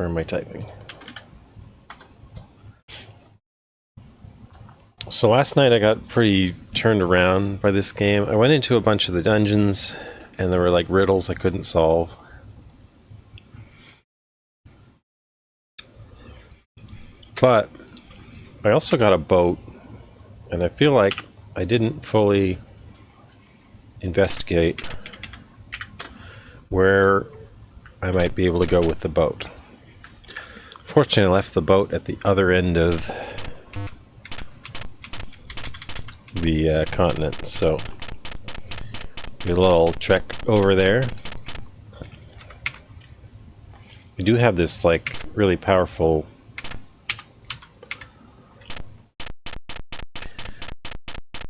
Where am I typing? So last night I got pretty turned around by this game. I went into a bunch of the dungeons and there were like riddles I couldn't solve. But I also got a boat, and I feel like I didn't fully investigate where I might be able to go with the boat. Fortunately, I left the boat at the other end of the continent, so a little trek over there. We do have this like really powerful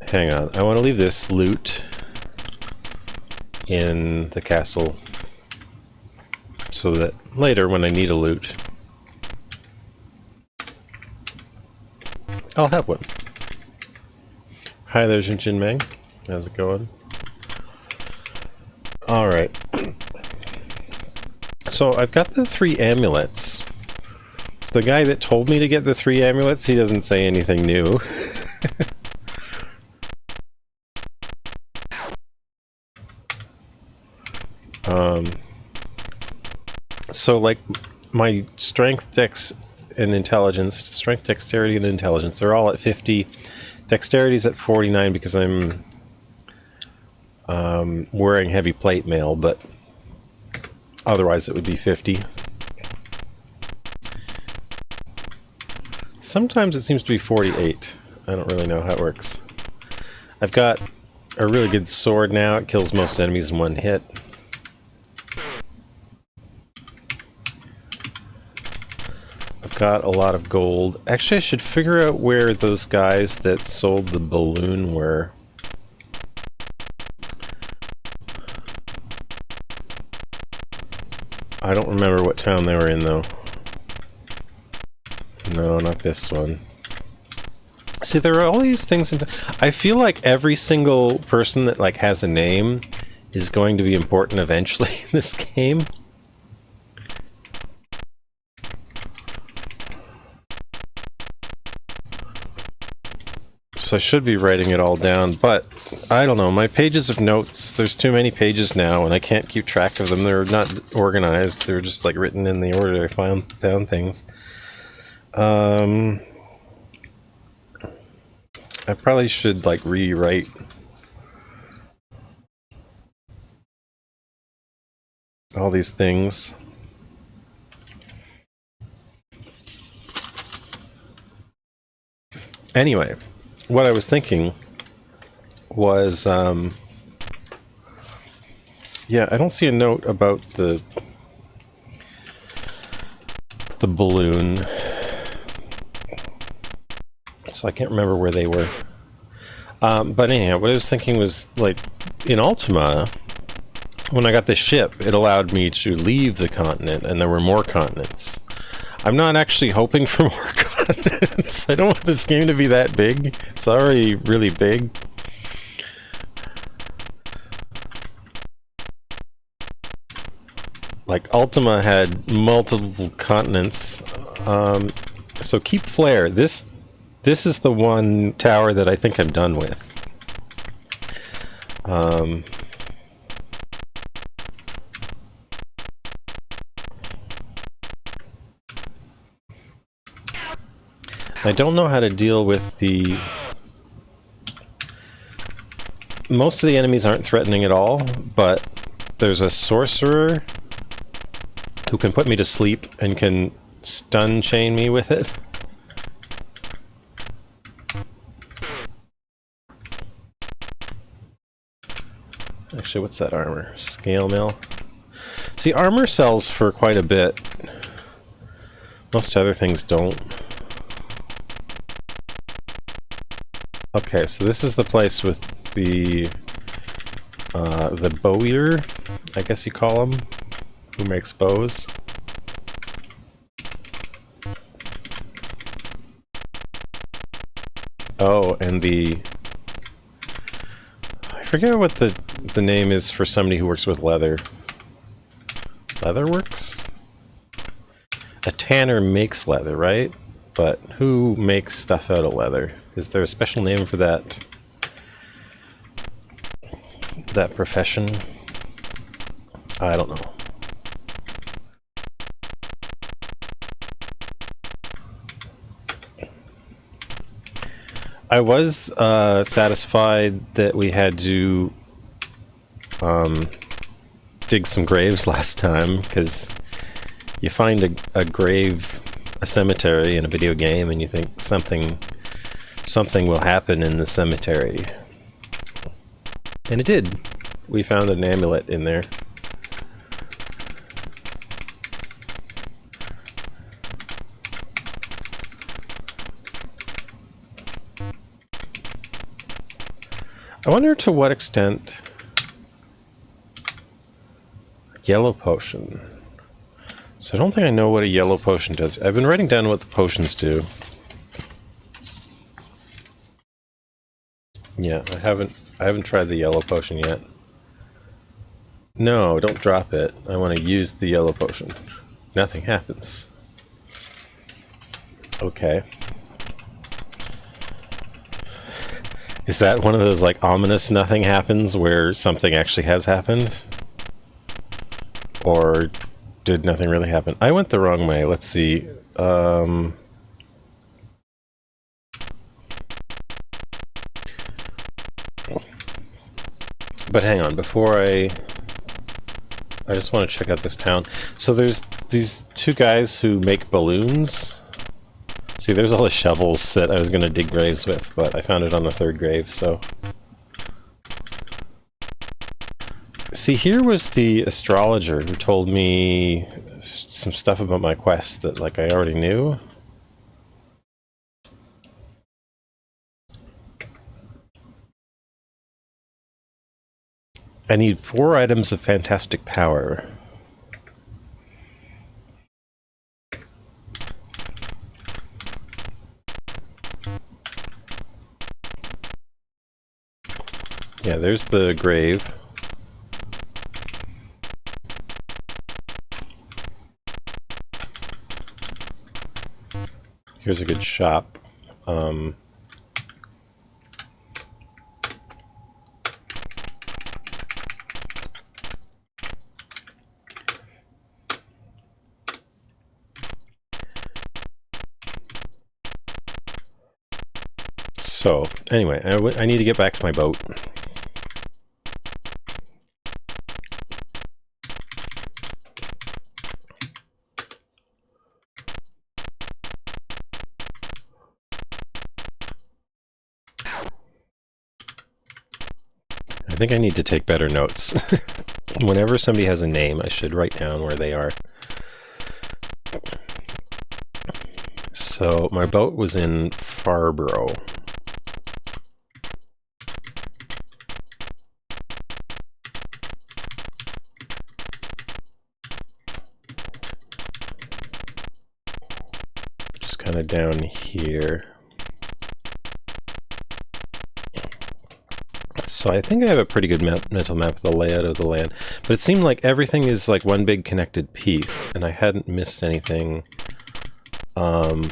hang on, I want to leave this lute in the castle so that later when I need a lute I'll have one. Hi there, Jin Meng. How's it going? Alright. So I've got the 3 amulets. The guy that told me to get the 3 amulets, he doesn't say anything new. So like my strength, dex, and intelligence, strength, dexterity, and intelligence, they're all at 50. Dexterity's at 49 because I'm wearing heavy plate mail, but otherwise it would be 50. Sometimes it seems to be 48. I don't really know how it works. I've got a really good sword now. It kills most enemies in 1 hit. I've got a lot of gold. Actually, I should figure out where those guys that sold the balloon were. I don't remember what town they were in, though. No, not this one. See, there are all these things in... I feel like every single person that, like, has a name is going to be important eventually in this game. So I should be writing it all down, but I don't know, my pages of notes, there's too many pages now and I can't keep track of them. They're not organized, they're just like written in the order I found things. I probably should like rewrite all these things. Anyway, what I was thinking was, yeah, I don't see a note about the balloon, so I can't remember where they were. But anyhow, what I was thinking was, like, in Ultima, when I got the ship, it allowed me to leave the continent, and there were more continents. I'm not actually hoping for more continents. I don't want this game to be that big. It's already really big. Like, Ultima had multiple continents. So keep Flare. This is the one tower that I think I'm done with. I don't know how to deal with the... Most of the enemies aren't threatening at all, but there's a sorcerer who can put me to sleep and can stun chain me with it. Actually, what's that armor? Scale mill? See, armor sells for quite a bit. Most other things don't. Okay, so this is the place with the bowyer, I guess you call him, who makes bows. Oh, and I forget what the name is for somebody who works with leather. Leatherworks? A tanner makes leather, right? But who makes stuff out of leather? Is there a special name for that profession? I don't know. I was satisfied that we had to dig some graves last time, because you find a grave, a cemetery in a video game, and you think something will happen in the cemetery. And it did. We found an amulet in there. I wonder to what extent yellow potion. So I don't think I know what a yellow potion does. I've been writing down what the potions do. Yeah, I haven't tried the yellow potion yet. No, don't drop it. I want to use the yellow potion. Nothing happens. Okay. Is that one of those like ominous nothing happens where something actually has happened? Or did nothing really happen? I went the wrong way. Let's see. But hang on, before I just want to check out this town. So there's these two guys who make balloons. See, there's all the shovels that I was going to dig graves with, but I found it on the third grave, so... See, here was the astrologer who told me some stuff about my quest that, like, I already knew. I need 4 items of fantastic power. Yeah, there's the grave. Here's a good shop. So, anyway, I need to get back to my boat. I think I need to take better notes. Whenever somebody has a name, I should write down where they are. So, my boat was in Farborough. Just kind of down here. So I think I have a pretty good mental map of the layout of the land, but it seemed like everything is like one big connected piece, and I hadn't missed anything. Well,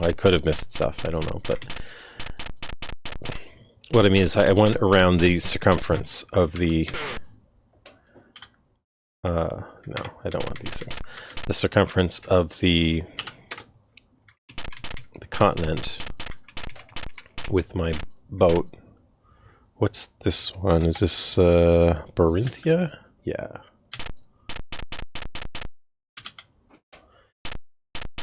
I could have missed stuff, I don't know, but what I mean is I went around the circumference of the... no, I don't want these things. The circumference of the continent with my boat. What's this one? Is this Barinthia? Yeah.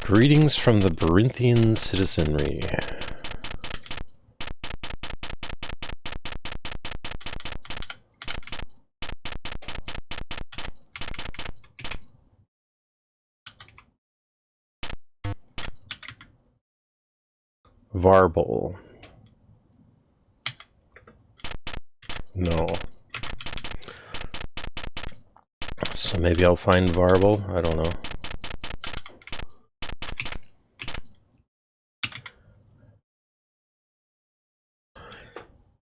Greetings from the Barinthian citizenry. Varble. No. So maybe I'll find Varble? I don't know.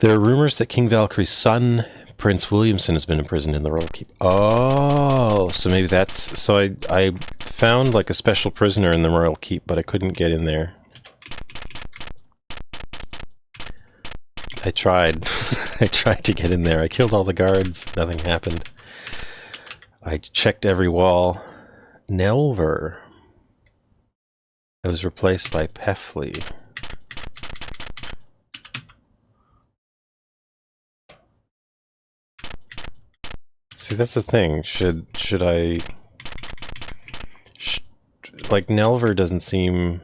There are rumors that King Valkyrie's son, Prince Williamson has been imprisoned in the Royal Keep. Oh, so maybe that's... So I found like a special prisoner in the Royal Keep, but I couldn't get in there. I tried. I tried to get in there. I killed all the guards. Nothing happened. I checked every wall. Nelver. It was replaced by Pefley. See, that's the thing. Should I... like, Nelver doesn't seem...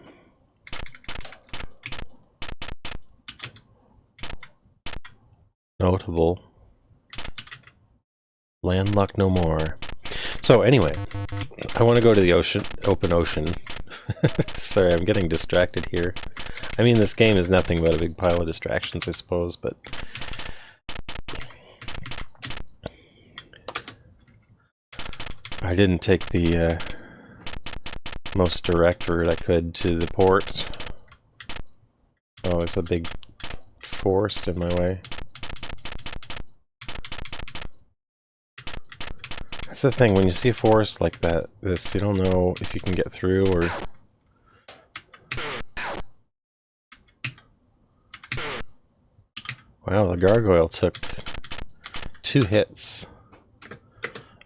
notable. Landlocked no more. So anyway, I want to go to the ocean, open ocean. Sorry, I'm getting distracted here. I mean, this game is nothing but a big pile of distractions, I suppose, but... I didn't take the most direct route I could to the port. Oh, there's a big forest in my way. That's the thing, when you see a forest like that, you don't know if you can get through or... Wow, the gargoyle took 2 hits.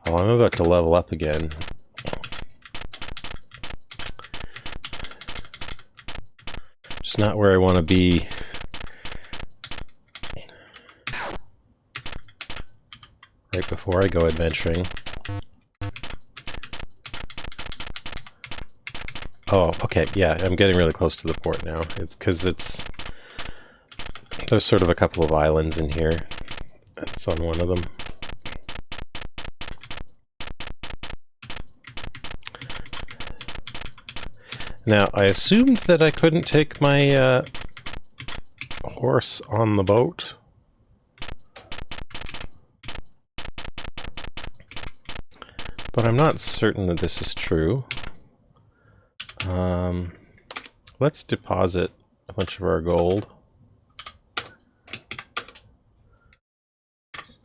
Oh, I'm about to level up again. Just not where I want to be. Right before I go adventuring. Oh, okay, yeah, I'm getting really close to the port now. It's because it's... There's sort of a couple of islands in here. It's on one of them. Now, I assumed that I couldn't take my horse on the boat. But I'm not certain that this is true. Let's deposit a bunch of our gold.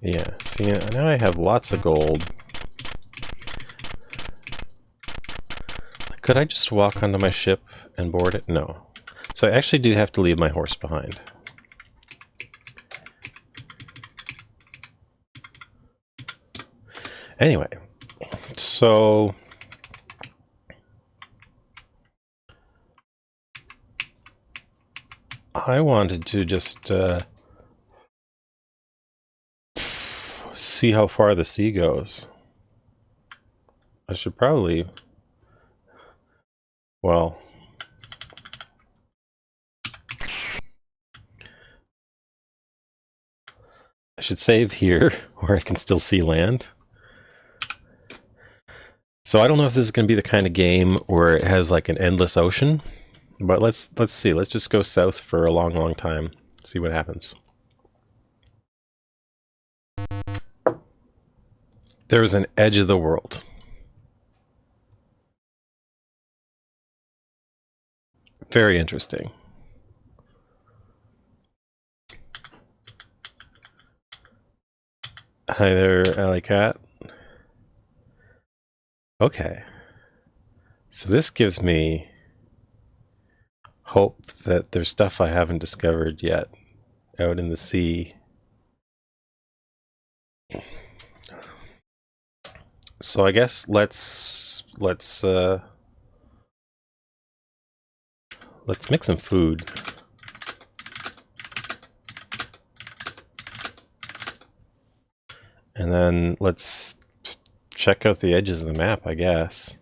Yeah, see, now I have lots of gold. Could I just walk onto my ship and board it? No. So I actually do have to leave my horse behind. Anyway, so... I wanted to just see how far the sea goes. I should probably... Well... I should save here, where I can still see land. So I don't know if this is going to be the kind of game where it has like an endless ocean, but let's see. Let's just go south for a long, long time. See what happens. There is an edge of the world. Very interesting. Hi there, Alley Cat. Okay. So this gives me hope that there's stuff I haven't discovered yet out in the sea. So I guess let's make some food. And then let's check out the edges of the map, I guess.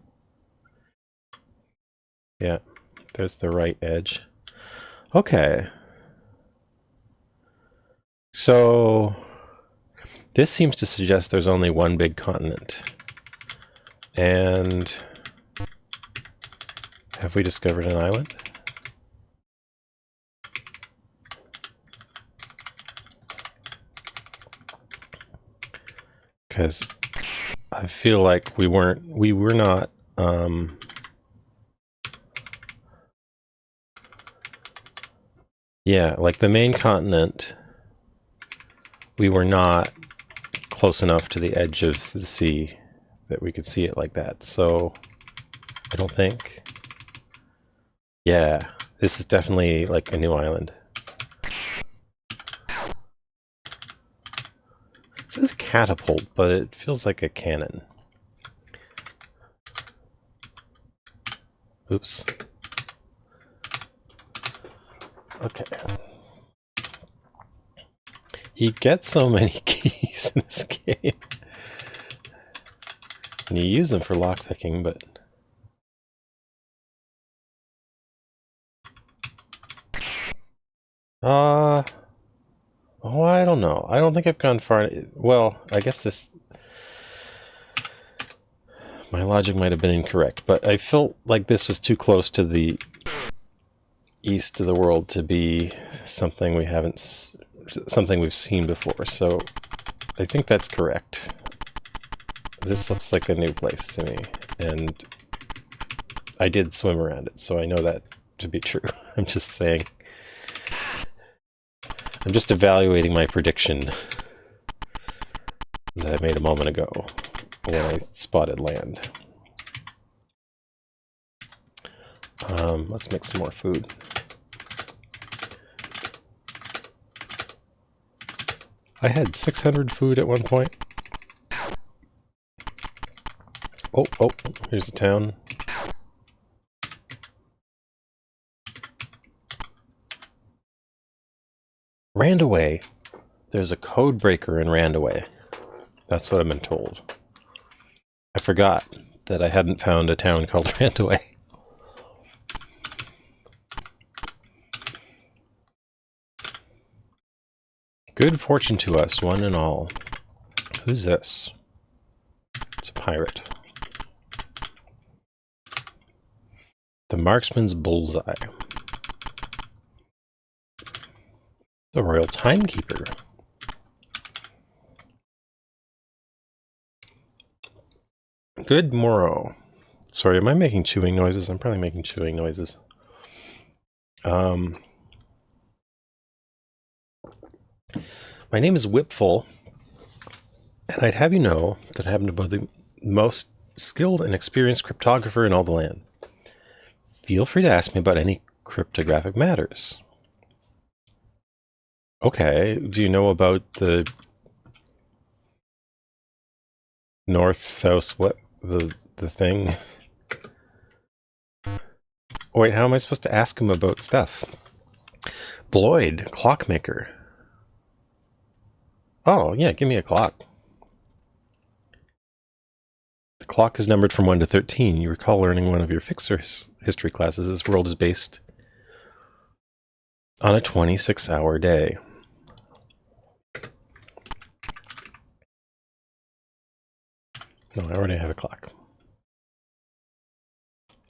Yeah, there's the right edge. Okay. So this seems to suggest there's only one big continent. And have we discovered an island? Because I feel like we were not yeah, like the main continent, we were not close enough to the edge of the sea that we could see it like that. So I don't think. Yeah, this is definitely like a new island. It says catapult, but it feels like a cannon. Oops. Okay. You get so many keys in this game. And you use them for lockpicking, but... Oh, I don't know. I don't think I've gone far... Well, I guess this... My logic might have been incorrect, but I felt like this was too close to the east of the world to be something we haven't... something we've seen before, so I think that's correct. This looks like a new place to me, and I did swim around it, so I know that to be true. I'm just saying. I'm just evaluating my prediction that I made a moment ago when I spotted land. Let's make some more food. I had 600 food at one point. Oh, here's the town. Randaway. There's a code breaker in Randaway. That's what I've been told. I forgot that I hadn't found a town called Randaway. Good fortune to us, one and all. Who's this? It's a pirate. The marksman's bullseye. The royal timekeeper. Good morrow. Sorry, am I making chewing noises? I'm probably making chewing noises. My name is Whipful, and I'd have you know that I happen to be the most skilled and experienced cryptographer in all the land. Feel free to ask me about any cryptographic matters. Okay, do you know about the north, south, what, the thing? Wait, how am I supposed to ask him about stuff? Bloyd, clockmaker. Oh, yeah, give me a clock. The clock is numbered from 1 to 13. You recall learning one of your fixer history classes. This world is based on a 26-hour day. No, I already have a clock.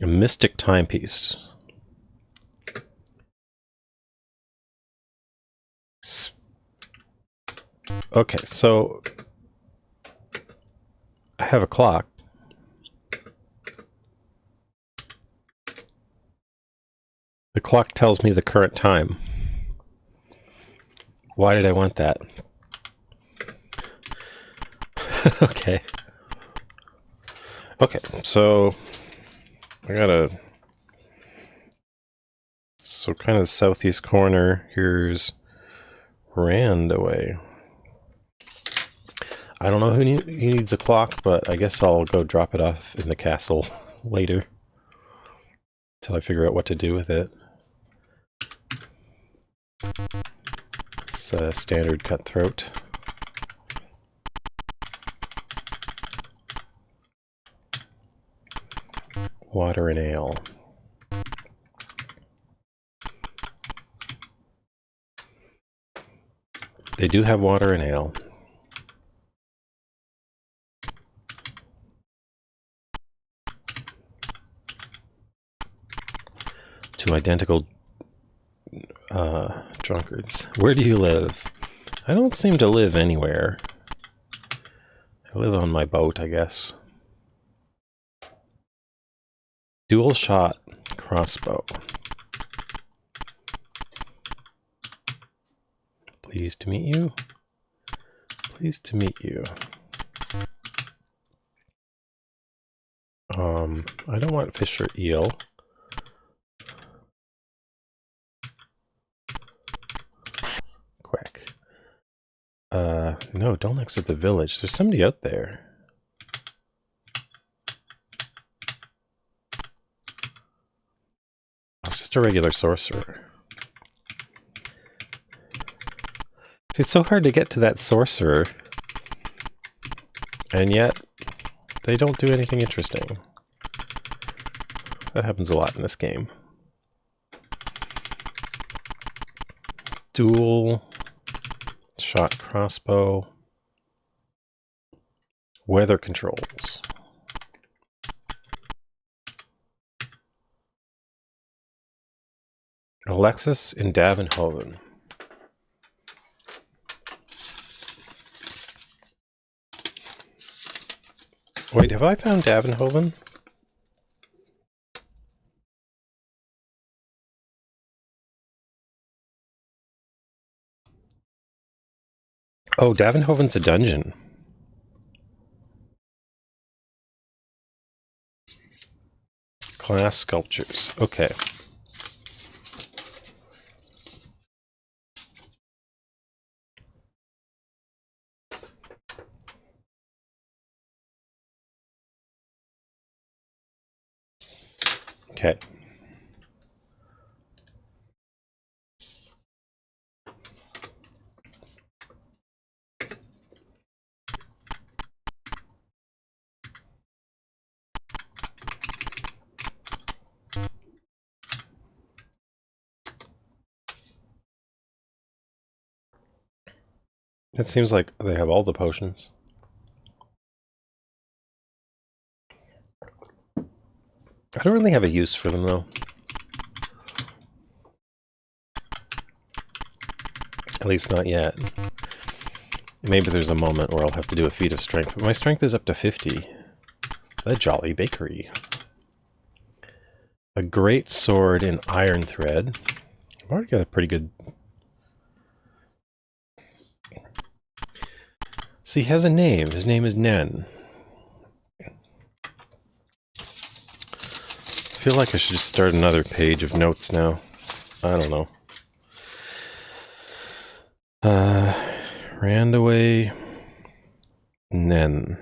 A mystic timepiece. Okay, so I have a clock. The clock tells me the current time. Why did I want that? Okay. Okay, so I got a... So kind of southeast corner, here's Randaway. I don't know who needs a clock, but I guess I'll go drop it off in the castle later. Until I figure out what to do with it. It's a standard cutthroat. Water and ale. They do have water and ale. Two identical drunkards. Where do you live? I don't seem to live anywhere. I live on my boat, I guess. Dual shot crossbow. Pleased to meet you. Pleased to meet you. I don't want fish or eel. Quack. No, don't exit the village. There's somebody out there. It's just a regular sorcerer. It's so hard to get to that sorcerer. And yet, they don't do anything interesting. That happens a lot in this game. Dual shot crossbow. Weather controls. Alexis in Davinhoven. Wait, have I found Davinhoven? Oh, Davinhoven's a dungeon. Class sculptures. Okay. Okay. It seems like they have all the potions. I don't really have a use for them, though. At least not yet. Maybe there's a moment where I'll have to do a feat of strength, but my strength is up to 50. The Jolly Bakery. A great sword in iron thread. I've already got a pretty good... See, he has a name. His name is Nen. I feel like I should just start another page of notes now. I don't know. Randaway Nen.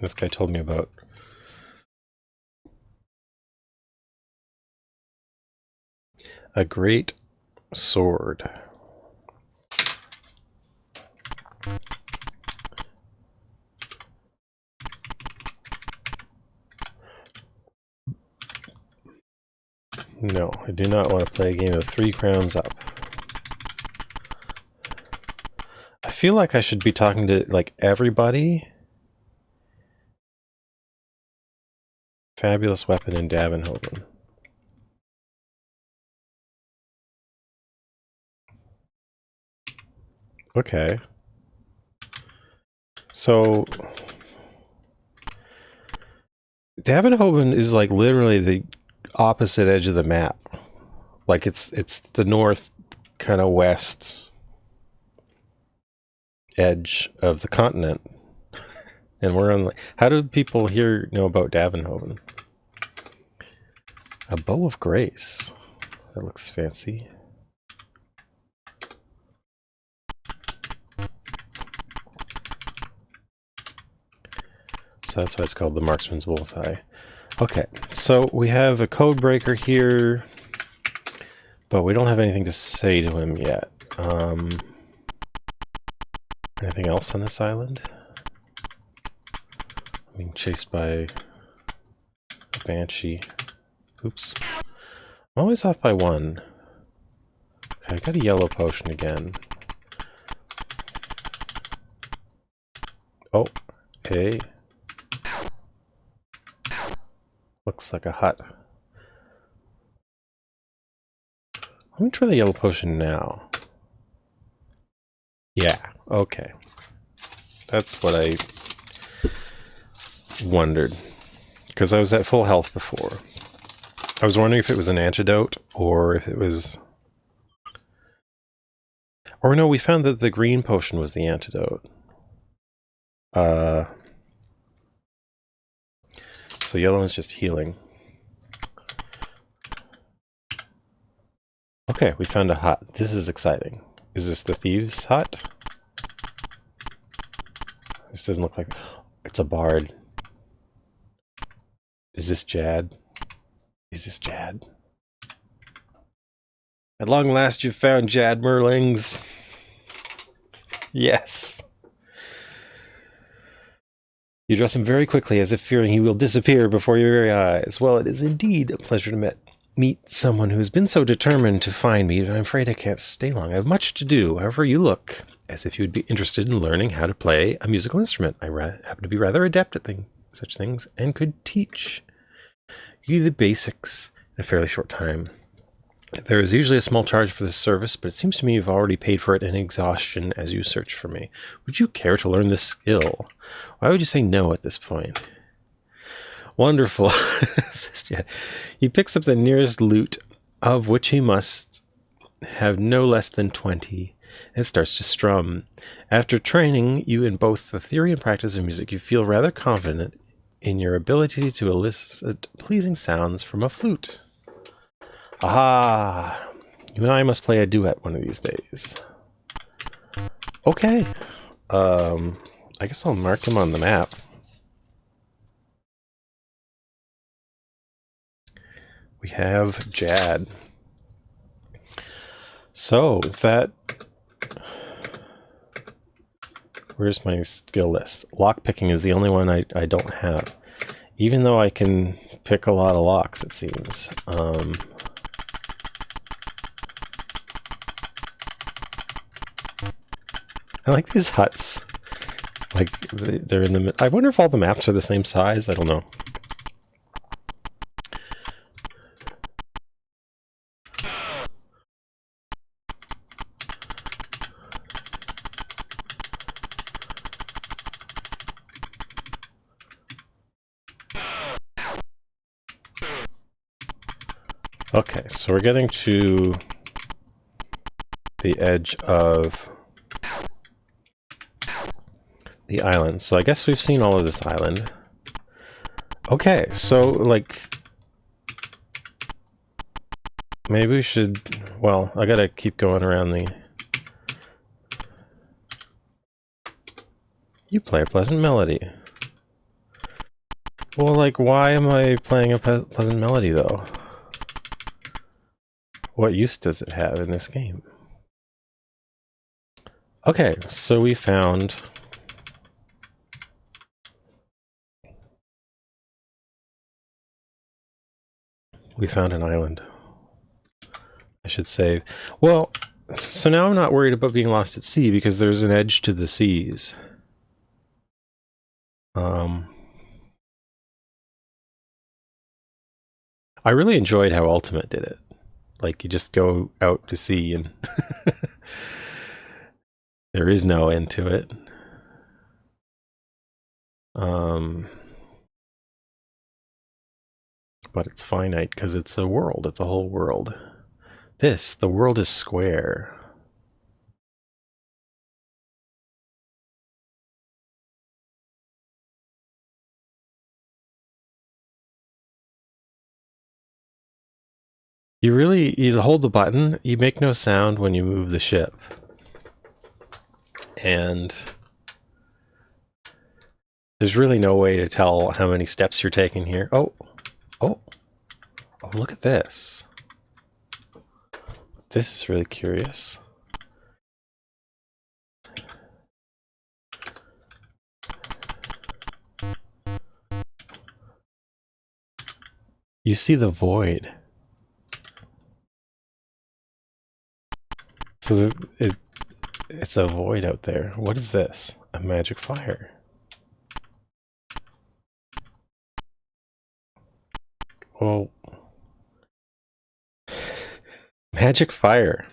This guy told me about a great sword. No, I do not want to play a game of 3 crowns up. I feel like I should be talking to, like, everybody. Fabulous weapon in Davinhoven. Okay. So... Davinhoven is, like, literally the opposite edge of the map. Like, it's the north, kind of west edge of the continent. And we're on, like, how do people here know about Davinhoven? A bow of grace. That looks fancy. So that's why it's called the Marksman's Bullseye. Okay, so we have a code breaker here, but we don't have anything to say to him yet. Anything else on this island? I'm being chased by a banshee. Oops. I'm always off by 1. Okay, I got a yellow potion again. Oh, hey. Looks like a hut. Let me try the yellow potion now. Yeah, okay. That's what I wondered. Because I was at full health before. I was wondering if it was an antidote, or if it was... Or no, we found that the green potion was the antidote. So yellow is just healing. Okay, we found a hut. This is exciting. Is this the thieves' hut? This doesn't look like... It's a bard. Is this Jad? Is this Jad? At long last you've found Jad Merlings. Yes. You dress him very quickly, as if fearing he will disappear before your very eyes. Well, it is indeed a pleasure to meet someone who has been so determined to find me, but I'm afraid I can't stay long. I have much to do. However, you look as if you would be interested in learning how to play a musical instrument. I happen to be rather adept at such things, and could teach you the basics in a fairly short time. There is usually a small charge for this service, but it seems to me you've already paid for it in exhaustion as you search for me. Would you care to learn this skill? Why would you say no at this point? Wonderful, says Jad. He picks up the nearest lute, of which he must have no less than 20, and starts to strum. After training you in both the theory and practice of music, you feel rather confident in your ability to elicit pleasing sounds from a flute. Aha! You and I must play a duet one of these days. Okay. I guess I'll mark him on the map. We have Jad. So, that... Where's my skill list? Lockpicking is the only one I don't have. Even though I can pick a lot of locks, it seems. I like these huts. Like, they're in the... I wonder if all the maps are the same size? I don't know. Okay, so we're getting to the edge of the island. So I guess we've seen all of this island. Okay, so, like... Maybe we should... Well, I gotta keep going around the... You play a pleasant melody. Well, like, why am I playing a pleasant melody, though? What use does it have in this game? Okay, so we found... We found an island. I should save. Well, so now I'm not worried about being lost at sea because there's an edge to the seas. I really enjoyed how Ultimate did it. Like, you just go out to sea and there is no end to it. But it's finite because it's a world. It's a whole world. The world is square. You hold the button, you make no sound when you move the ship. And there's really no way to tell how many steps you're taking here. Oh, look at this. This is really curious. You see the void. So it's a void out there. What is this? A magic fire. Well, magic fire.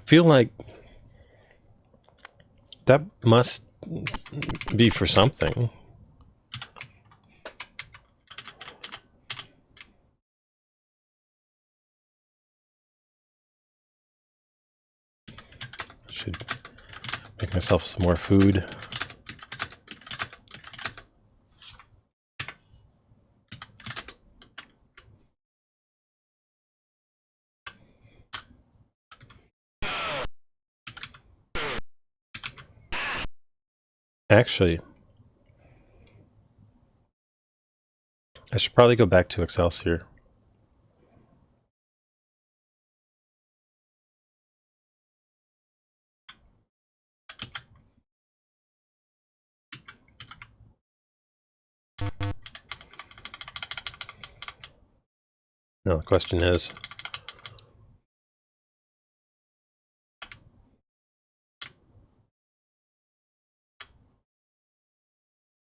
feel like that must be for something. Should make myself some more food. Actually, I should probably go back to Excelsior. Now the question is,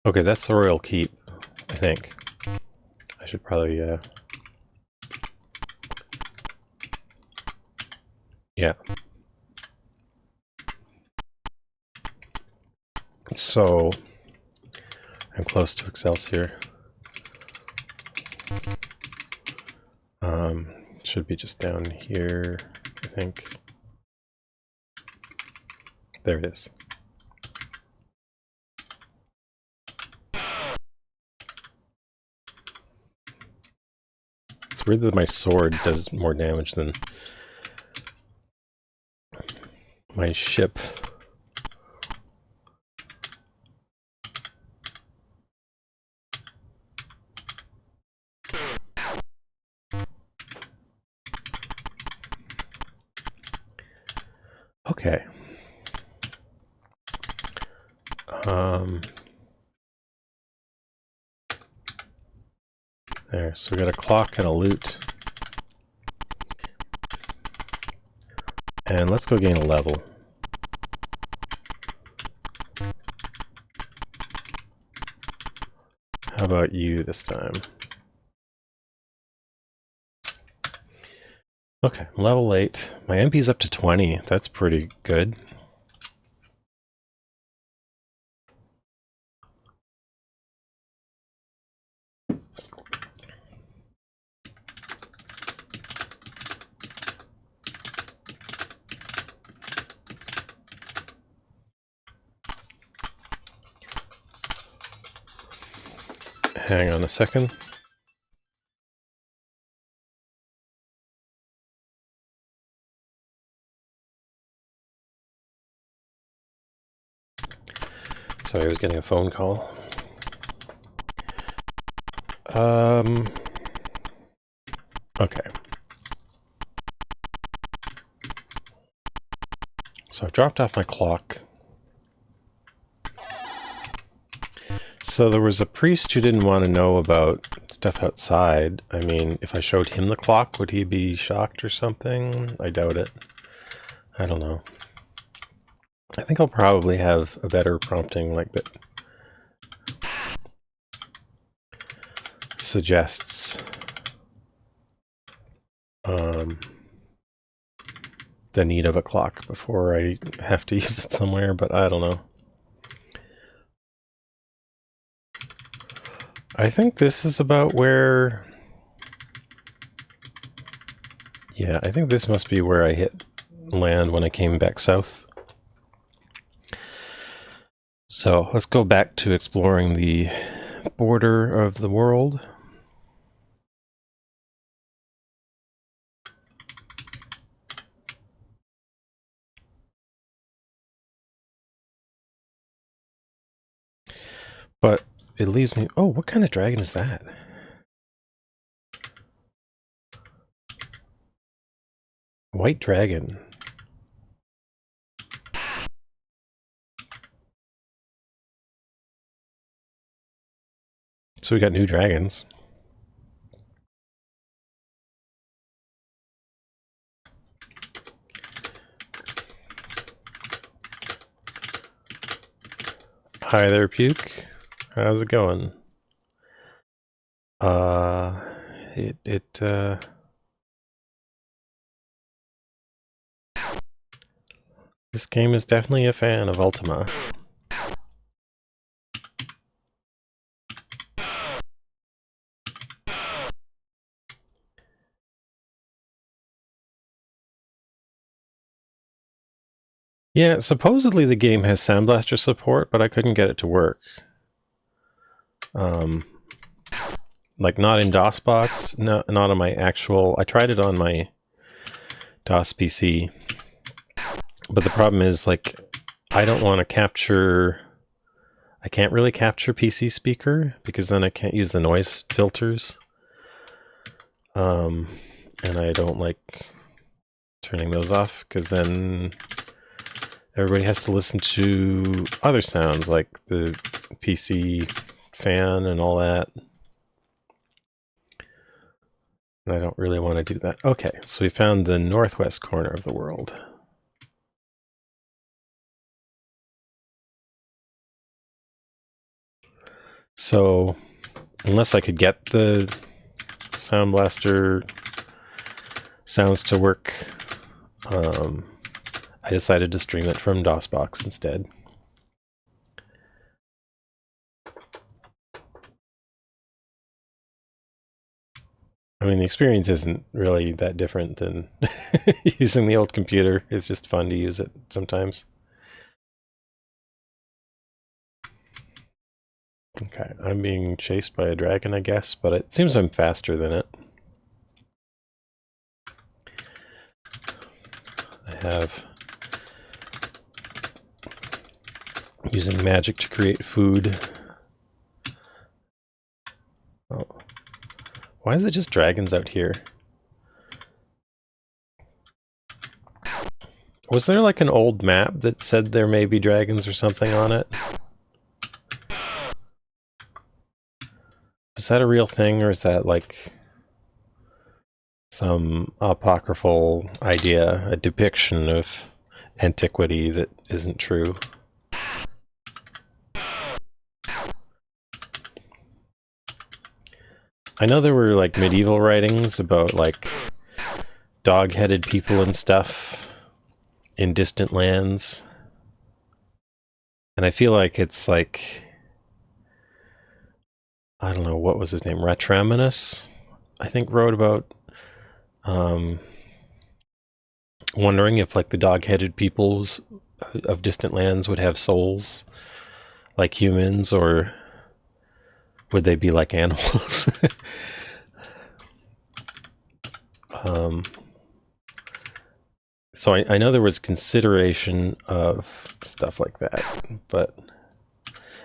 okay, that's the Royal Keep, I think. I should probably, yeah. So, I'm close to Excelsior. Should be just down here, I think. There it is. It's weird that my sword does more damage than my ship. Okay. There, so we got a clock and a lute. And let's go gain a level. How about you this time? Okay, level 8. My MP's up to 20. That's pretty good. Hang on a second. Sorry, I was getting a phone call. Okay. So I dropped off my clock. So there was a priest who didn't want to know about stuff outside. I mean, if I showed him the clock, would he be shocked or something? I doubt it. I don't know. I think I'll probably have a better prompting like that suggests the need of a clock before I have to use it somewhere, but I don't know. I think this is about where... Yeah, I think this must be where I hit land when I came back south. So let's go back to exploring the border of the world. But it leaves me... Oh, what kind of dragon is that? White dragon. So we got new dragons. Hi there, Puke. How's it going? This game is definitely a fan of Ultima. Yeah, supposedly the game has Sound Blaster support, but I couldn't get it to work. Like not in DOSBox, not on my actual... I tried it on my DOS PC, but the problem is, like, I don't want to capture... I can't really capture PC speaker, because then I can't use the noise filters. And I don't like turning those off, because then everybody has to listen to other sounds, like the PC fan and all that. And I don't really want to do that. Okay, so we found the northwest corner of the world. So, unless I could get the Sound Blaster sounds to work, I decided to stream it from DOSBox instead. I mean, the experience isn't really that different than using the old computer. It's just fun to use it sometimes. Okay, I'm being chased by a dragon, I guess, but it seems I'm faster than it. I have... using magic to create food. Oh. Why is it just dragons out here? Was there like an old map that said there may be dragons or something on it? Is that a real thing, or is that like some apocryphal idea, a depiction of antiquity that isn't true? I know there were like medieval writings about like dog-headed people and stuff in distant lands. And I feel like it's like, I don't know, what was his name? Retraminus, I think, wrote about wondering if like the dog-headed peoples of distant lands would have souls like humans, or would they be like animals? So I know there was consideration of stuff like that, but...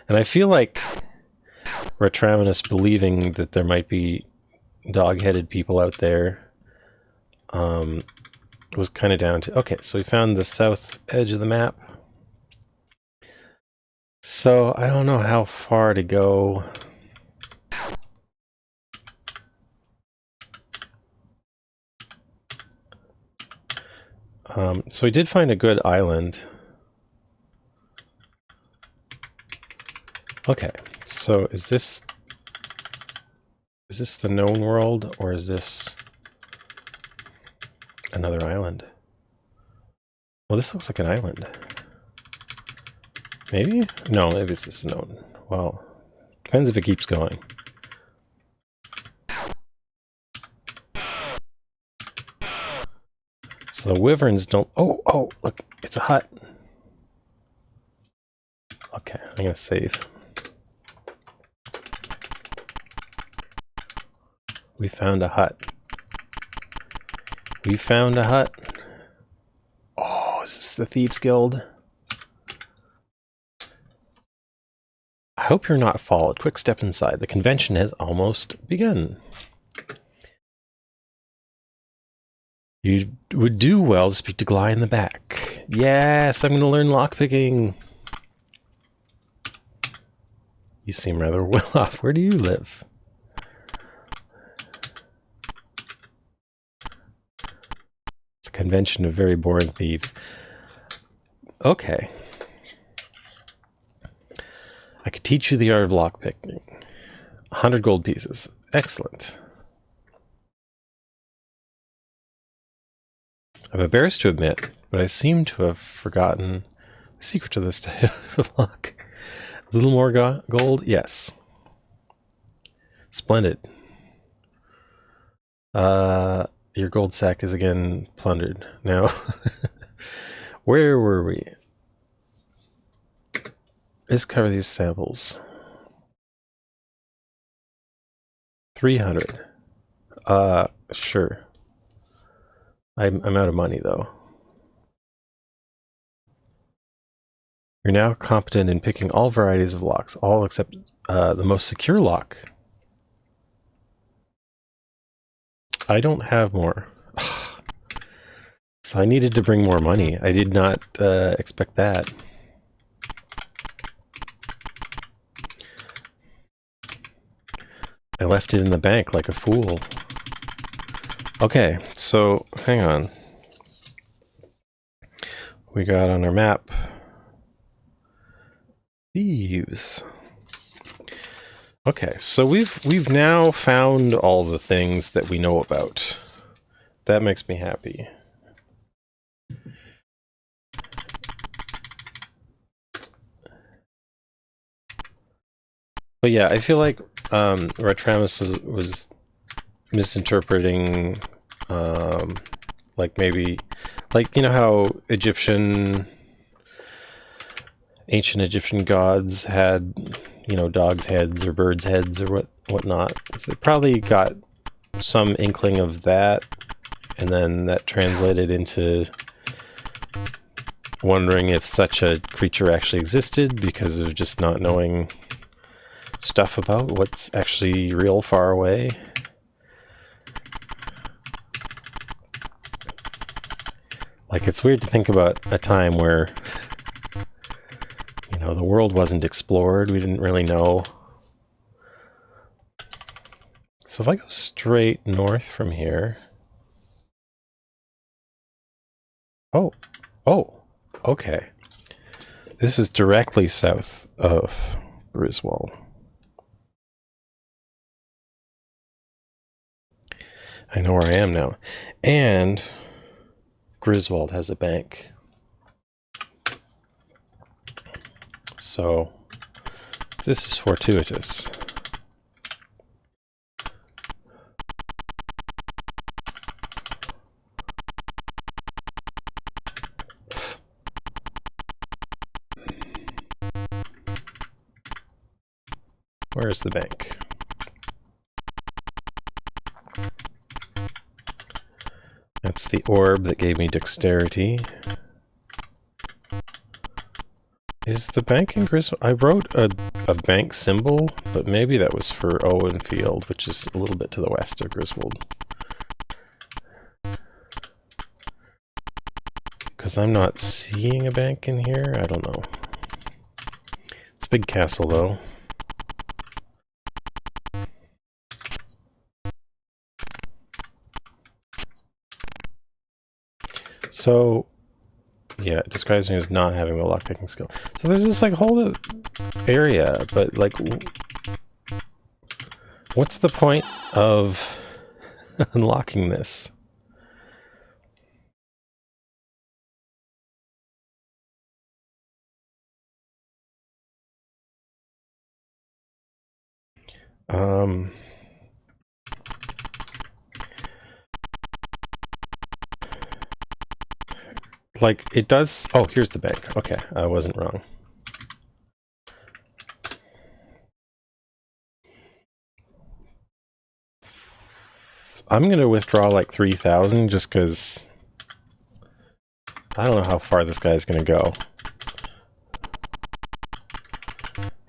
And I feel like Retraminus believing that there might be dog-headed people out there was kind of down to... Okay, so we found the south edge of the map. So I don't know how far to go. So we did find a good island. Okay, so is this the known world, or is this another island? Well, this looks like an island. Maybe? No, maybe it's just known. Well, depends if it keeps going. So the wyverns don't... Oh, look, it's a hut. Okay, I'm gonna save. We found a hut. We found a hut. Oh, is this the Thieves Guild? I hope you're not followed. Quick step inside. The convention has almost begun. You would do well to speak to Gly in the back. Yes, I'm going to learn lockpicking. You seem rather well off. Where do you live? It's a convention of very boring thieves. Okay. I could teach you the art of lockpicking. 100 gold pieces. Excellent. I'm embarrassed to admit But I seem to have forgotten the secret to this type of luck. A little more gold? Yes. Splendid. Your gold sack is again plundered. Now, where were we? Let's cover these samples. 300. Sure. I'm out of money though. You're now competent in picking all varieties of locks, all except the most secure lock. I don't have more. So I needed to bring more money. I did not expect that. I left it in the bank like a fool. Okay, so hang on. We got on our map thieves. Okay, so we've now found all the things that we know about. That makes me happy. But yeah, I feel like Ratramus was misinterpreting, like maybe, like, you know how ancient Egyptian gods had, you know, dogs' heads or birds' heads or whatnot. It probably got some inkling of that, and then that translated into wondering if such a creature actually existed because of just not knowing stuff about what's actually real far away. Like, it's weird to think about a time where, you know, the world wasn't explored. We didn't really know. So if I go straight north from here... Oh, okay. This is directly south of Griswold. I know where I am now. And Griswold has a bank. So this is fortuitous. Where's the bank? That's the orb that gave me dexterity. Is the bank in Griswold? I wrote a bank symbol, but maybe that was for Owenfield, which is a little bit to the west of Griswold. Because I'm not seeing a bank in here? I don't know. It's a big castle, though. So, yeah, it describes me as not having the lockpicking skill. So there's this, like, whole area, but, like, what's the point of unlocking this? Like, it does... Oh, here's the bank. Okay, I wasn't wrong. I'm gonna withdraw like 3,000 just because I don't know how far this guy's gonna go.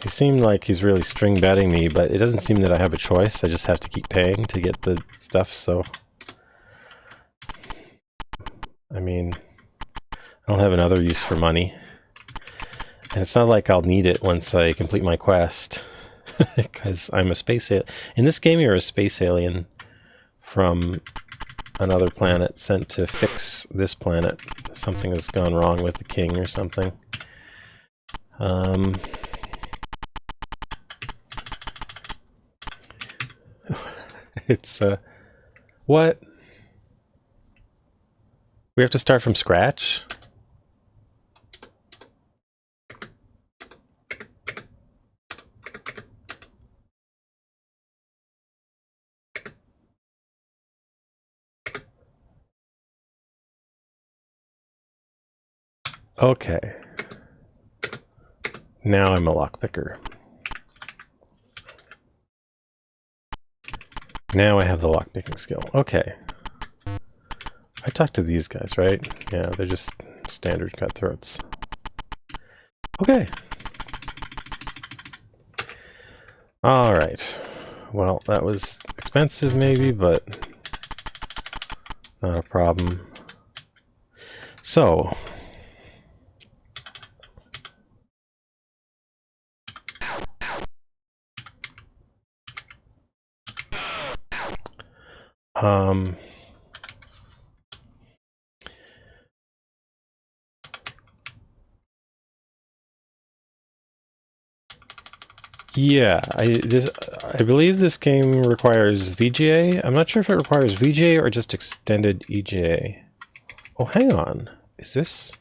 He seemed like he's really string betting me, but it doesn't seem that I have a choice. I just have to keep paying to get the stuff, so... I mean, I don't have another use for money. And it's not like I'll need it once I complete my quest. Because I'm a space alien. In this game, you're a space alien from another planet sent to fix this planet. Something has gone wrong with the king or something. It's, what? We have to start from scratch? Okay. Now I'm a lockpicker. Now I have the lockpicking skill. Okay. I talked to these guys, right? Yeah, they're just standard cutthroats. Okay. Alright. Well, that was expensive maybe, but not a problem. So, yeah, I believe this game requires VGA. I'm not sure if it requires VGA or just extended EGA. Oh, hang on. Is this?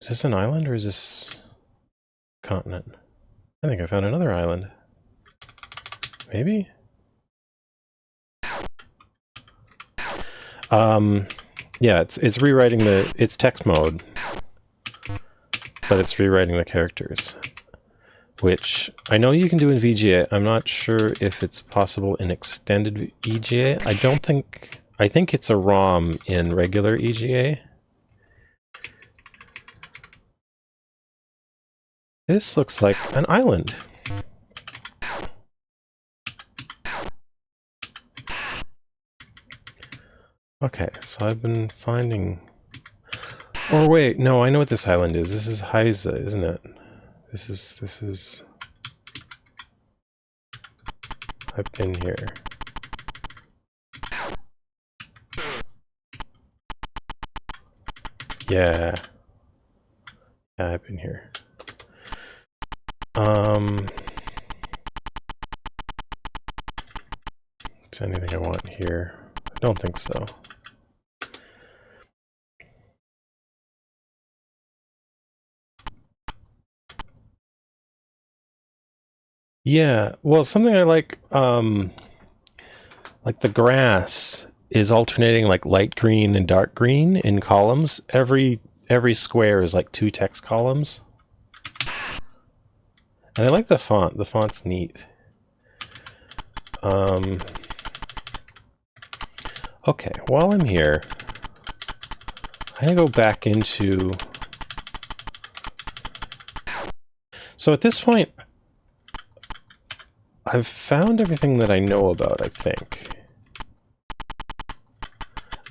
Is this an island or is this a continent? I think I found another island. Maybe? Yeah, it's rewriting it's text mode, but it's rewriting the characters, which I know you can do in VGA. I'm not sure if it's possible in extended EGA. I think it's a ROM in regular EGA. This looks like an island. Okay, so I've been finding... Or wait, no, I know what this island is. This is Heiza, isn't it? This is... I've been here. Yeah. Yeah, I've been here. Is there anything I want here? I don't think so. Yeah, well, something I like the grass is alternating like light green and dark green in columns. Every square is like 2 text columns. And I like the font. The font's neat. Okay, while I'm here, I'm gonna go back into... So at this point, I've found everything that I know about, I think.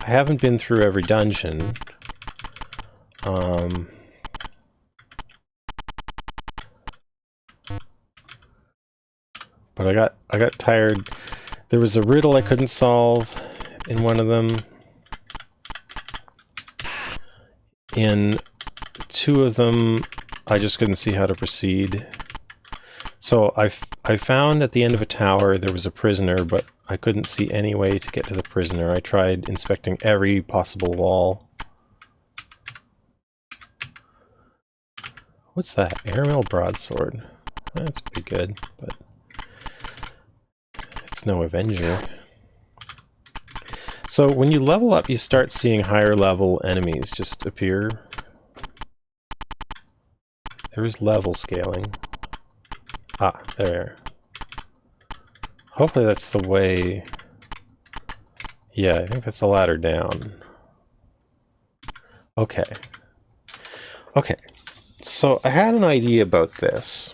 I haven't been through every dungeon. But I got tired. There was a riddle I couldn't solve in one of them. In 2 of them, I just couldn't see how to proceed. So I found at the end of a tower there was a prisoner, but I couldn't see any way to get to the prisoner. I tried inspecting every possible wall. What's that? Airmail broadsword. That's pretty good, but it's no Avenger. So when you level up, you start seeing higher level enemies just appear. There is level scaling. Ah, there. Hopefully that's the way... Yeah, I think that's a ladder down. Okay. Okay, so I had an idea about this.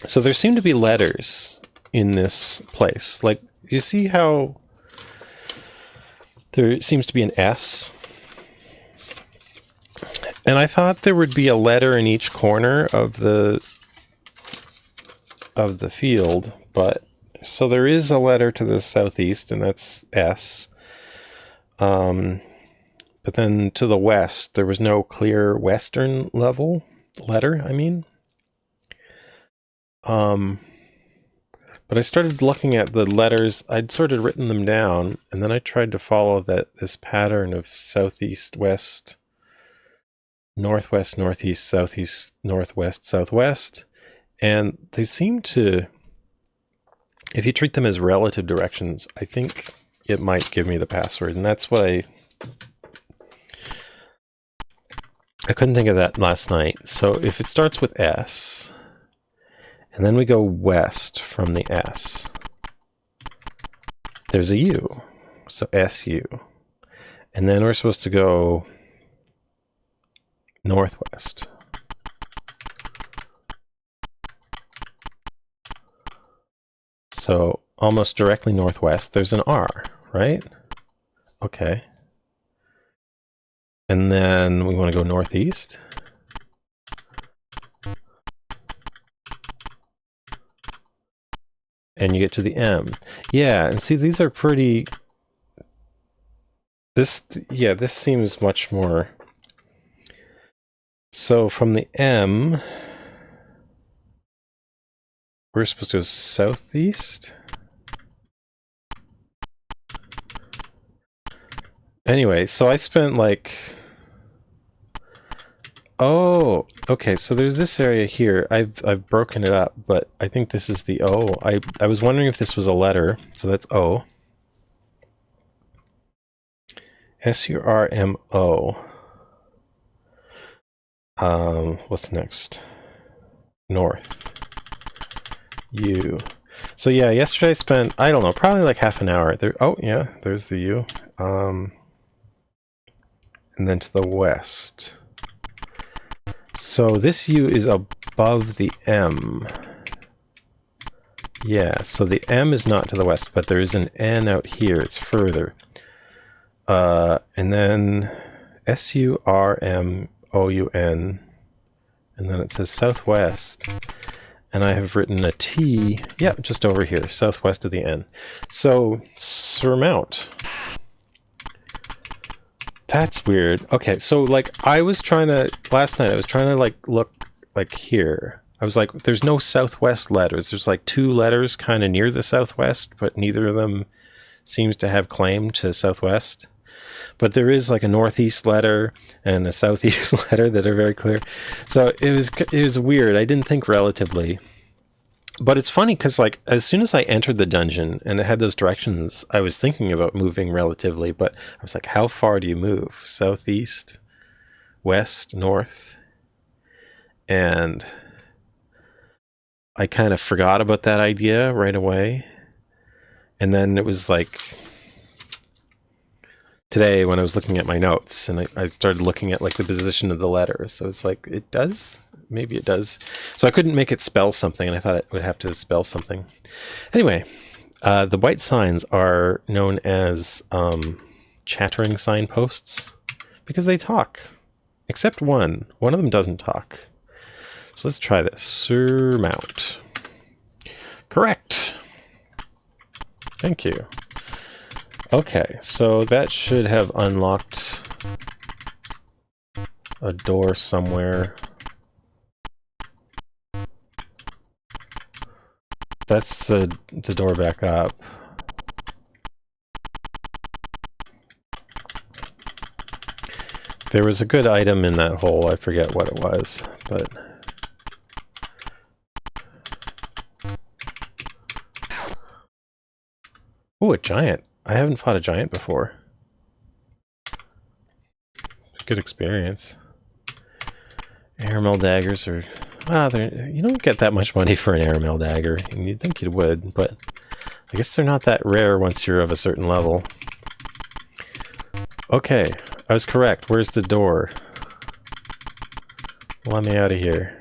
So there seem to be letters in this place. Like, you see how there seems to be an S? And I thought there would be a letter in each corner of the field, but so there is a letter to the southeast, and that's S. But then to the west, there was no clear western letter, I mean. But But I started looking at the letters. I'd sort of written them down, and then I tried to follow this pattern of southeast, west, northwest, northeast, southeast, northwest, southwest. And they seem to, if you treat them as relative directions, I think it might give me the password. And that's what I couldn't think of that last night. So if it starts with S, and then we go west from the S, there's a U. So SU. And then we're supposed to go northwest. So almost directly northwest, there's an R, right? Okay. And then we want to go northeast. And you get to the M. Yeah, and see, these are pretty... This seems much more... So from the M... We're supposed to go southeast? Anyway, so I spent like... Oh, okay, so there's this area here. I've broken it up, but I think this is the O. I was wondering if this was a letter, so that's O. S-U-R-M-O. What's next? North. U. So yeah, yesterday I spent, I don't know, probably like half an hour there. Oh yeah, there's the U. And then to the west. So this U is above the M. Yeah, so the M is not to the west, but there is an N out here. It's further. And then S-U-R-M-O-U-N. And then it says southwest. And I have written a T, yeah, just over here, southwest of the N. So, surmount. That's weird. Okay, so like I was trying to, last night I was trying to like look like here. I was like, there's no southwest letters. There's like two letters kind of near the southwest, but neither of them seems to have claim to southwest. But there is like a northeast letter and a southeast letter that are very clear. So it was weird. I didn't think relatively. But it's funny because like as soon as I entered the dungeon and it had those directions, I was thinking about moving relatively, but I was like, how far do you move? Southeast, west, north? And I kind of forgot about that idea right away. And then it was like today when I was looking at my notes and I started looking at like the position of the letters. So it's like, it does, maybe it does. So I couldn't make it spell something and I thought it would have to spell something. Anyway, the white signs are known as chattering signposts because they talk, except one. One of them doesn't talk. So let's try this. Surmount. Correct. Thank you. Okay, so that should have unlocked a door somewhere. That's the door back up. There was a good item in that hole. I forget what it was, but... Oh, a giant. I haven't fought a giant before. Good experience. Airmail daggers are... you don't get that much money for an airmail dagger, and you'd think you would, but I guess they're not that rare once you're of a certain level. Okay, I was correct. Where's the door? Let me out of here.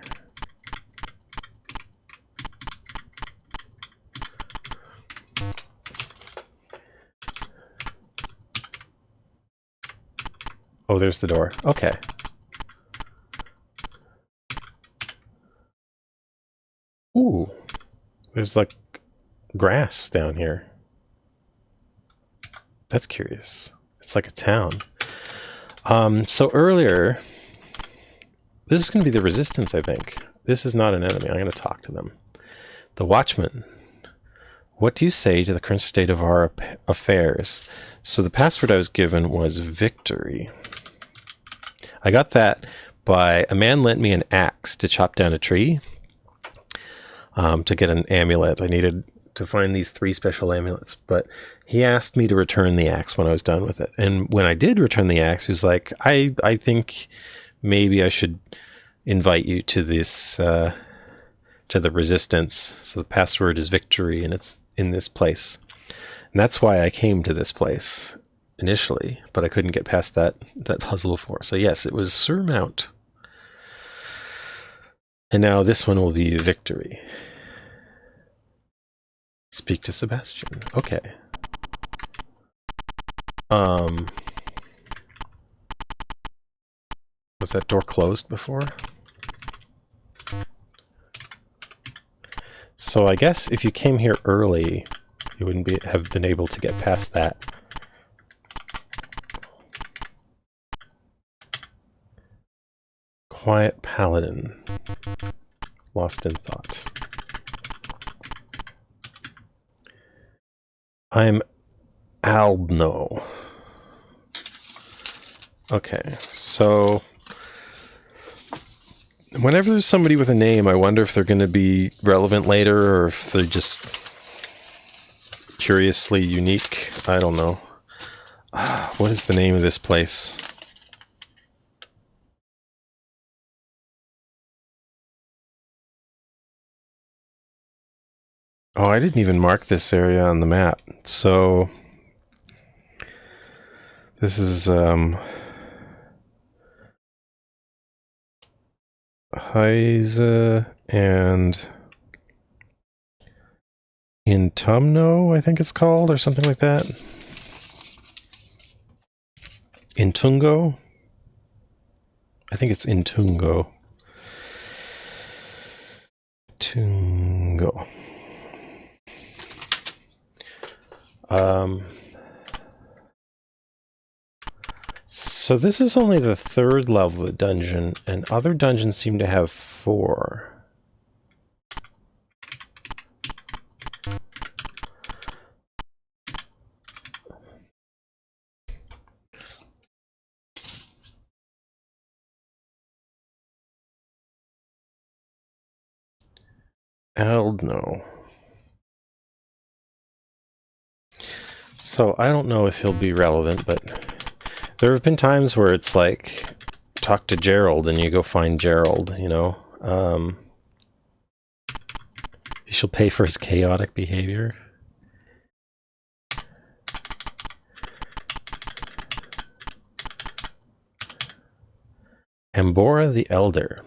Oh, there's the door. Okay. Ooh. There's like grass down here. That's curious. It's like a town. So earlier, this is going to be the resistance, I think. This is not an enemy. I'm going to talk to them. The watchman. What do you say to the current state of our affairs? So the password I was given was victory. I got that by a man lent me an axe to chop down a tree to get an amulet. I needed to find these 3 special amulets, but he asked me to return the axe when I was done with it. And when I did return the axe, he was like, I think maybe I should invite you to this, to the resistance. So the password is victory, and it's in this place. And that's why I came to this place initially, but I couldn't get past that puzzle before. So yes, it was surmount. And now this one will be victory. Speak to Sebastian. Okay. Was that door closed before? So I guess if you came here early, you wouldn't have been able to get past that. Quiet Paladin. Lost in thought. I'm Aldno. Okay, so whenever there's somebody with a name, I wonder if they're going to be relevant later or if they're just curiously unique. I don't know. What is the name of this place? Oh, I didn't even mark this area on the map. So this is Heise and Intumno, I think it's called, or something like that. Intungo? I think it's Intungo. Tungo. So this is only the 3rd level of the dungeon, and other dungeons seem to have 4. Aldno. So I don't know if he'll be relevant, but there have been times where it's like, talk to Gerald and you go find Gerald, you know? He shall pay for his chaotic behavior. Ambora the Elder.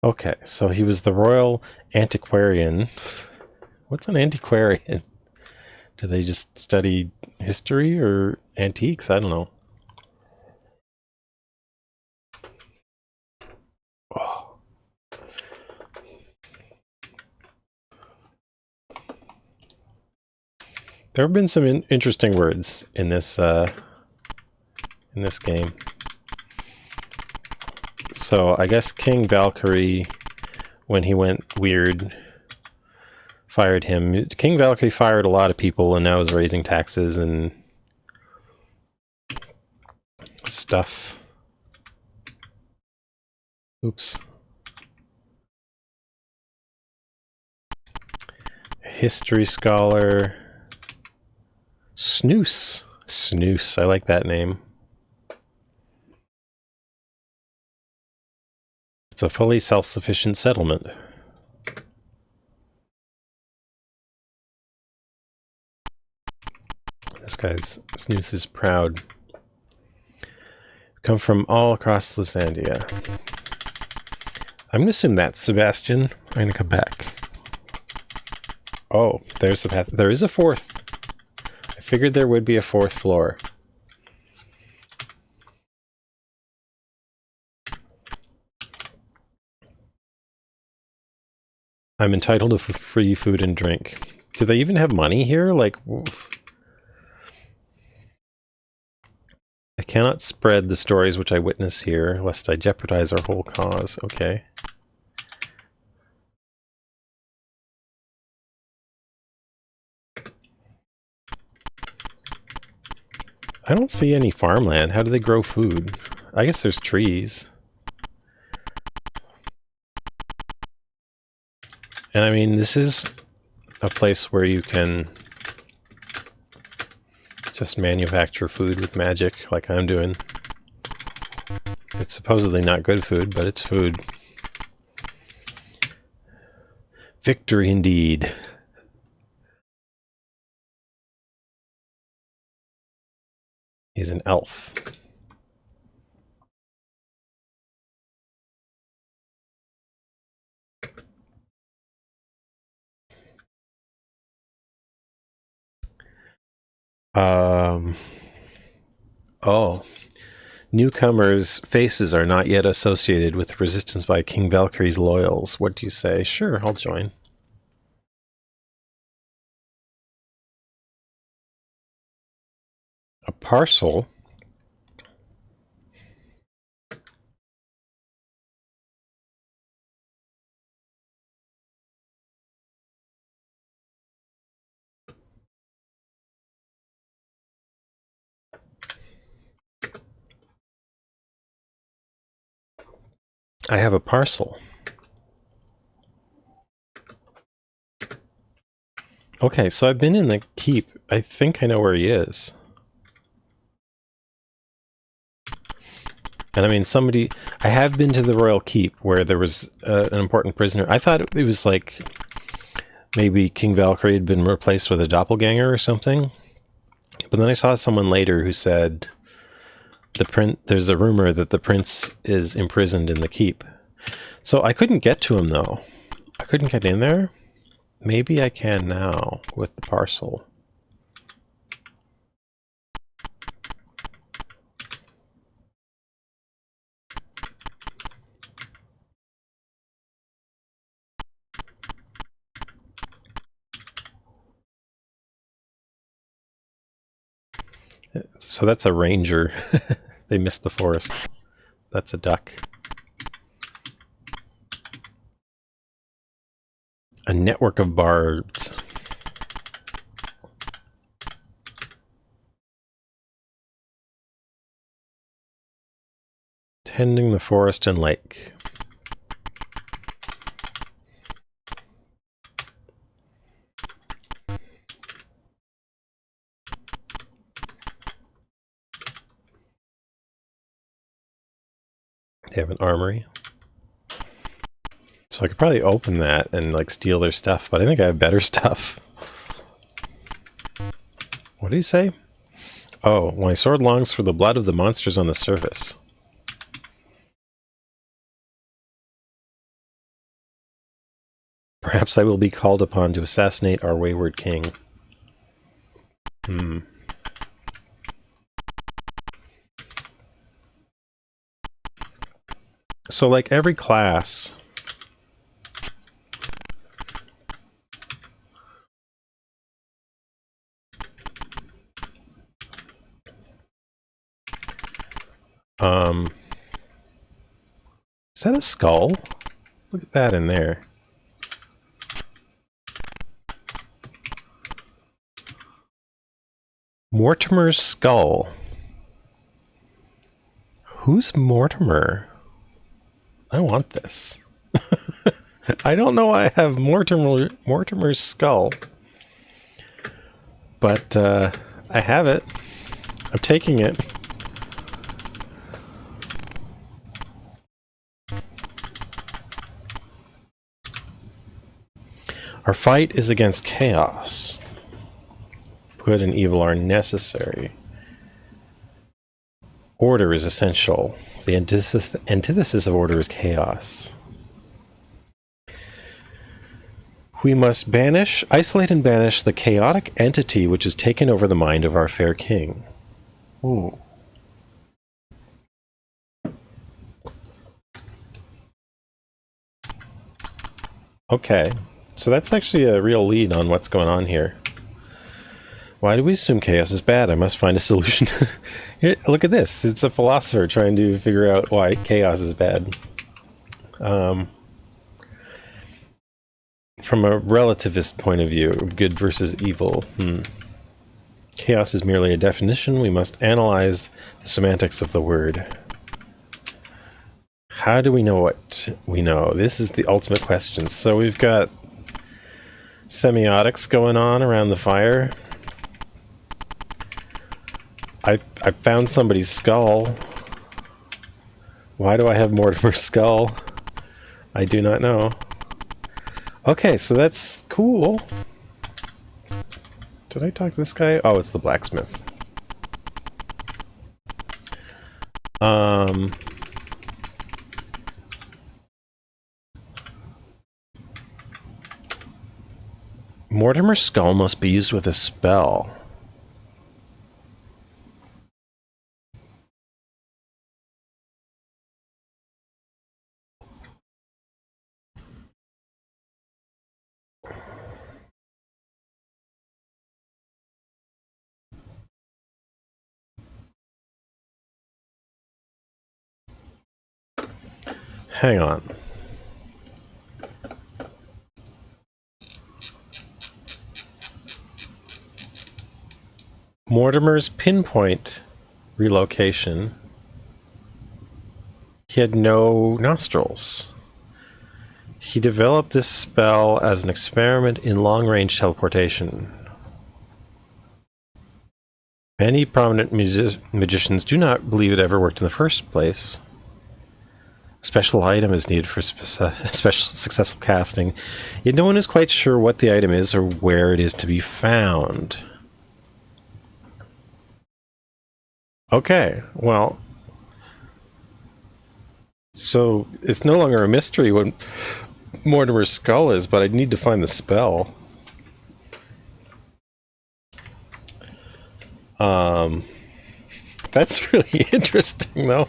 Okay, so he was the Royal Antiquarian. What's an antiquarian? Do they just study history or antiques? I don't know. Oh. There have been some interesting words in this game. So I guess King Valkyrie, when he went weird, fired him. King Valkyrie fired a lot of people and now is raising taxes and stuff. Oops. History scholar. Snooze. Snooze. I like that name. It's a fully self-sufficient settlement. This guy's Snooze is proud. Come from all across Lysandia. I'm gonna assume that's Sebastian. I'm gonna come back. Oh, there's the path. There is a 4th. I figured there would be a 4th floor. I'm entitled to free food and drink. Do they even have money here? Like, I cannot spread the stories which I witness here, lest I jeopardize our whole cause. Okay. I don't see any farmland. How do they grow food? I guess there's trees. And I mean, this is a place where you can just manufacture food with magic, like I'm doing. It's supposedly not good food, but it's food. Victory indeed. He's an elf. Oh. Newcomers' faces are not yet associated with resistance by King Valkyrie's loyals. What do you say? Sure, I'll join. A parcel? I have a parcel. Okay, so I've been in the keep. I think I know where he is. And I mean, I have been to the royal keep where there was an important prisoner. I thought it was like maybe King Valkyrie had been replaced with a doppelganger or something. But then I saw someone later who said there's a rumor that the prince is imprisoned in the keep. So I couldn't get to him though. I couldn't get in there. Maybe I can now with the parcel. So that's a ranger. They missed the forest. That's a duck. A network of bards. Tending the forest and lake. They have an armory. So I could probably open that and like steal their stuff, but I think I have better stuff. What did he say? Oh, my sword longs for the blood of the monsters on the surface. Perhaps I will be called upon to assassinate our wayward king. So like every class... Is that a skull? Look at that in there. Mortimer's skull. Who's Mortimer? I want this. I don't know why I have Mortimer's skull. But I have it. I'm taking it. Our fight is against chaos. Good and evil are necessary. Order is essential. The antithesis of order is chaos. We must isolate and banish the chaotic entity which has taken over the mind of our fair king. Ooh. Okay, so that's actually a real lead on what's going on here. Why do we assume chaos is bad? I must find a solution. Here, look at this. It's a philosopher trying to figure out why chaos is bad. From a relativist point of view, good versus evil. Chaos is merely a definition. We must analyze the semantics of the word. How do we know what we know? This is the ultimate question. So we've got semiotics going on around the fire. I found somebody's skull. Why do I have Mortimer's skull? I do not know. Okay, so that's cool. Did I talk to this guy? Oh, it's the blacksmith. Mortimer's skull must be used with a spell. Hang on. Mortimer's pinpoint relocation. He had no nostrils. He developed this spell as an experiment in long-range teleportation. Many prominent magicians do not believe it ever worked in the first place. A special item is needed for special successful casting, yet no one is quite sure what the item is or where it is to be found. Okay, well, so it's no longer a mystery what Mortimer's skull is, but I need to find the spell. That's really interesting, though.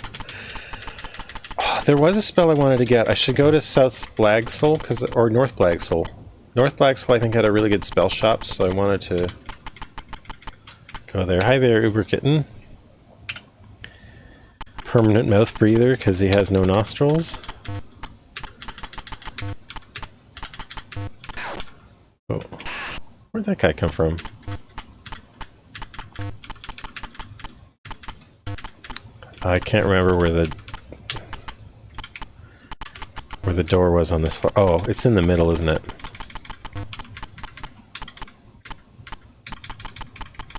Oh, there was a spell I wanted to get. I should go to South Blagsel, or North Blagsel. North Blagsel, I think, had a really good spell shop, so I wanted to go there. Hi there, Uber Kitten. Permanent mouth breather, because he has no nostrils. Oh, where'd that guy come from? I can't remember where the door was on this floor. Oh, it's in the middle, isn't it?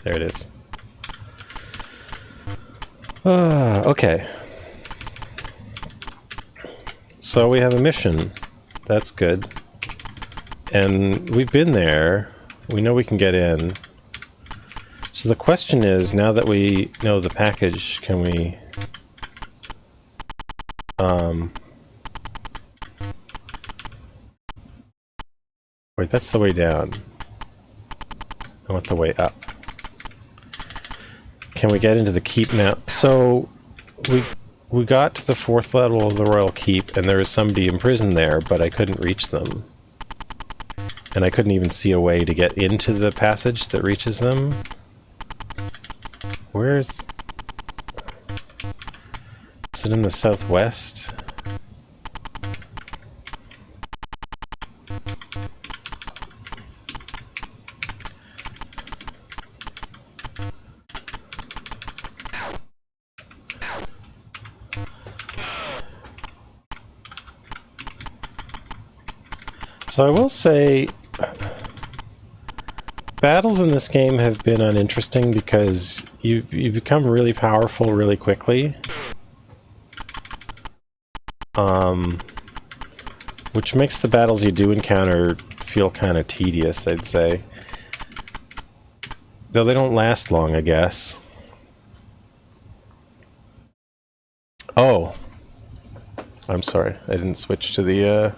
There it is. Okay. So we have a mission. That's good. And we've been there. We know we can get in. So the question is, now that we know the package, can we... Wait, that's the way down. I want the way up. Can we get into the keep now? So, we got to the 4th level of the Royal Keep, and there was somebody imprisoned there, but I couldn't reach them. And I couldn't even see a way to get into the passage that reaches them. Where's... Is it in the southwest? So I will say, battles in this game have been uninteresting because you become really powerful really quickly. Which makes the battles you do encounter feel kind of tedious, I'd say. Though they don't last long, I guess. Oh. I'm sorry, I didn't switch to the,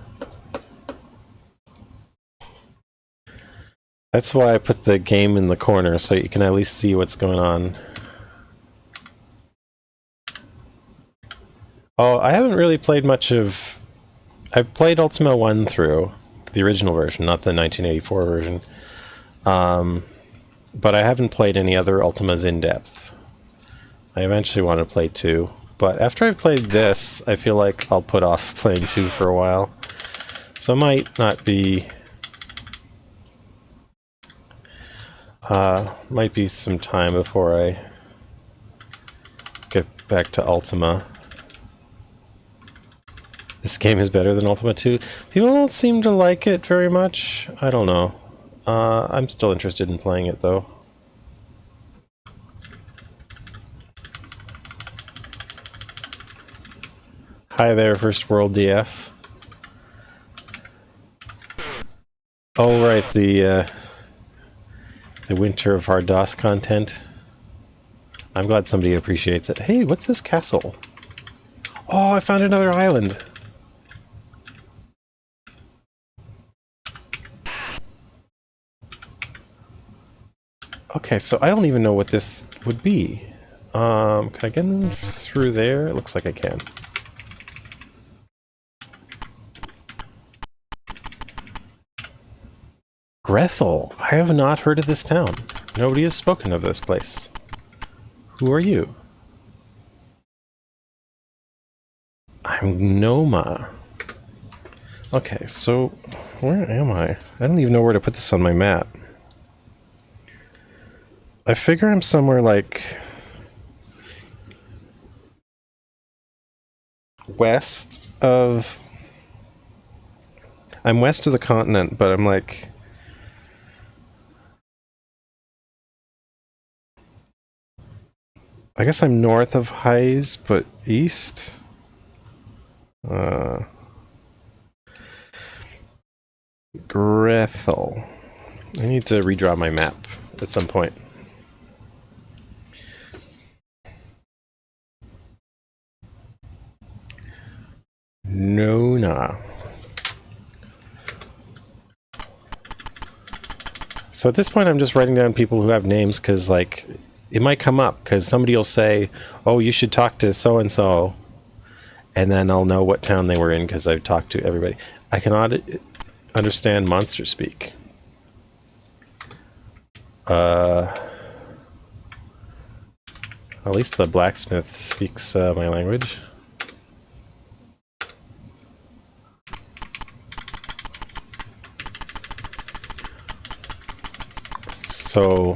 That's why I put the game in the corner, so you can at least see what's going on. Oh, I haven't really played much of... I've played Ultima 1 through, the original version, not the 1984 version. But I haven't played any other Ultimas in depth. I eventually want to play 2, but after I've played this, I feel like I'll put off playing 2 for a while. So it might not be... might be some time before I get back to Ultima. This game is better than Ultima 2. People don't seem to like it very much. I don't know. I'm still interested in playing it, though. Hi there, First World DF. Oh, right, the Winter of Hard DOS content. I'm glad somebody appreciates it. Hey, what's this castle? Oh, I found another island. Okay, so I don't even know what this would be. Can I get in through there? It looks like I can. Grethel. I have not heard of this town. Nobody has spoken of this place. Who are you? I'm Noma. Okay, so where am I? I don't even know where to put this on my map. I figure I'm somewhere like west of... I'm west of the continent, but I'm like... I guess I'm north of Heis, but east? Grethel. I need to redraw my map at some point. Nona. So at this point I'm just writing down people who have names because, like, it might come up because somebody will say, oh, you should talk to so-and-so, and then I'll know what town they were in because I've talked to everybody. I cannot understand monster speak. At least the blacksmith speaks my language. So...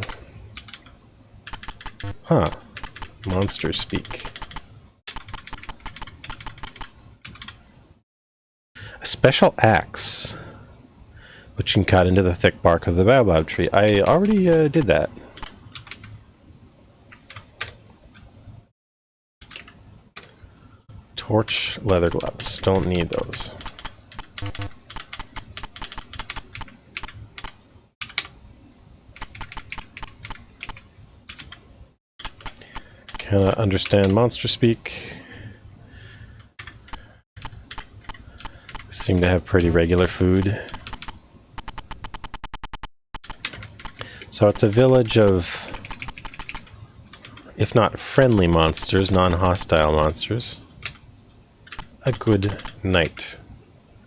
Huh. Monster speak. A special axe, which can cut into the thick bark of the baobab tree. I already did that. Torch leather gloves. Don't need those. Can I understand monster speak? Seem to have pretty regular food. So it's a village of, if not friendly monsters, non-hostile monsters. A good night.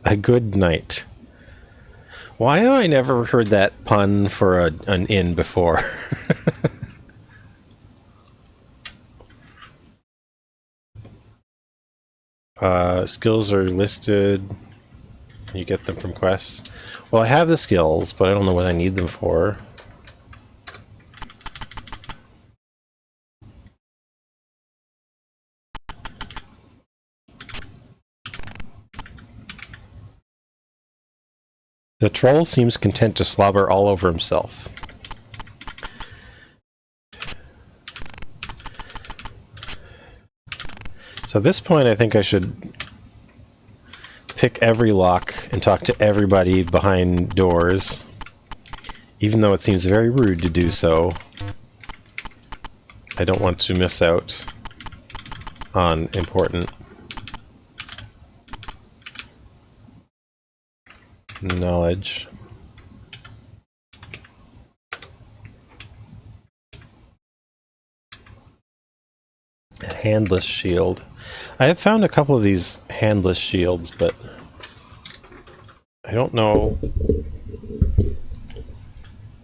A good night. Why have I never heard that pun for an inn before? Skills are listed. You get them from quests. Well, I have the skills, but I don't know what I need them for. The troll seems content to slobber all over himself. So at this point, I think I should pick every lock and talk to everybody behind doors, even though it seems very rude to do so. I don't want to miss out on important knowledge. A handless shield. I have found a couple of these handless shields, but I don't know.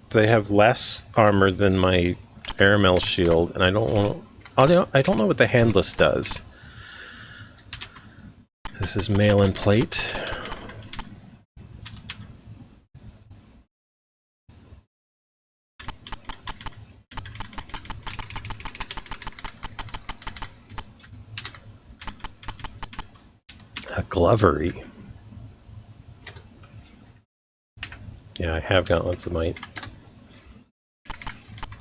They have less armor than my airmail shield, and I don't want. I don't know what the handless does. This is mail and plate. A glovery. Yeah, I have gauntlets of might.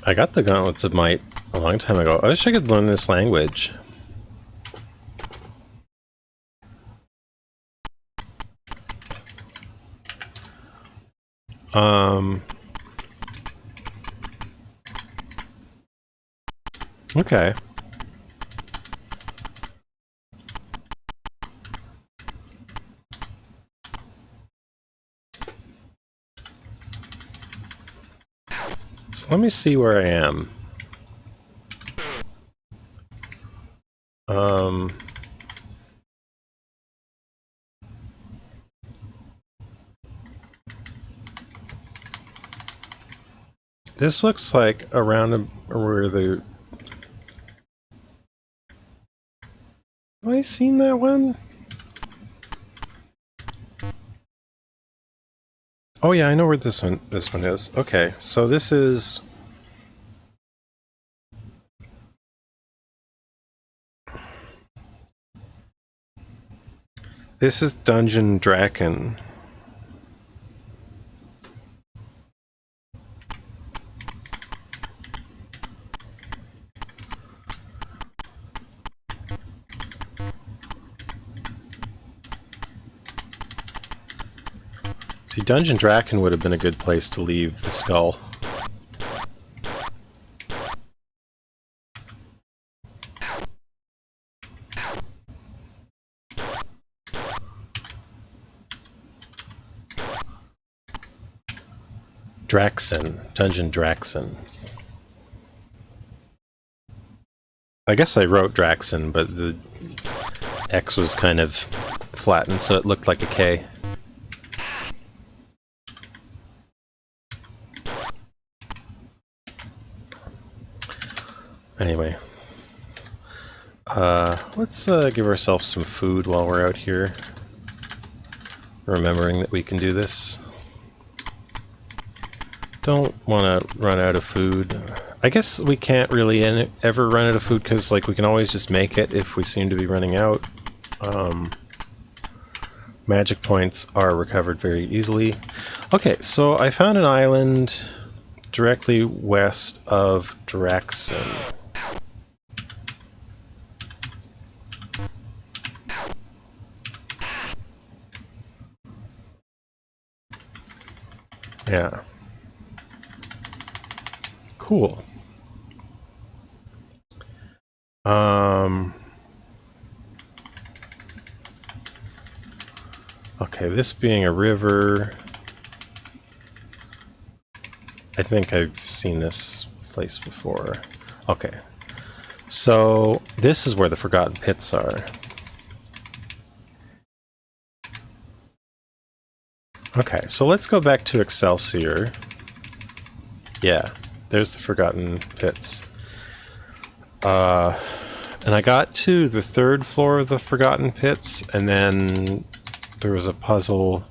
I got the gauntlets of might a long time ago. I wish I could learn this language. Okay. So let me see where I am. This looks like around where the... Have I seen that one? Oh yeah, I know where this one is. Okay, so this is... This is Dungeon Draken. See, Dungeon Draken would have been a good place to leave the skull. Draxon. Dungeon Draxon. I guess I wrote Draxon, but the X was kind of flattened, so it looked like a K. Anyway. Let's give ourselves some food while we're out here. Remembering that we can do this. Don't want to run out of food. I guess we can't really ever run out of food because, like, we can always just make it if we seem to be running out. Magic points are recovered very easily. Okay, so I found an island directly west of Draxon. Yeah. Cool. Okay, this being a river... I think I've seen this place before. Okay. So, this is where the Forgotten Pits are. Okay, so let's go back to Excelsior. Yeah, there's the Forgotten Pits. And I got to the 3rd floor of the Forgotten Pits, and then there was a puzzle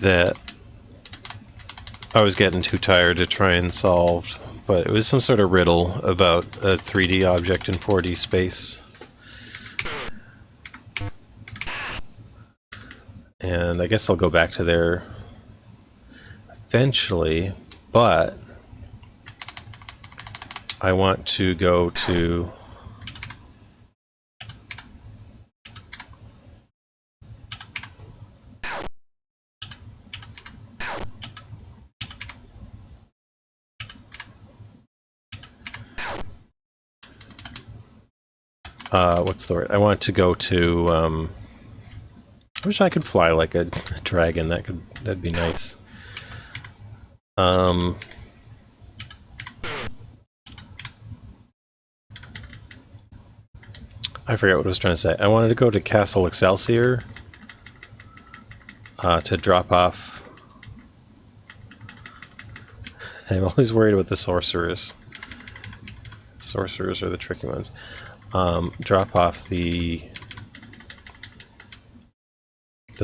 that I was getting too tired to try and solve, but it was some sort of riddle about a 3D object in 4D space. And I guess I'll go back to there eventually, but I want to go to... what's the word? I want to go to, I wish I could fly like a dragon. That'd be nice. I forget what I was trying to say. I wanted to go to Castle Excelsior, to drop off. I'm always worried about the sorcerers. Sorcerers are the tricky ones. Drop off the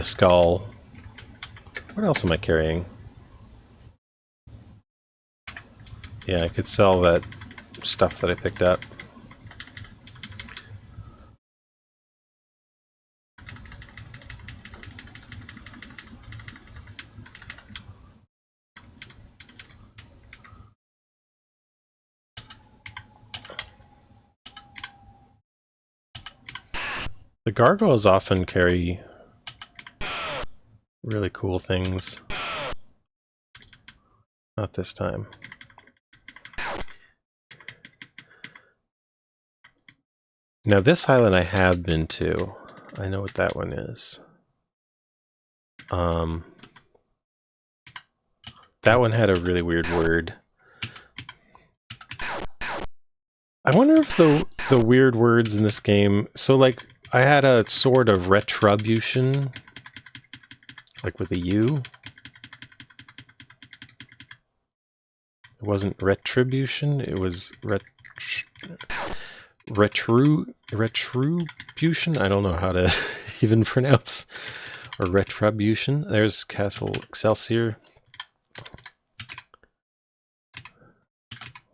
skull. What else am I carrying? Yeah, I could sell that stuff that I picked up. The gargoyles often carry really cool things. Not this time. Now this island I have been to. I know what that one is. That one had a really weird word. I wonder if the weird words in this game... So, like, I had a sword of retribution. Like with a U. It wasn't retribution, it was retribution? I don't know how to even pronounce. Or retribution. There's Castle Excelsior.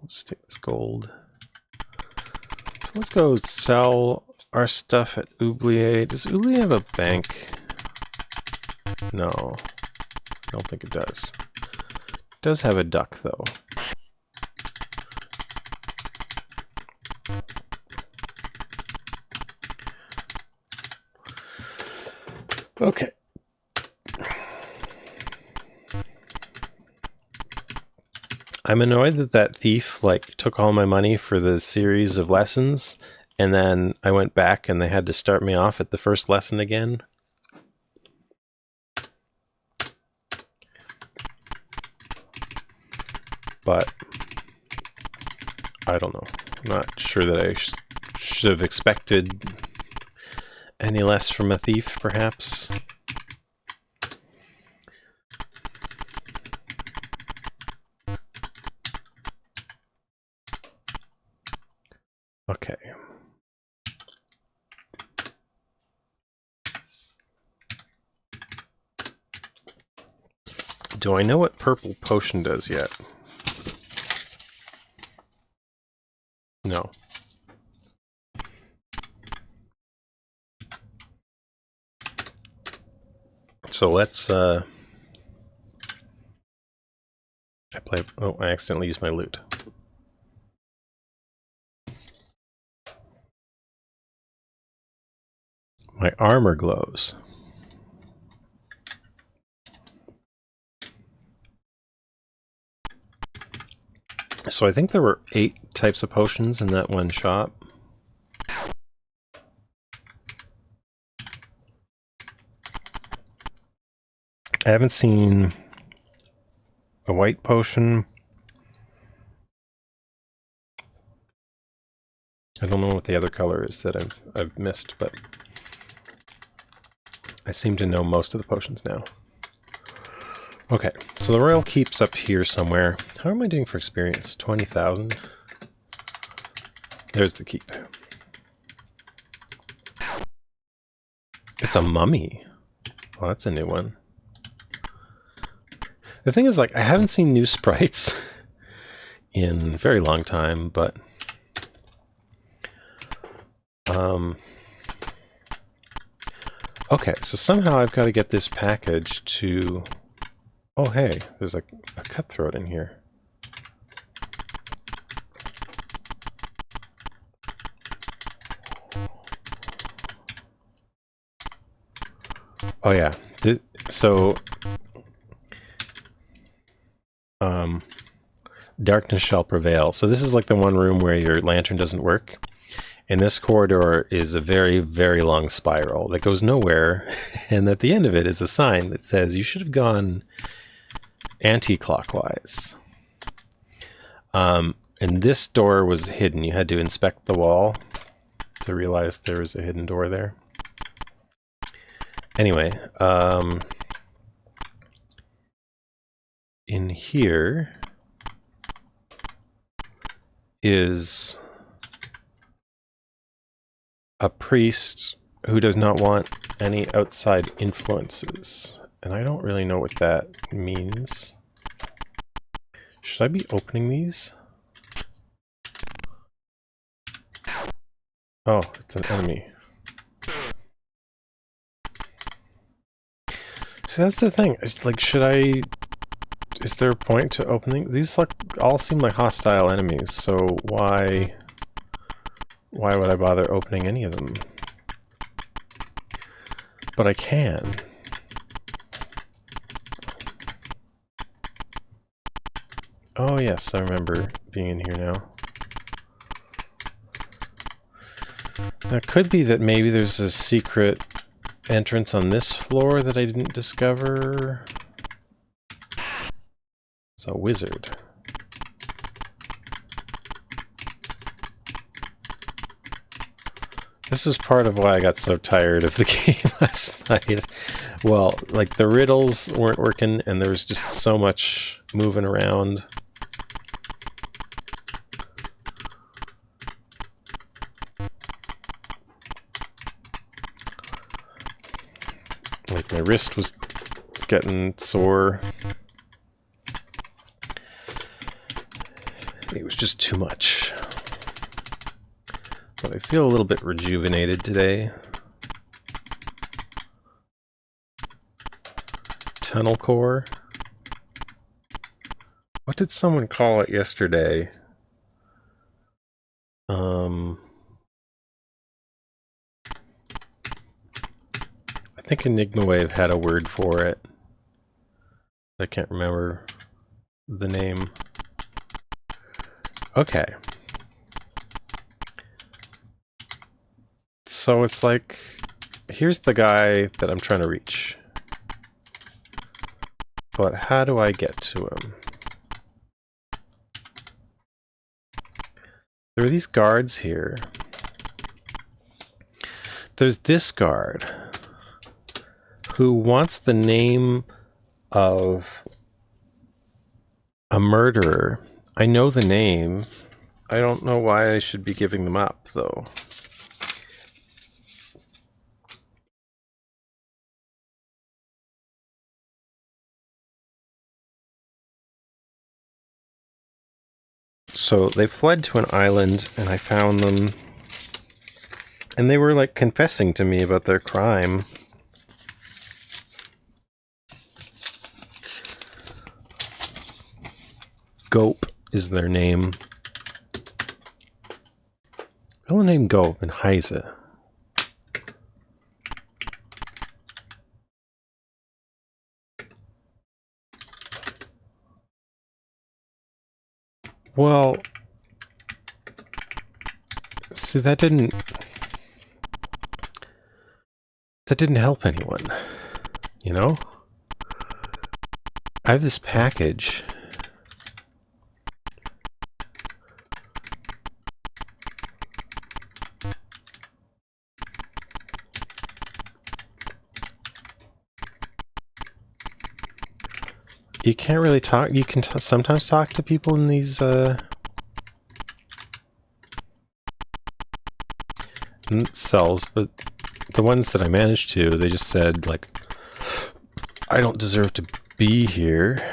Let's take this gold. So let's go sell our stuff at Oublier. Does Oublier have a bank? No. I don't think it does. It does have a duck, though. Okay. I'm annoyed that that thief, like, took all my money for the series of lessons, and then I went back and they had to start me off at the first lesson again. But I don't know. I'm not sure that I should have expected any less from a thief, perhaps. Okay. Do I know what purple potion does yet? No. So let's I accidentally used my lute. My armor glows. So I think there were 8 types of potions in that one shop. I haven't seen a white potion. I don't know what the other color is that I've missed, but I seem to know most of the potions now. Okay, so the Royal Keep's up here somewhere. How am I doing for experience? 20,000? There's the keep. It's a mummy. Well, that's a new one. The thing is, like, I haven't seen new sprites in a very long time, but... Okay, so somehow I've got to get this package to... Oh, hey, there's a cutthroat in here. Oh, yeah. So... darkness shall prevail. So this is like the one room where your lantern doesn't work. And this corridor is a very, very long spiral that goes nowhere. And at the end of it is a sign that says you should have gone anti-clockwise. And this door was hidden. You had to inspect the wall to realize there was a hidden door there. Anyway, in here is a priest who does not want any outside influences. And I don't really know what that means. Should I be opening these? Oh, it's an enemy. So that's the thing. Like, should I... Is there a point to opening? These like all seem like hostile enemies, so why would I bother opening any of them? But I can. Oh yes, I remember being in here now. Now it could be that maybe there's a secret entrance on this floor that I didn't discover. It's a wizard. This is part of why I got so tired of the game last night. Well, like the riddles weren't working and there was just so much moving around. Like my wrist was getting sore. It was just too much. But I feel a little bit rejuvenated today. Tunnel core. What did someone call it yesterday? I think Enigma Wave had a word for it. I can't remember the name. Okay. So it's like, here's the guy that I'm trying to reach. But how do I get to him? There are these guards here. There's this guard who wants the name of a murderer. I know the name. I don't know why I should be giving them up, though. So they fled to an island, and I found them. And they were, like, confessing to me about their crime. Gope is their name. Fellow named Gope and Heise. Well, see, that didn't help anyone, you know? I have this package. You can't really talk. You can sometimes talk to people in these cells, but the ones that I managed to, they just said, like, I don't deserve to be here.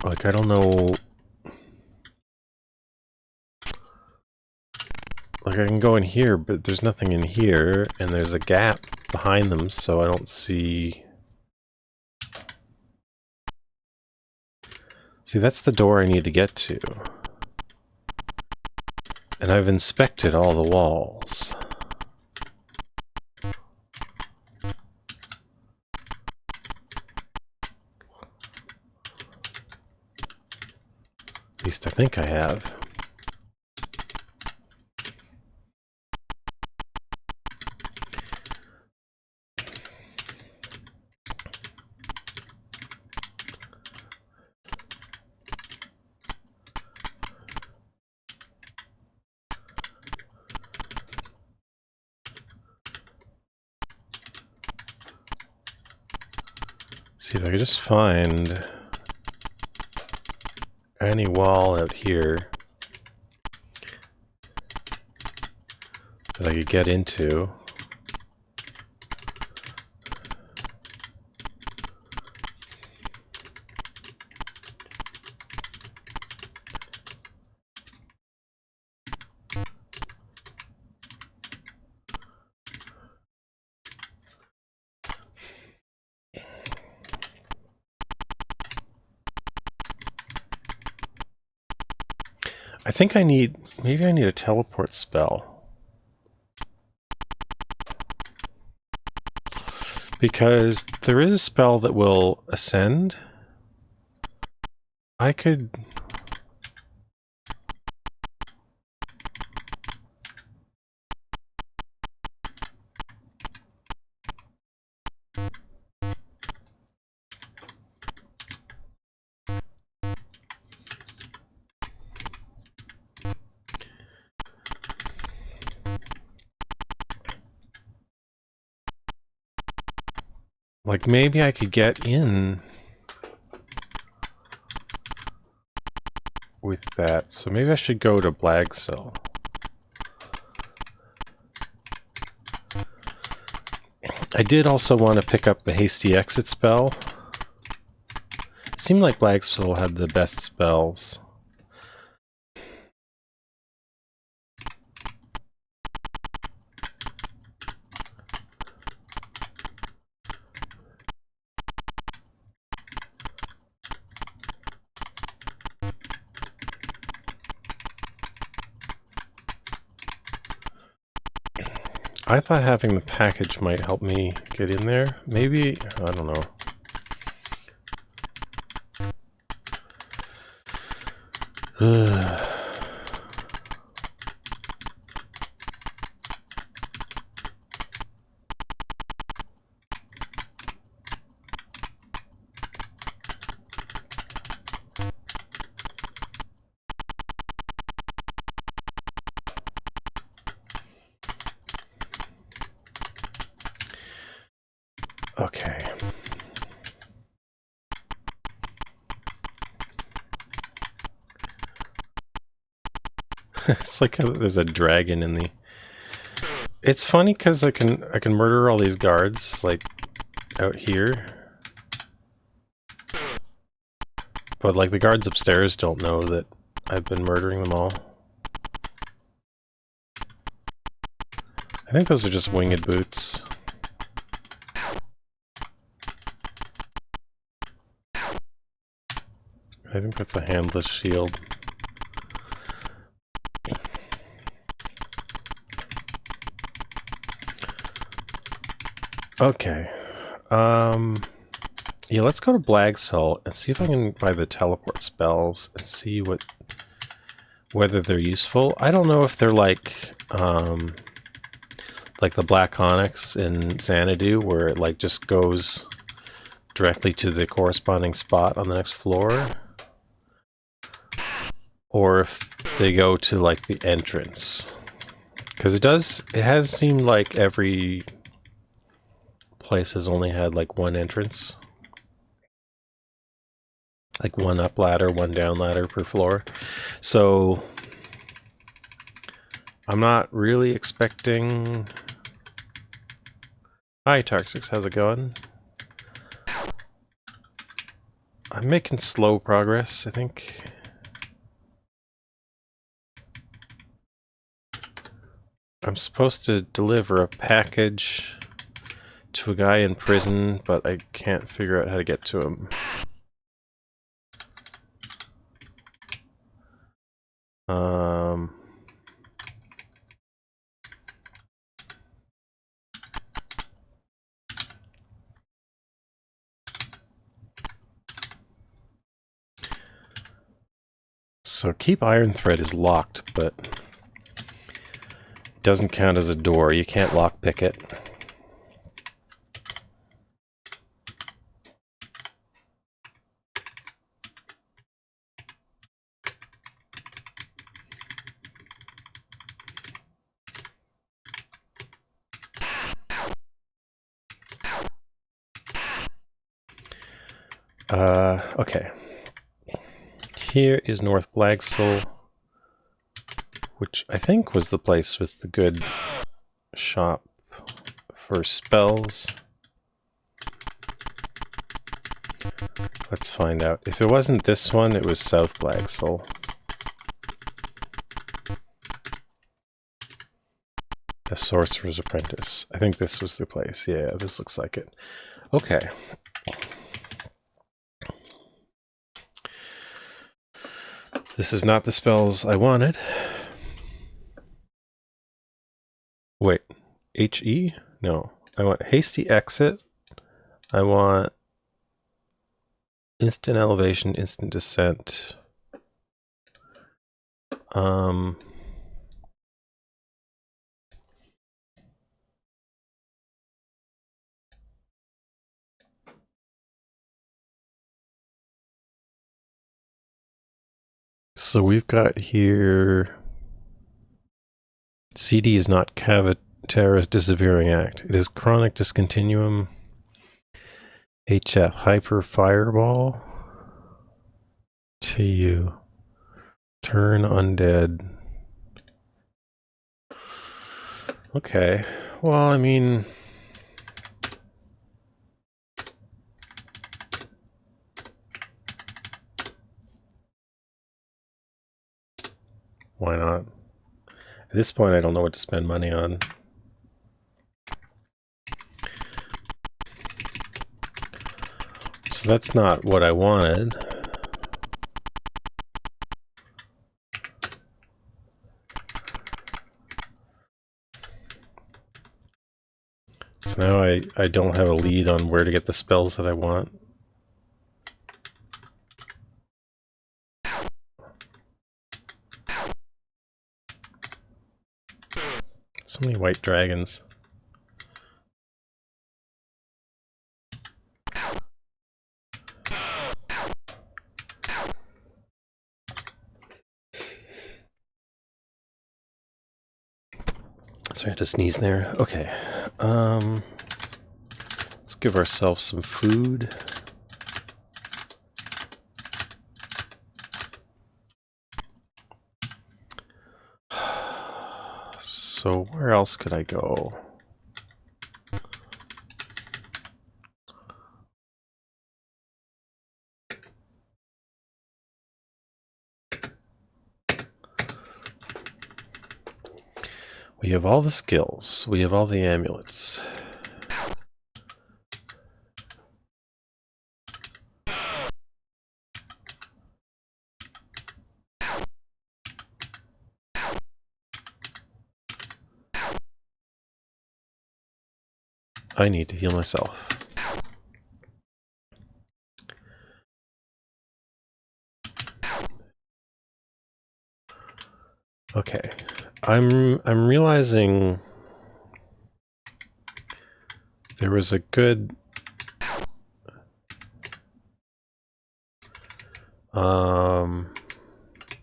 Like, I don't know. Like, I can go in here, but there's nothing in here, and there's a gap behind them, so I don't see... See, that's the door I need to get to. And I've inspected all the walls. At least I think I have. See if I could just find any wall out here that I could get into. I think maybe I need a teleport spell. Because there is a spell that will ascend. I could... Like, maybe I could get in with that. So maybe I should go to Blagsill. I did also want to pick up the hasty exit spell. It seemed like Blagsill had the best spells. I thought having the package might help me get in there. Maybe, I don't know. Okay. It's like there's a dragon in the... It's funny because I can murder all these guards, like, out here. But, like, the guards upstairs don't know that I've been murdering them all. I think those are just winged boots. I think that's a handless shield. Okay. Yeah, let's go to Blagsill and see if I can buy the teleport spells and see whether they're useful. I don't know if they're like the Black Onyx in Xanadu, where it like just goes directly to the corresponding spot on the next floor, or if they go to like the entrance. Because it has seemed like every place has only had like one entrance. Like one up ladder, one down ladder per floor. So I'm not really expecting... Hi Tarxix, how's it going? I'm making slow progress, I think. I'm supposed to deliver a package to a guy in prison, but I can't figure out how to get to him. So Keep Iron Thread is locked, but it doesn't count as a door. You can't lockpick it. Okay. Here is North Blagsel, which I think was the place with the good shop for spells. Let's find out. If it wasn't this one, it was South Blagsel. A Sorcerer's Apprentice. I think this was the place. Yeah, this looks like it. Okay. This is not the spells I wanted. Wait. H-E? No. I want Hasty Exit. I want Instant Elevation, Instant Descent. So we've got here... CD is not Cavitera's Disappearing Act. It is Chronic Discontinuum. HF, Hyper Fireball. TU. Turn Undead. Okay. Well, I mean... why not? At this point, I don't know what to spend money on. So that's not what I wanted. So now I don't have a lead on where to get the spells that I want. So many white dragons. Sorry, I had to sneeze there. Okay. Let's give ourselves some food. So where else could I go? We have all the skills. We have all the amulets. I need to heal myself. Okay. I'm realizing there was a good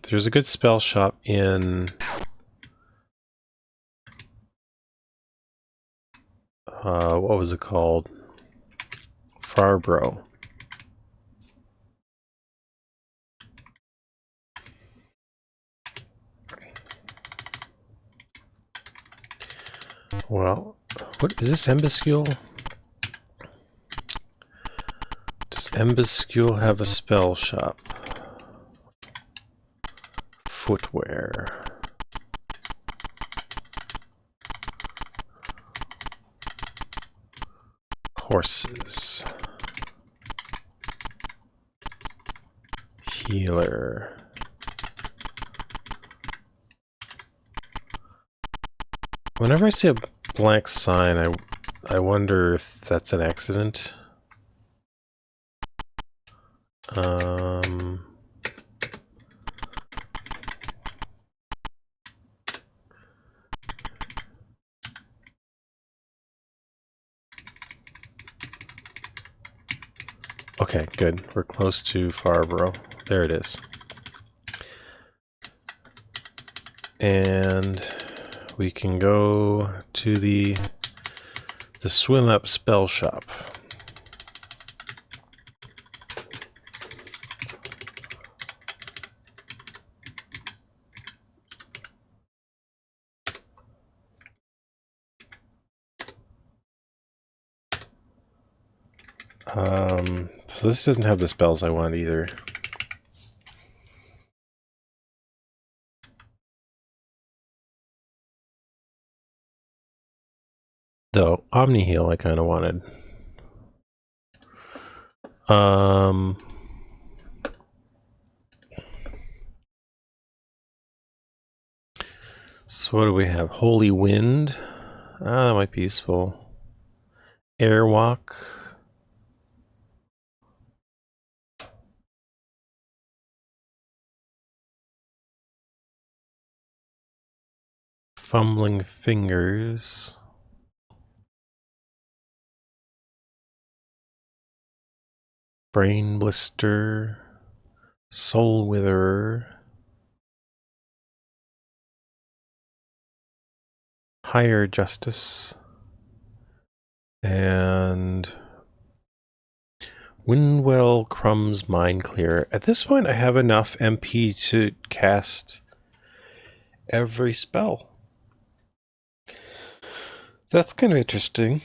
there's a good spell shop in what was it called? Farbro. Well, what is this Embuscule? Does Embuscule have a spell shop? Footwear. Horses. Healer. Whenever I see a blank sign, I wonder if that's an accident. Okay, good. We're close to Farbro. There it is. And we can go to the swim up spell shop. So this doesn't have the spells I want either. Though, Omni Heal I kind of wanted. So what do we have? Holy Wind. Ah, that might be useful. Airwalk. Fumbling Fingers. Brain Blister. Soul Witherer. Higher Justice. And Windwell Crumb's Mind Clear. At this point, I have enough MP to cast every spell. That's kind of interesting.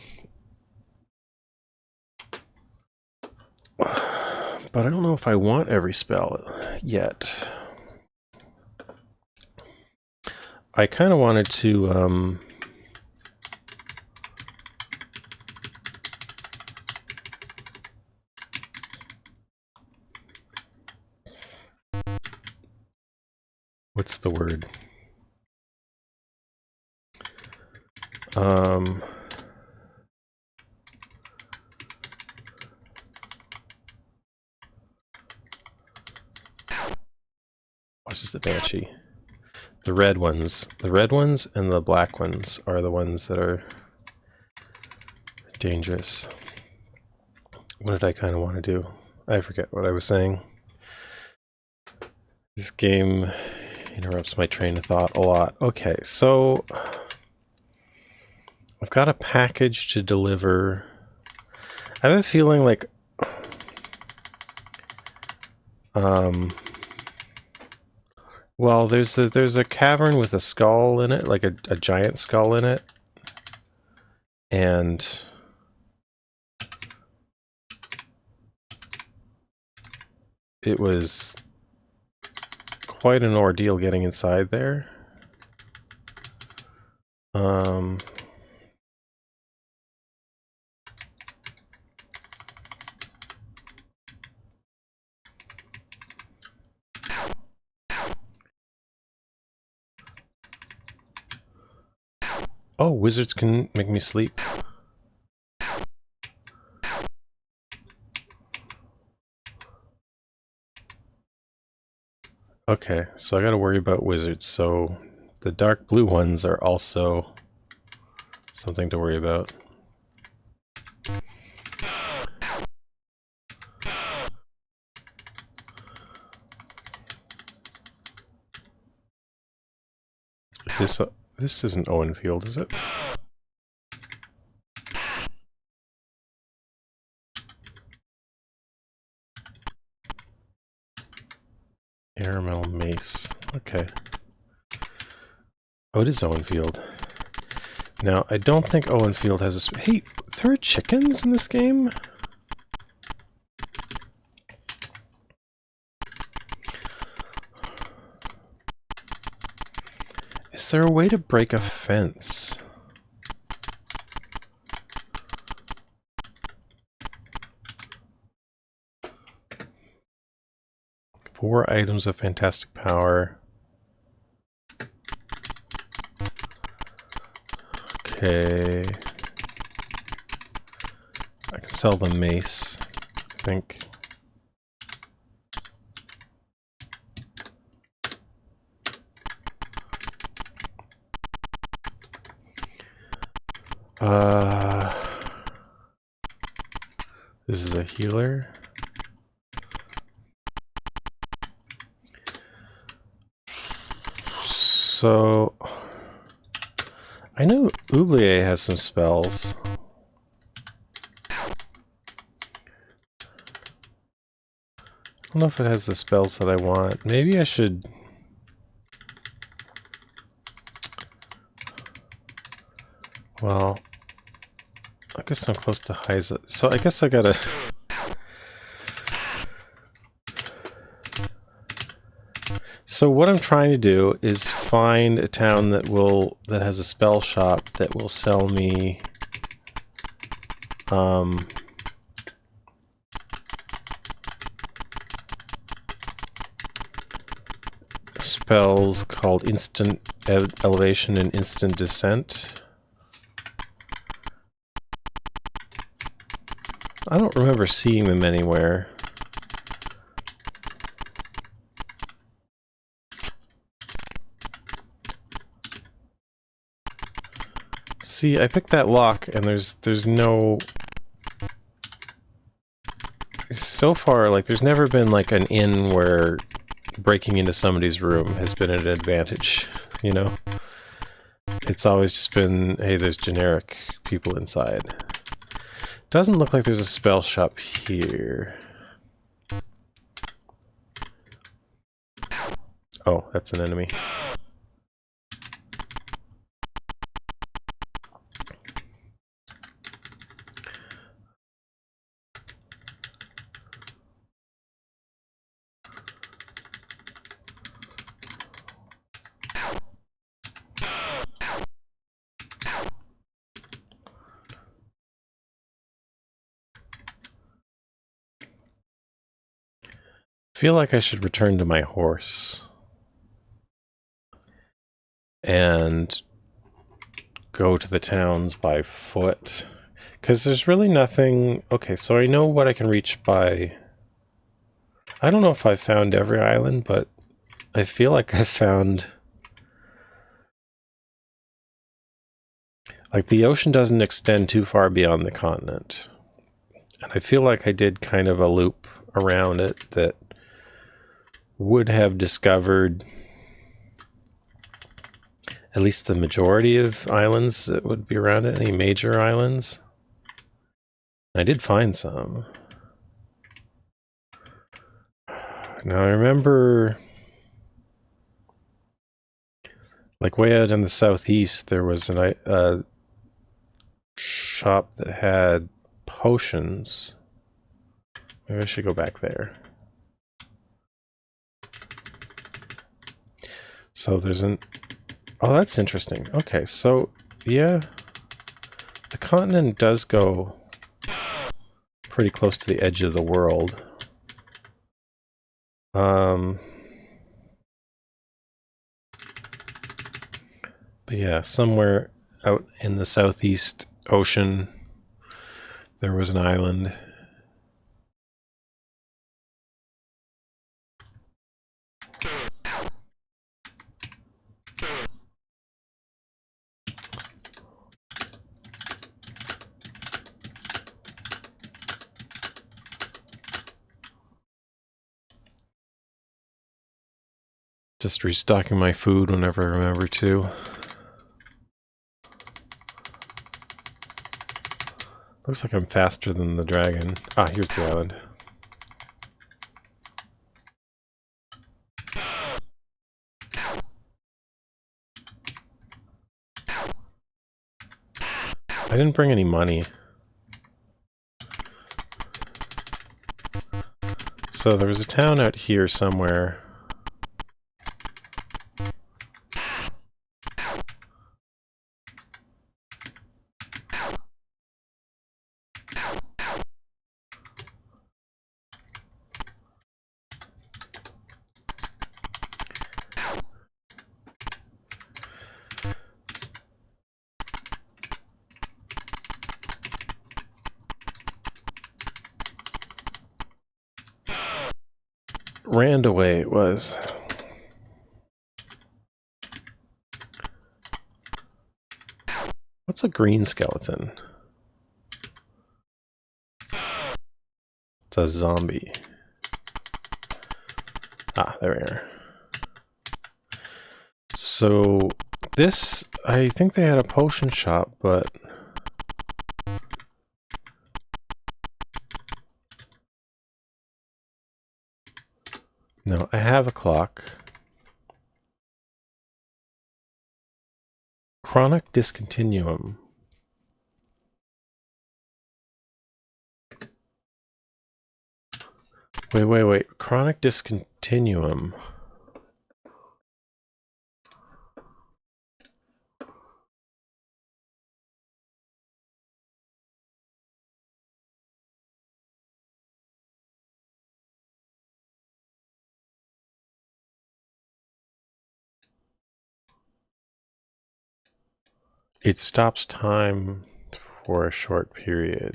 But I don't know if I want every spell yet. I kind of wanted to... what's the word? What's just the Banshee? The red ones. The red ones and the black ones are the ones that are dangerous. What did I kind of want to do? I forget what I was saying. This game interrupts my train of thought a lot. Okay, so I've got a package to deliver. I have a feeling like well, there's a cavern with a skull in it, like a giant skull in it. And it was quite an ordeal getting inside there. Oh, wizards can make me sleep. Okay, so I gotta worry about wizards, so the dark blue ones are also something to worry about. Is this this isn't Owen Field, is it? Airmail Mace. Okay. Oh, it is Owen Field. Now, I don't think Owen Field has a... Hey, there are chickens in this game? Is there a way to break a fence? Four items of fantastic power. Okay. I can sell the mace, I think. This is a healer. So I know Oublier has some spells. I don't know if it has the spells that I want. Maybe I should... Well, guess I'm close to Heiza. So I guess I gotta... So what I'm trying to do is find a town that has a spell shop that will sell me spells called instant elevation and instant descent. I don't remember seeing them anywhere. See, I picked that lock and there's no... So far, like, there's never been like an inn where breaking into somebody's room has been an advantage, you know? It's always just been, hey, there's generic people inside. Doesn't look like there's a spell shop here. Oh, that's an enemy. I feel like I should return to my horse and go to the towns by foot, because there's really nothing... Okay, so I know what I can reach by... I don't know if I've found every island, but I feel like I've found... Like, the ocean doesn't extend too far beyond the continent. And I feel like I did kind of a loop around it that would have discovered at least the majority of islands that would be around it, any major islands. I did find some. Now I remember, like way out in the southeast, there was a shop that had potions. Maybe I should go back there. So there's an... Oh, that's interesting. Okay, so, yeah. The continent does go pretty close to the edge of the world. But yeah, somewhere out in the Southeast Ocean, there was an island. Just restocking my food whenever I remember to. Looks like I'm faster than the dragon. Ah, here's the island. I didn't bring any money. So there was a town out here somewhere. Randaway it was. What's a green skeleton? It's a zombie. Ah, there we are. So this, I think they had a potion shop, but no, I have a clock. Chronic discontinuum. Wait. Chronic discontinuum. It stops time for a short period.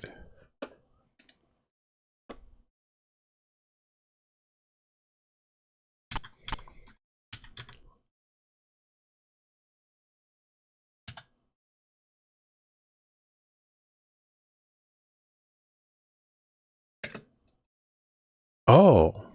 Oh.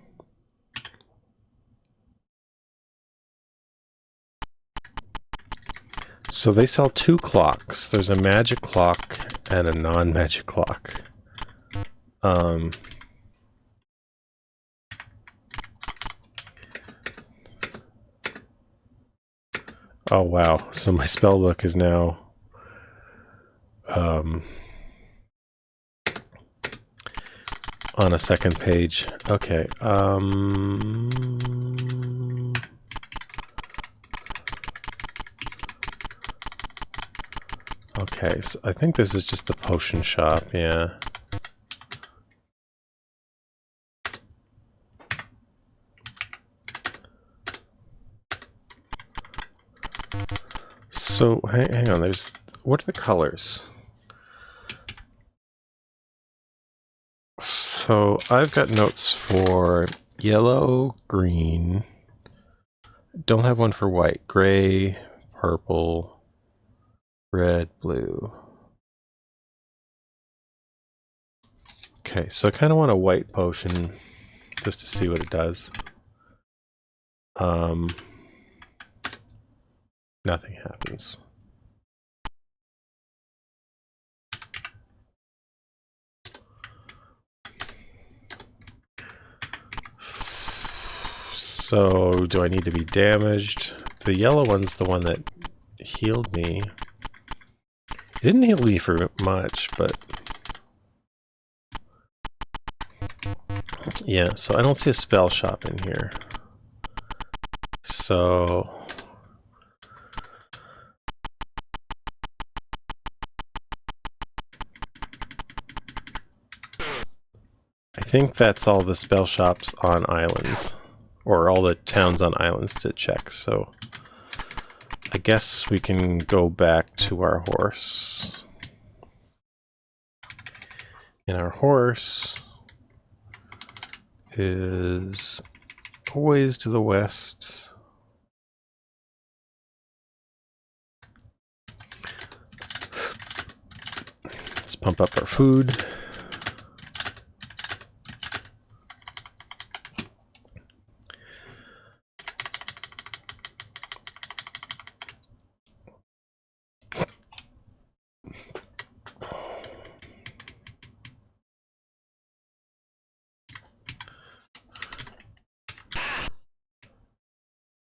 So they sell two clocks. There's a magic clock and a non-magic clock. Oh wow. So my spell book is now on a second page. Okay. Okay, so I think this is just the potion shop, yeah. So, hang on, what are the colors? So, I've got notes for yellow, green, don't have one for white, gray, purple, red, blue. Okay, so I kind of want a white potion just to see what it does. Nothing happens. So, do I need to be damaged? The yellow one's the one that healed me. It didn't heal me for much, but... yeah, so I don't see a spell shop in here. So... I think that's all the spell shops on islands. Or all the towns on islands to check, so... I guess we can go back to our horse. And our horse is always to the west. Let's pump up our food.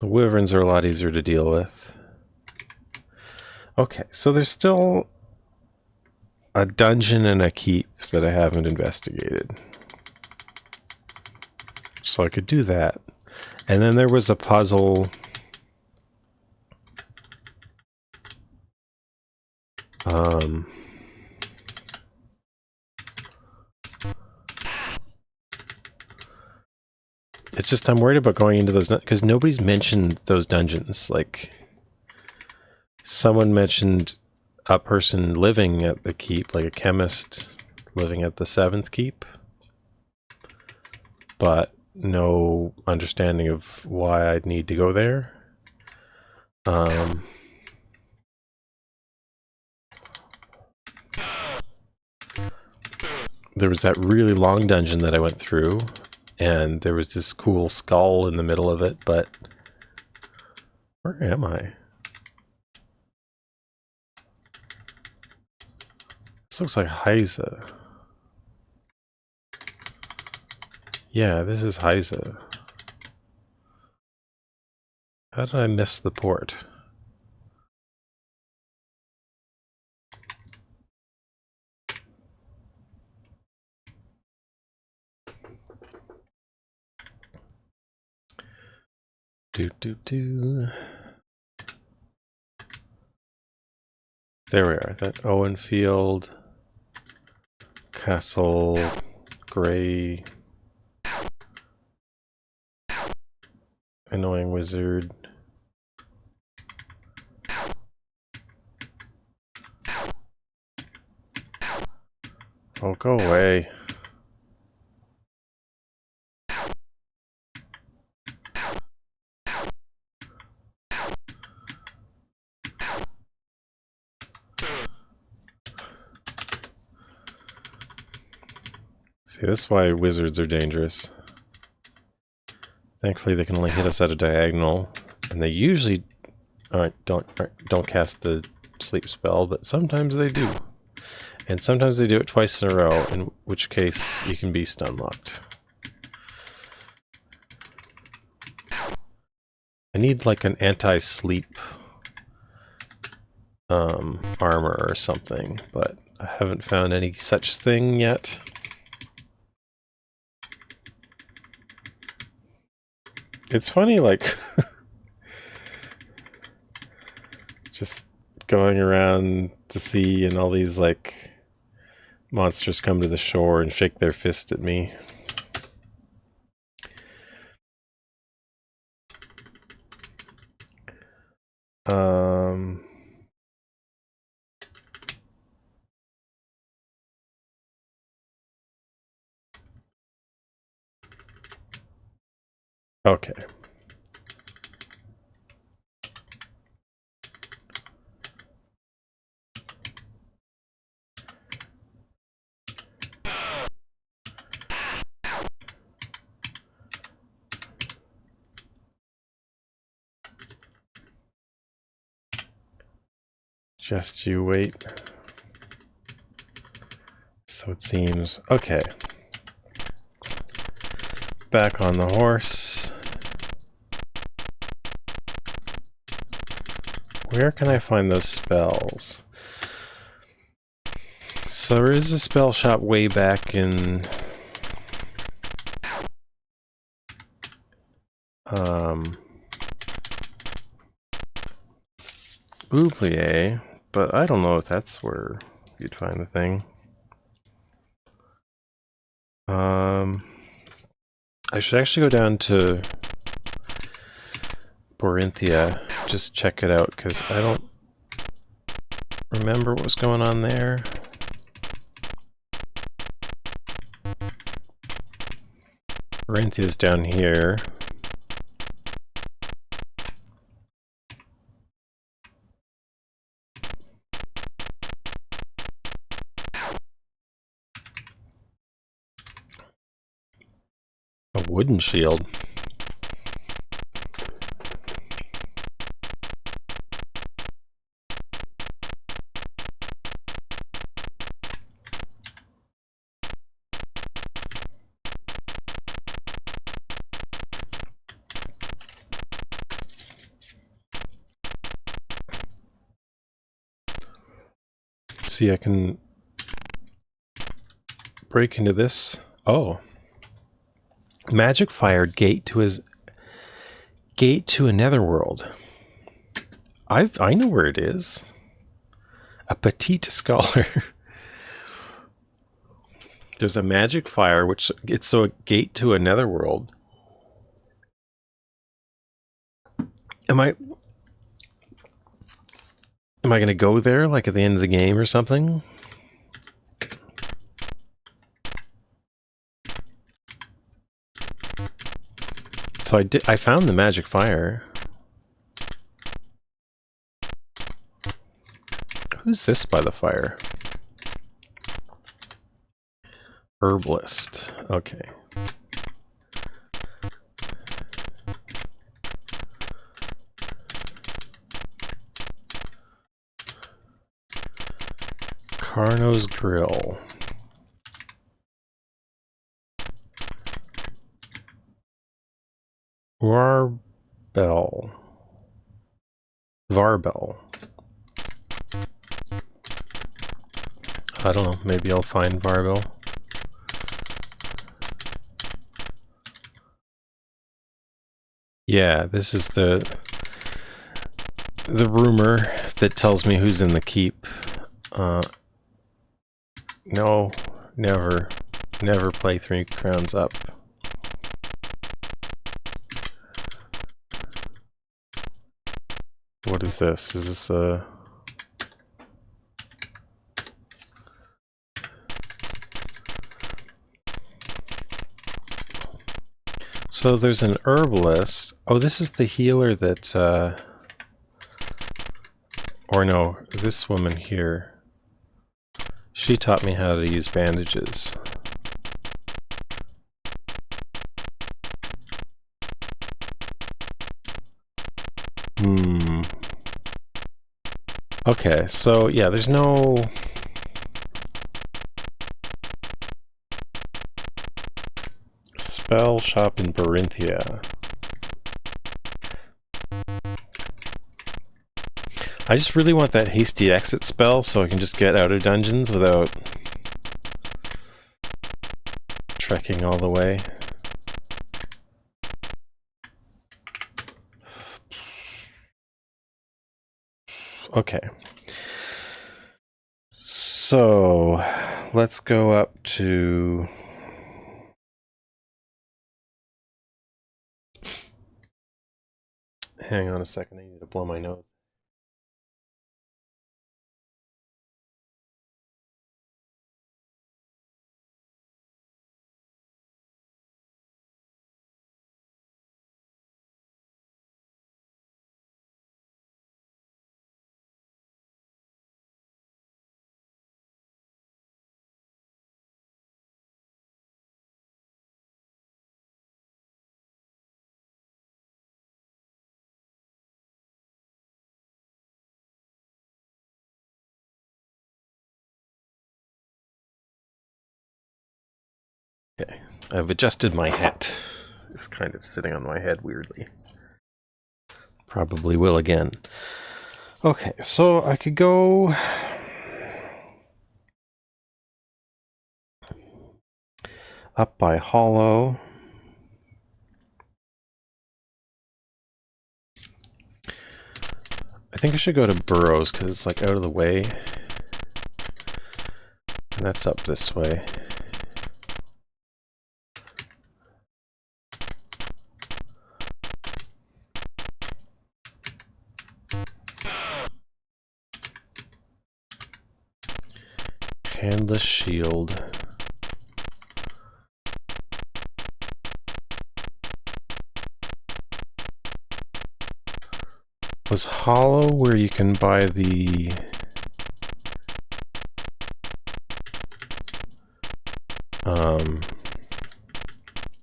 The wyverns are a lot easier to deal with. Okay, so there's still a dungeon and a keep that I haven't investigated. So I could do that. And then there was a puzzle. It's just I'm worried about going into those because nobody's mentioned those dungeons. Like, someone mentioned a person living at the keep, like a chemist living at the 7th keep, but no understanding of why I'd need to go there. There was that really long dungeon that I went through, and there was this cool skull in the middle of it, but where am I? This looks like Heiza. Yeah, this is Heiza. How did I miss the port? There we are. That Owen Field, Castle, Gray, Annoying Wizard. Oh, go away. See, this is why wizards are dangerous. Thankfully, they can only hit us at a diagonal, and they usually don't cast the sleep spell, but sometimes they do. And sometimes they do it twice in a row, in which case you can be stun locked. I need like an anti-sleep armor or something, but I haven't found any such thing yet. It's funny, like, just going around the sea and all these, like, monsters come to the shore and shake their fist at me. Okay. Just you wait. So it seems. Okay. Back on the horse. Where can I find those spells? So there is a spell shop way back in Oublier, but I don't know if that's where you'd find the thing. I should actually go down to Borinthia, just check it out, because I don't remember what was going on there. Borinthia's down here. A wooden shield. See, I can break into this. Oh. Magic fired gate to a netherworld. I know where it is. A petite scholar. There's a magic fire which it's so a gate to a netherworld. Am I gonna go there like at the end of the game or something? So I found the magic fire. Who's this by the fire? Herbalist. Okay. Carno's Grill. Varbel. I don't know, maybe I'll find Varbel. Yeah, this is the rumor that tells me who's in the keep. No, never play 3 crowns up. What is this? Is this a... So there's an herbalist. Oh, this is the healer that, or no, this woman here. She taught me how to use bandages. Okay, so yeah, there's no... spell shop in Barinthia. I just really want that hasty exit spell so I can just get out of dungeons without trekking all the way. Okay. So, let's go up to... Hang on a second, I need to blow my nose. Okay, I've adjusted my hat. It's kind of sitting on my head weirdly. Probably will again. Okay, so I could go... up by Hollow. I think I should go to Burrows because it's like out of the way. And that's up this way. Handless shield. Was Hollow where you can buy the...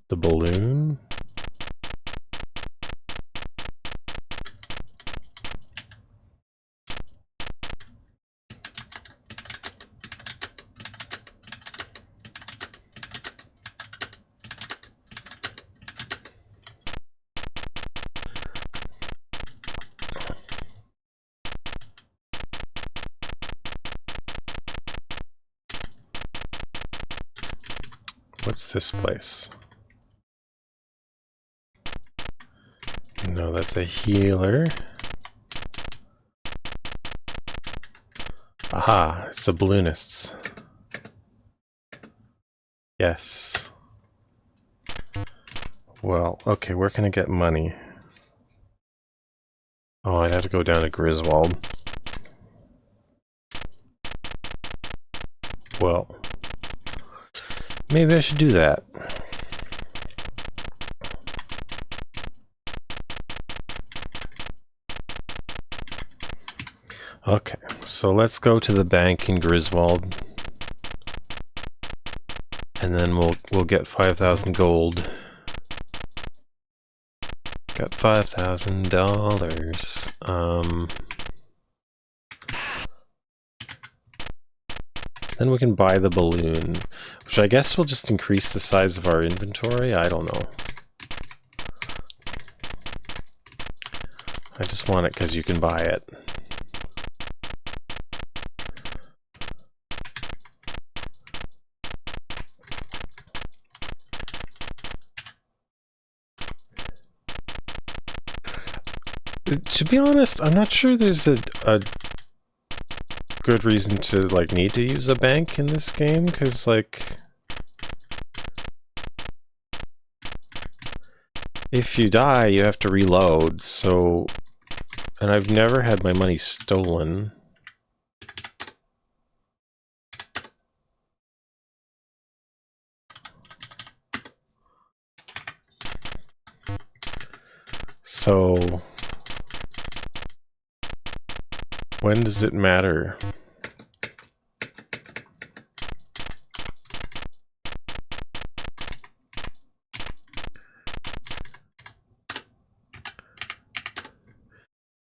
the balloon? What's this place? No, that's a healer. Aha, it's the balloonists. Yes. Well, okay, where can I get money? Oh, I'd have to go down to Griswold. Well, maybe I should do that. Okay, so let's go to the bank in Griswold. And then we'll get 5,000 gold. Got $5,000. Then we can buy the balloon, which I guess will just increase the size of our inventory. I don't know. I just want it because you can buy it. To be honest, I'm not sure there's a good reason to like need to use a bank in this game, because like if you die you have to reload, so, and I've never had my money stolen. So when does it matter?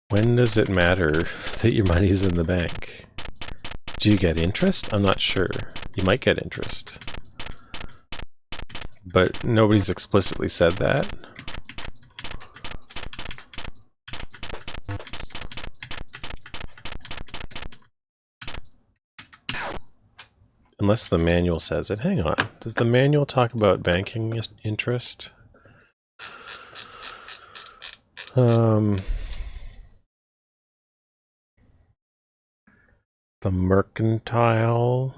When does it matter that your money's in the bank? Do you get interest? I'm not sure. You might get interest. But nobody's explicitly said that. Unless the manual says it. Hang on. Does the manual talk about banking interest? The mercantile.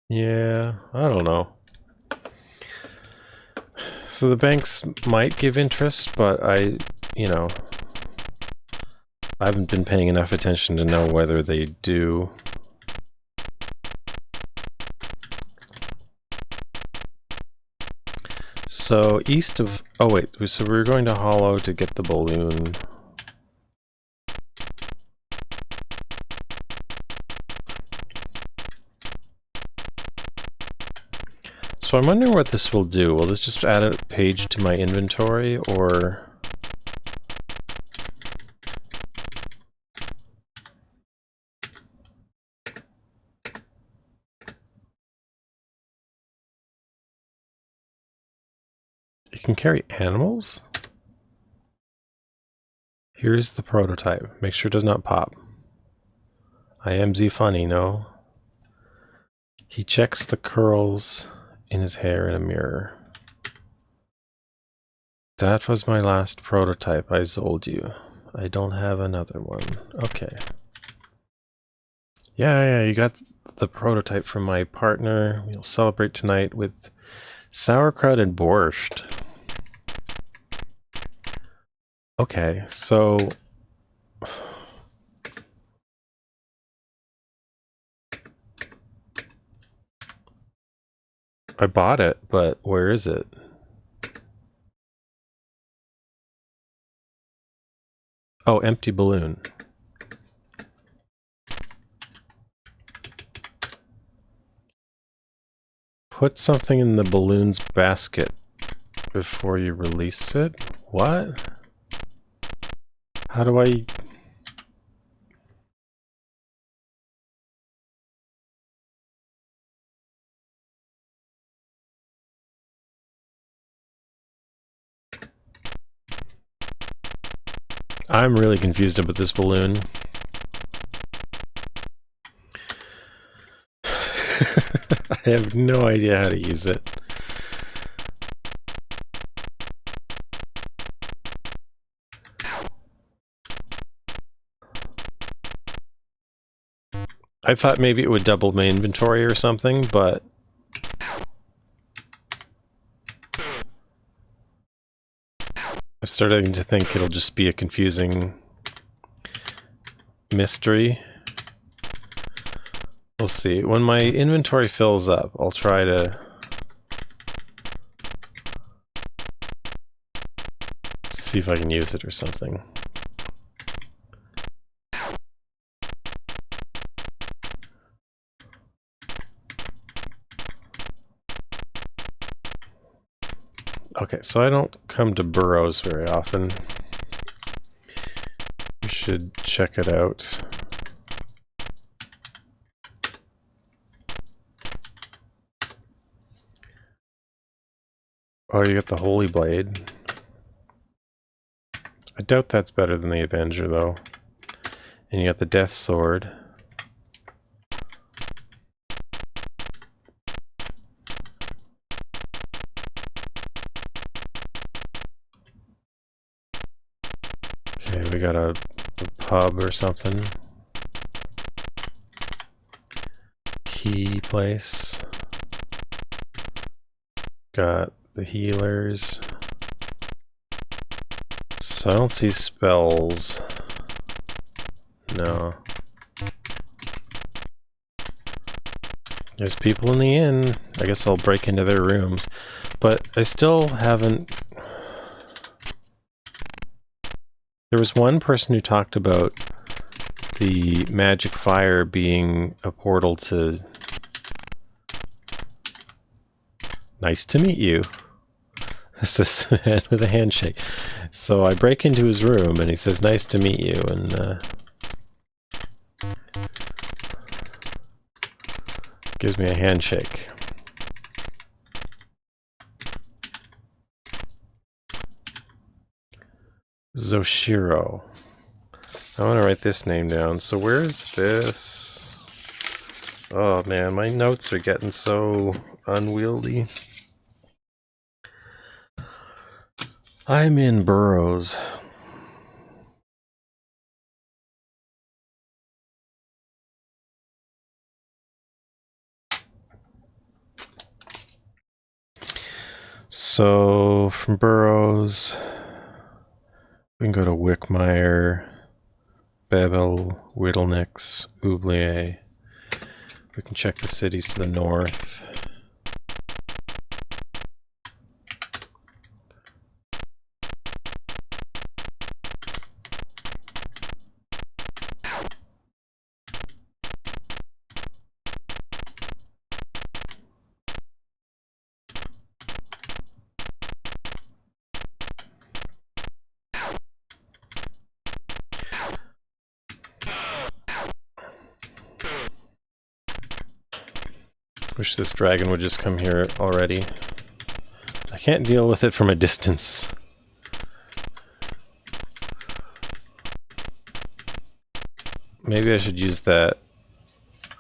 Yeah, I don't know. So the banks might give interest, but I haven't been paying enough attention to know whether they do. So east of, oh wait, so we were going to Hollow to get the balloon. So I'm wondering what this will do. Will this just add a page to my inventory, or... You can carry animals? Here's the prototype. Make sure it does not pop. I am Z funny, no? He checks the curls in his hair in a mirror. That was my last prototype I sold you. I don't have another one. Okay. Yeah, you got the prototype from my partner. We'll celebrate tonight with sauerkraut and borscht. Okay, so... I bought it, but where is it? Oh, empty balloon. Put something in the balloon's basket before you release it? What? How do I... I'm really confused about this balloon. I have no idea how to use it. I thought maybe it would double my inventory or something, but... I'm starting to think it'll just be a confusing mystery. We'll see. When my inventory fills up, I'll try to see if I can use it or something. Okay, so I don't come to burrows very often. should check it out. Oh, you got the Holy Blade. I doubt that's better than the Avenger, though. And you got the Death Sword. Okay, we got a pub or something. Key place. Got the healers. So I don't see spells. No. There's people in the inn. I guess I'll break into their rooms. But I still haven't... There was one person who talked about the magic fire being a portal to... Nice to meet you. This is the man with a handshake. So I break into his room and he says, nice to meet you, and gives me a handshake. Zoshiro. I want to write this name down. So where's this? Oh man, my notes are getting so unwieldy. I'm in Burrows. So from Burrows, we can go to Wickmeyer, Bebel, Whittlenix, Oublier. We can check the cities to the north. Wish this dragon would just come here already. I can't deal with it from a distance. Maybe I should use that.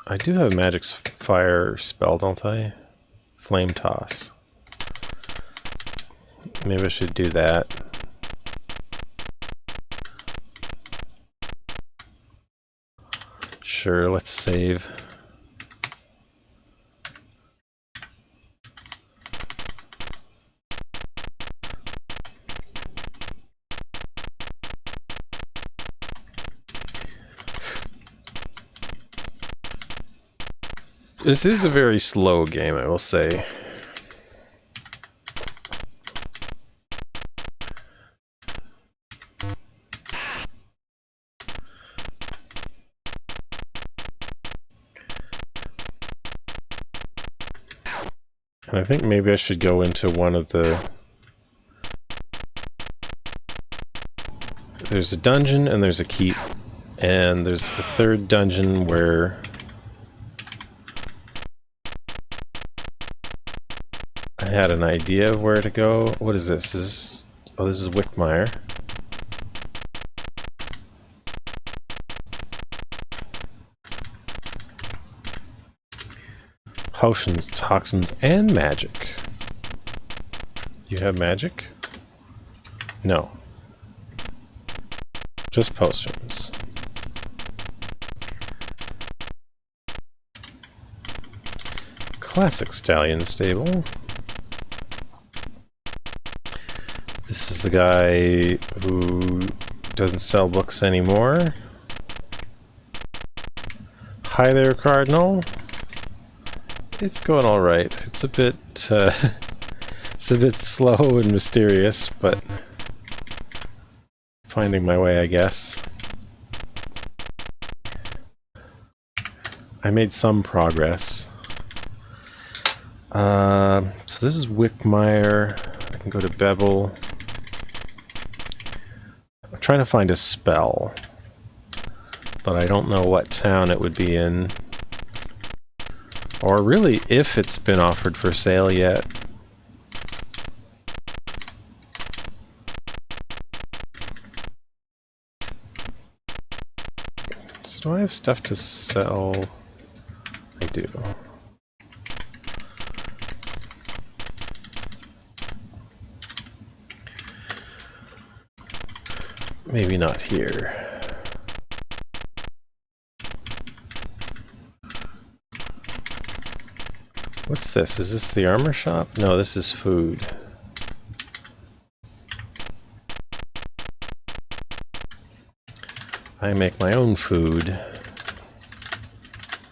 I do have magic fire spell, don't I? Flame toss. Maybe I should do that. Sure, let's save. This is a very slow game, I will say. And I think maybe I should go into one of the... There's a dungeon and there's a keep. And there's a third dungeon where... I had an idea of where to go. What is this? Oh, this is Wickmeyer. Potions, toxins, and magic. You have magic? No. Just potions. Classic stallion stable. This is the guy who doesn't sell books anymore. Hi there, Cardinal. It's going all right. It's a bit slow and mysterious, but finding my way, I guess. I made some progress. So this is Wickmeyer. I can go to Bebel. I'm trying to find a spell. but I don't know what town it would be in. Or really, if it's been offered for sale yet. So do I have stuff to sell? I do. Maybe not here. What's this? Is this the armor shop? No, this is food. I make my own food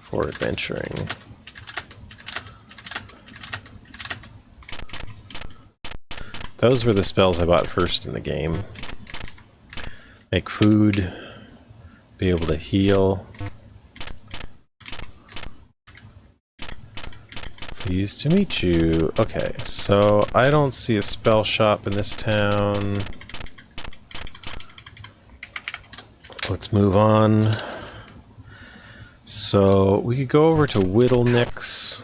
for adventuring. Those were the spells I bought first in the game. Make food, be able to heal. Pleased to meet you. Okay, so I don't see a spell shop in this town. Let's move on. So we could go over to Whittlenix.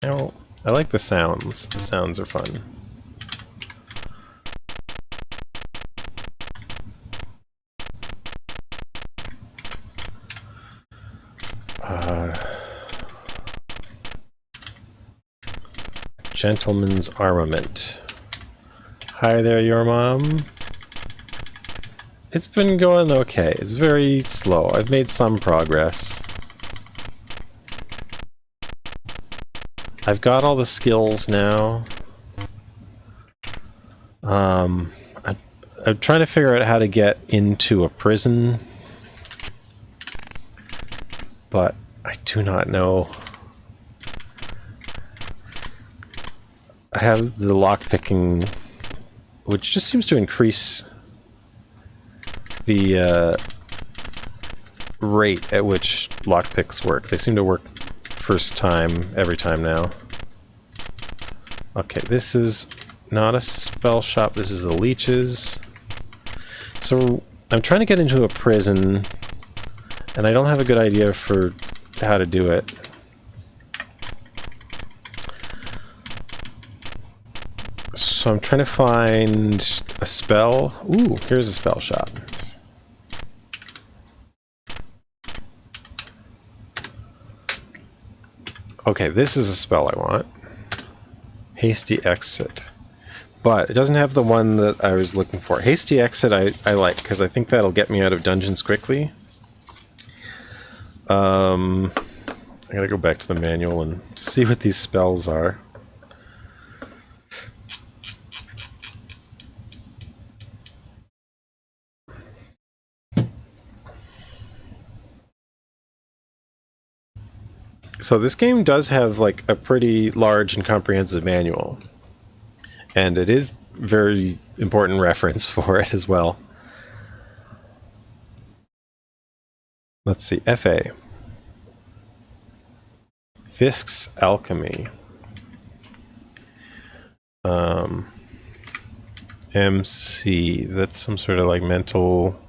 Oh, I like the sounds. The sounds are fun. Gentleman's Armament. Hi there, your mom. It's been going okay. It's very slow. I've made some progress. I've got all the skills now. I'm trying to figure out how to get into a prison, but I do not know. I have the lockpicking, which just seems to increase the rate at which lockpicks work. They seem to work first time, every time now. Okay, this is not a spell shop, this is the leeches. So I'm trying to get into a prison, and I don't have a good idea for how to do it. So I'm trying to find a spell. Ooh, here's a spell shop. Okay, this is a spell I want. Hasty Exit. But it doesn't have the one that I was looking for. Hasty Exit I like, because I think that'll get me out of dungeons quickly. I gotta go back to the manual and see what these spells are. So this game does have like a pretty large and comprehensive manual, and it is very important reference for it as well. Let's see, FA. Fisk's Alchemy. MC, that's some sort of like mental...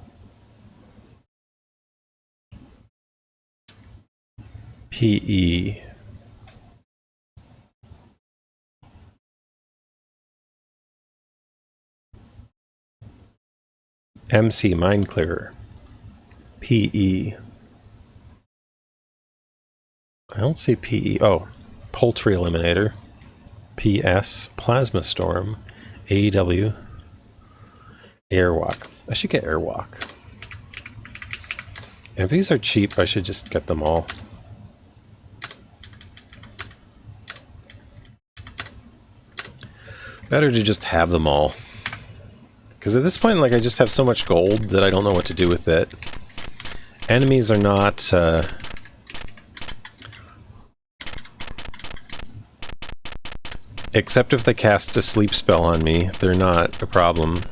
PE. MC, Mind Clearer. PE. I don't see PE. Oh, Poultry Eliminator. PS, Plasma Storm. AEW. Airwalk. I should get Airwalk. And if these are cheap, I should just get them all. Better to just have them all. Because at this point, like, I just have so much gold that I don't know what to do with it. Enemies are not... except if they cast a sleep spell on me, they're not a problem.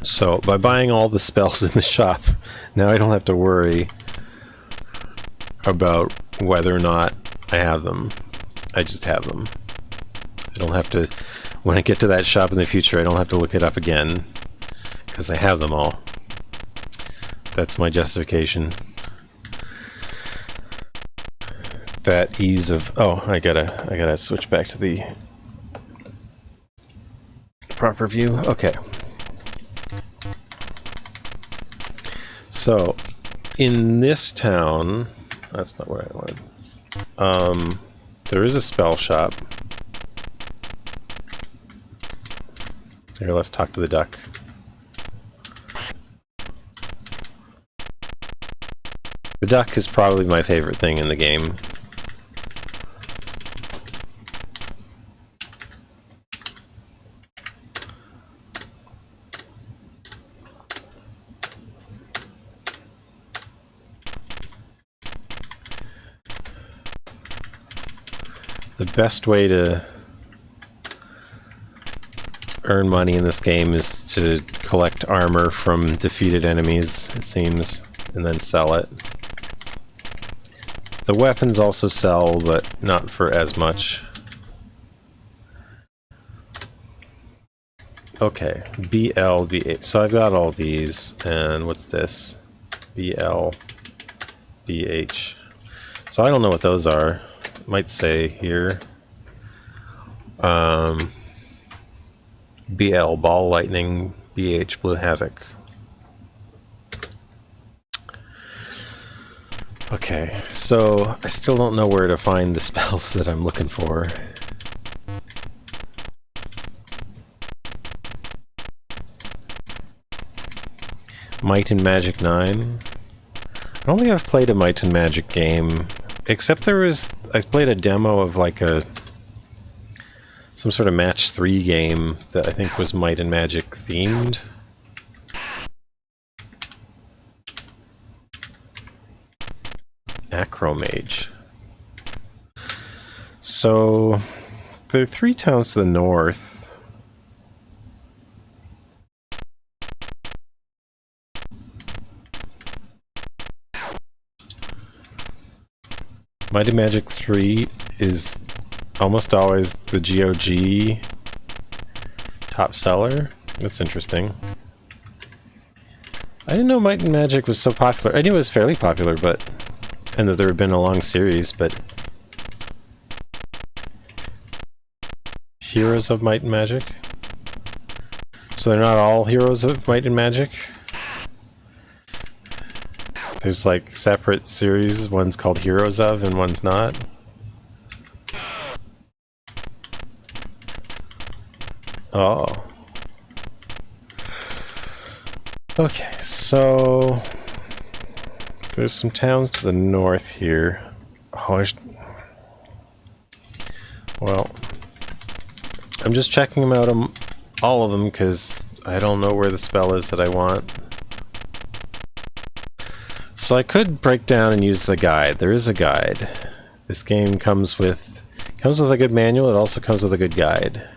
So, by buying all the spells in the shop, now I don't have to worry about whether or not I have them. I just have them. I don't have to when I get to that shop in the future, I don't have to look it up again, because I have them all. That's my justification. That ease of... Oh, I gotta switch back to the proper view. Okay. So, in this town... That's not what I wanted. There is a spell shop. Here, let's talk to the duck. The duck is probably my favorite thing in the game. The best way to earn money in this game is to collect armor from defeated enemies, it seems, and then sell it. The weapons also sell, but not for as much. Okay, BL, BH. So I've got all these, and what's this? BL, BH. So I don't know what those are. It might say here. BL, Ball Lightning, BH, Blue Havoc. Okay, so I still don't know where to find the spells that I'm looking for. Might and Magic 9. I don't think I've played a Might and Magic game, except I played a demo of like some sort of match 3 game that I think was Might and Magic themed. Acromage. So there are 3 towns to the north. Might and Magic 3 is almost always the GOG top seller. That's interesting. I didn't know Might and Magic was so popular. I knew it was fairly popular, but... and that there had been a long series, but... Heroes of Might and Magic? So they're not all Heroes of Might and Magic? There's like separate series, one's called Heroes of and one's not? Oh. Okay, so... there's some towns to the north here. Oh, well, I'm just checking them out, all of them, because I don't know where the spell is that I want. So I could break down and use the guide. There is a guide. This game comes with a good manual. It also comes with a good guide.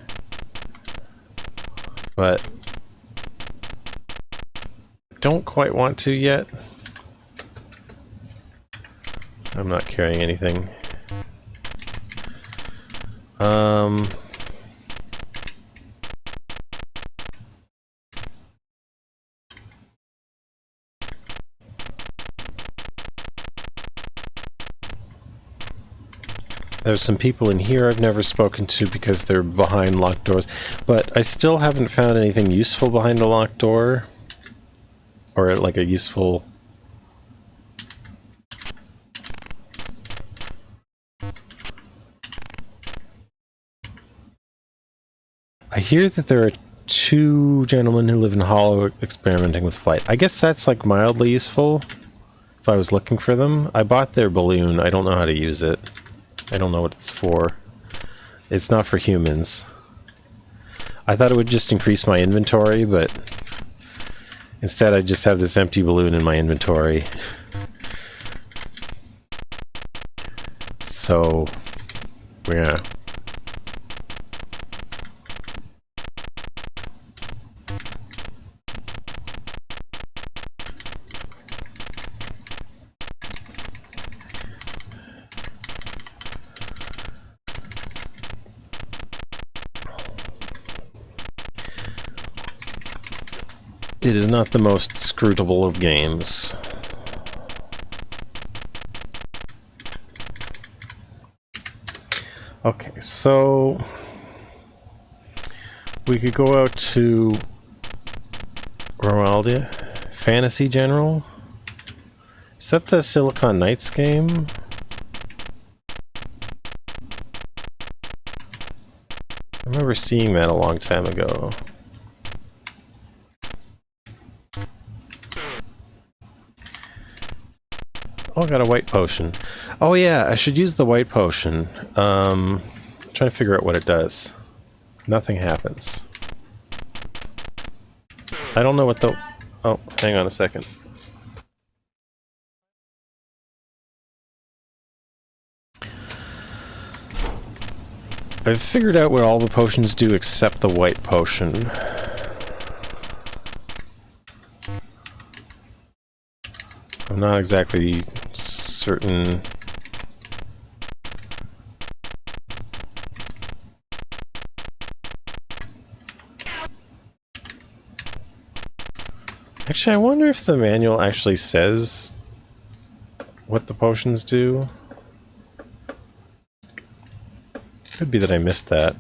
But I don't quite want to yet. I'm not carrying anything. There's some people in here I've never spoken to because they're behind locked doors, but I still haven't found anything useful behind a locked door. Or like a useful... I hear that there are 2 gentlemen who live in Hollow experimenting with flight. I guess that's like mildly useful if I was looking for them. I bought their balloon. I don't know how to use it. I don't know what it's for. It's not for humans. I thought it would just increase my inventory, but instead I just have this empty balloon in my inventory. So, yeah. It is not the most scrutable of games. Okay, so we could go out to Roaldia. Fantasy General? Is that the Silicon Knights game? I remember seeing that a long time ago. Oh, I got a white potion. Oh yeah, I should use the white potion. I'm trying to figure out what it does. Nothing happens. I don't know what the... Oh, hang on a second. I've figured out what all the potions do except the white potion. I'm not exactly certain. Actually, I wonder if the manual actually says what the potions do. Could be that I missed that.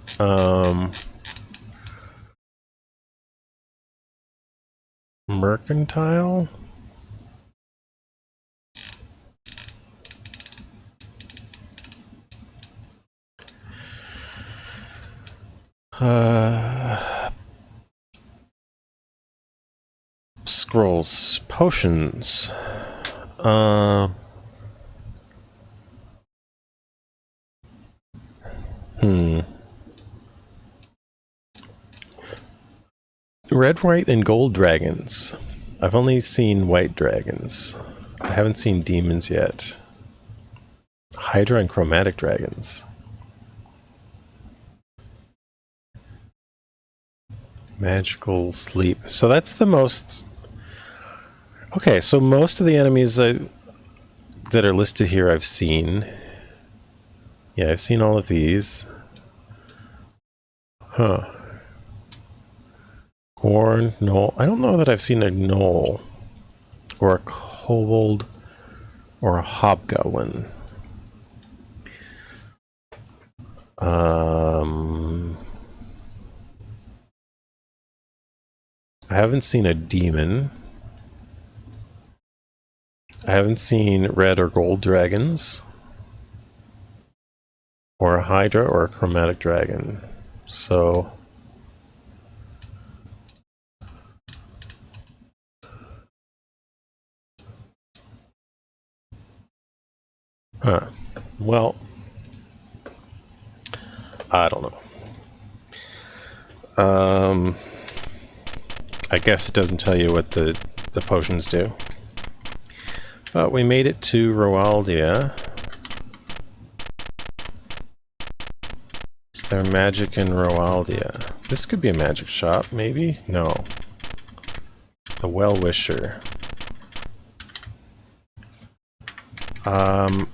Mercantile? Scrolls. Potions. Red, white, and gold dragons. I've only seen white dragons. I haven't seen demons yet. Hydra and chromatic dragons. Magical sleep. So that's the most... Okay, so most of the enemies that are listed here I've seen. Yeah, I've seen all of these. Huh. Gorn, Gnoll. I don't know that I've seen a Gnoll. Or a Kobold. Or a Hobgoblin. I haven't seen a demon. I haven't seen red or gold dragons. Or a Hydra or a chromatic dragon. So... Huh. Well... I don't know. I guess it doesn't tell you what the potions do. But we made it to Roaldia. Is there magic in Roaldia? This could be a magic shop, maybe? No. The Well-Wisher. Are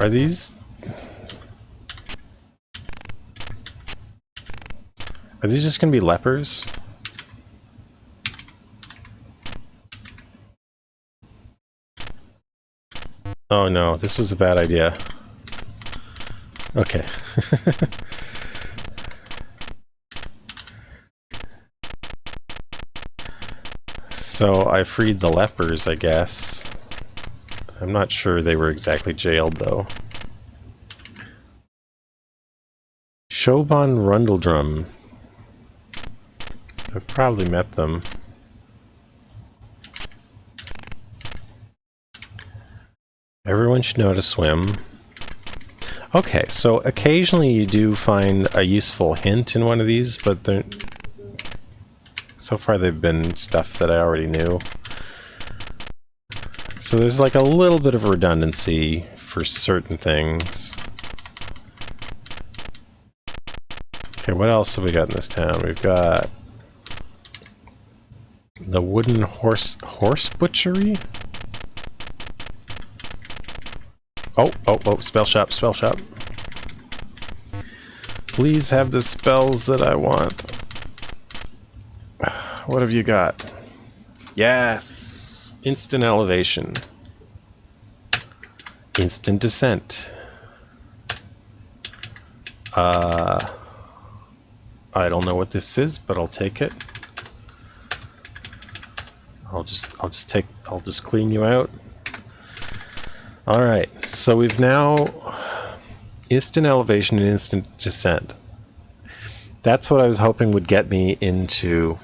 these... Are these just gonna be lepers? Oh no, this was a bad idea. Okay. So I freed the lepers, I guess. I'm not sure they were exactly jailed, though. Shoban Rundledrum. I've probably met them. Everyone should know how to swim. Okay, so occasionally you do find a useful hint in one of these, but they're... So far they've been stuff that I already knew. So there's like a little bit of redundancy for certain things. Okay, what else have we got in this town? We've got... the wooden horse butchery? Oh, spell shop. Please have the spells that I want. What have you got? Yes! Instant elevation. Instant descent. I don't know what this is, but I'll take it. I'll just clean you out. Alright, so we've now instant elevation and instant descent. That's what I was hoping would get me into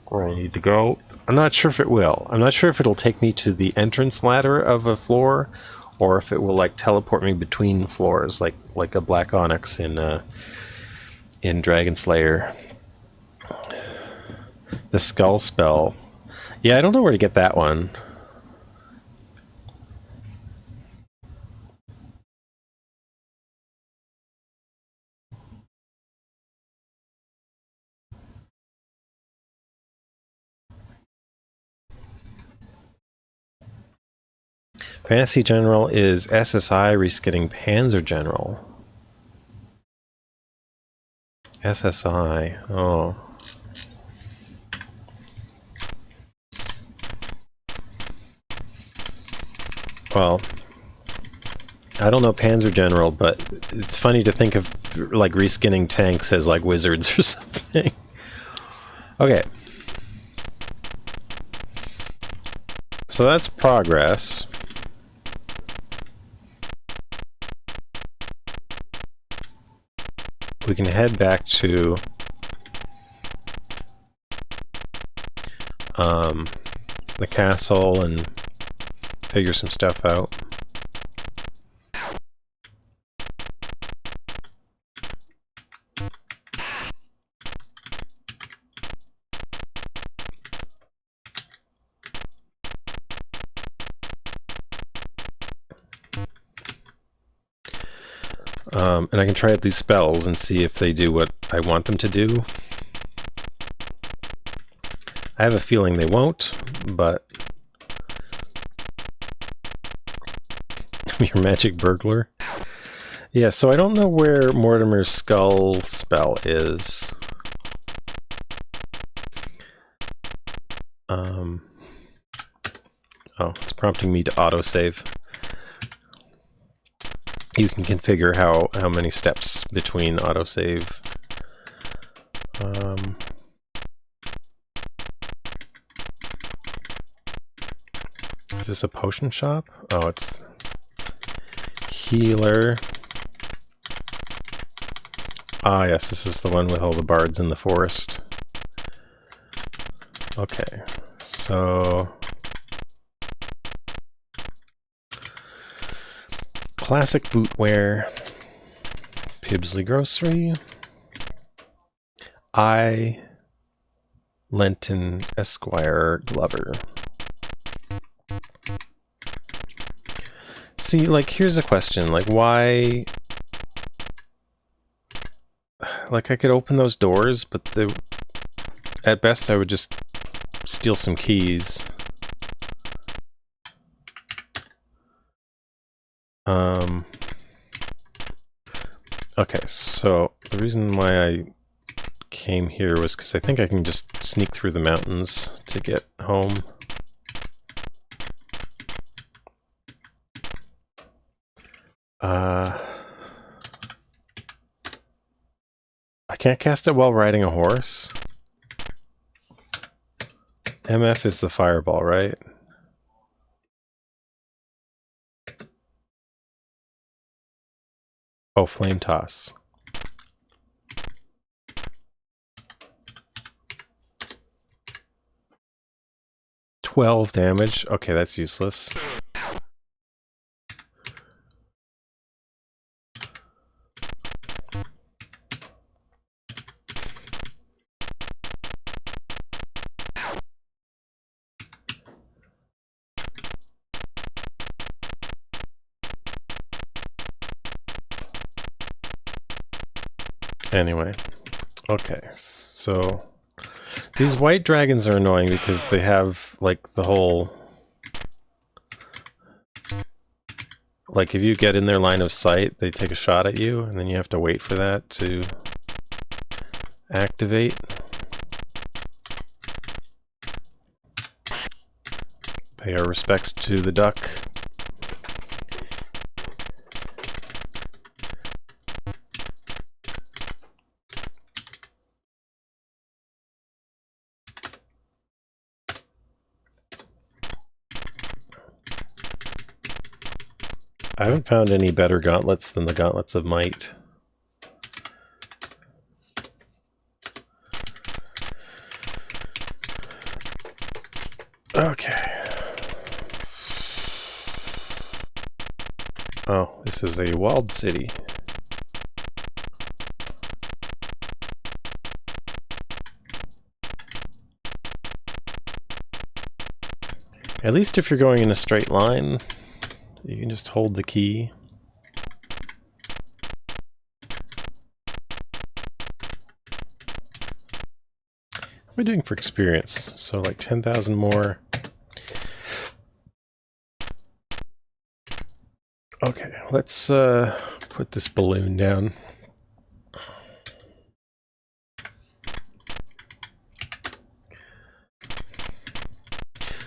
where I need to go. I'm not sure if it will. I'm not sure if it'll take me to the entrance ladder of a floor, or if it will like teleport me between floors, like a black onyx in Dragon Slayer. The skull spell. Yeah, I don't know where to get that one. Fantasy General is SSI reskinning Panzer General. SSI. Oh. Well, I don't know Panzer General, but it's funny to think of like reskinning tanks as like wizards or something. Okay. So that's progress. We can head back to the castle and figure some stuff out. And I can try out these spells and see if they do what I want them to do. I have a feeling they won't, but... Your magic burglar? Yeah, so I don't know where Mortimer's skull spell is. Oh, it's prompting me to autosave. You can configure how many steps between autosave. Is this a potion shop? Oh, it's healer. Ah, yes, this is the one with all the bards in the forest. Okay, so... Classic bootwear. Pibsley Grocery. Lenton Esquire Glover. See, like, here's a question. Like, why... Like, I could open those doors, but at best I would just steal some keys. Okay, so the reason why I came here was because I think I can just sneak through the mountains to get home. I can't cast it while riding a horse. MF is the fireball, right? Oh, flame toss. $12 damage. Okay, that's useless. Anyway, okay, so these white dragons are annoying because they have like the whole, like if you get in their line of sight, they take a shot at you and then you have to wait for that to activate. Pay our respects to the duck. I haven't found any better gauntlets than the gauntlets of might. Okay. Oh, this is a walled city. At least if you're going in a straight line, you can just hold the key. What am I doing for experience? So like 10,000 more. Okay, let's put this balloon down.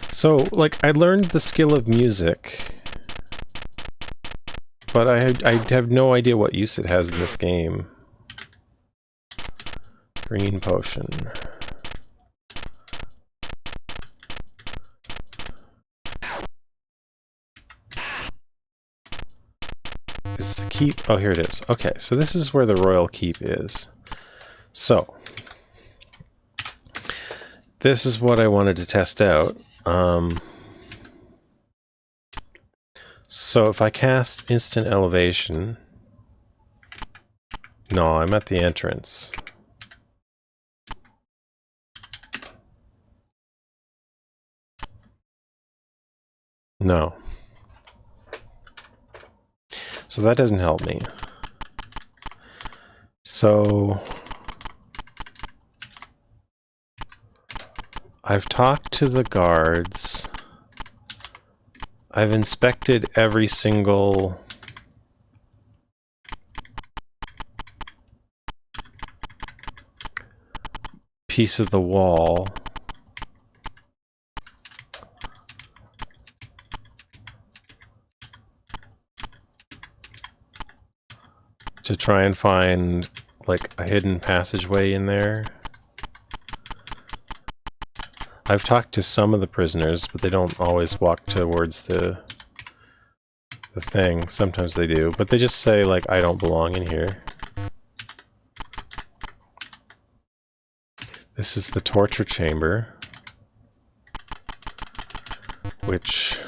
So, like, I learned the skill of music, but I have no idea what use it has in this game. Green potion. Is the keep? Oh, here it is. Okay, so this is where the royal keep is. So, this is what I wanted to test out. So if I cast instant elevation... No, I'm at the entrance. No. So that doesn't help me. So... I've talked to the guards. I've inspected every single piece of the wall. To try and find, like, a hidden passageway in there. I've talked to some of the prisoners, but they don't always walk towards the thing. Sometimes they do, but they just say, like, I don't belong in here. This is the torture chamber, which,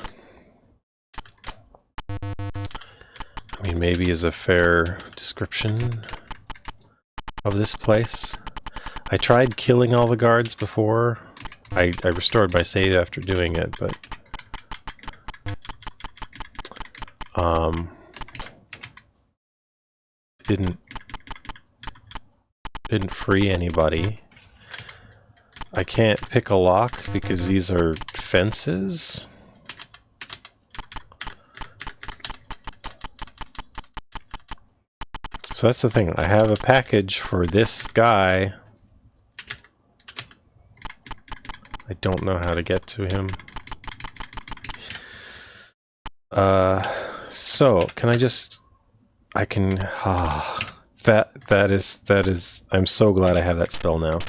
I mean, maybe is a fair description of this place. I tried killing all the guards before. I restored my save after doing it, but didn't free anybody. I can't pick a lock because these are fences. So that's the thing. I have a package for this guy. I don't know how to get to him. So can I just... I can... That is... I'm so glad I have that spell now.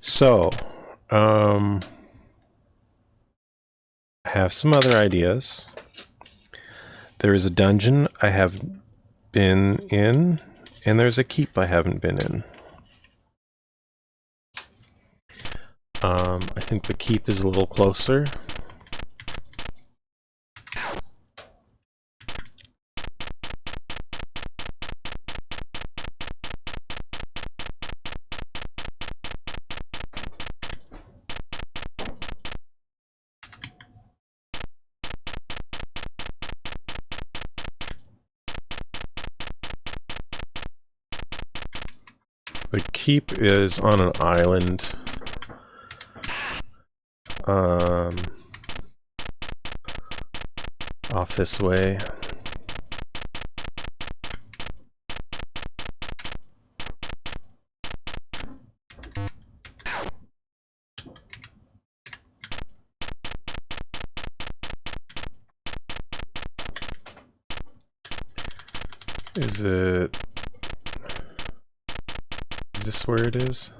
So, I have some other ideas. There is a dungeon I have been in, and there's a keep I haven't been in. I think the keep is a little closer. The keep is on an island. Off this way. Is it... Is this where it is?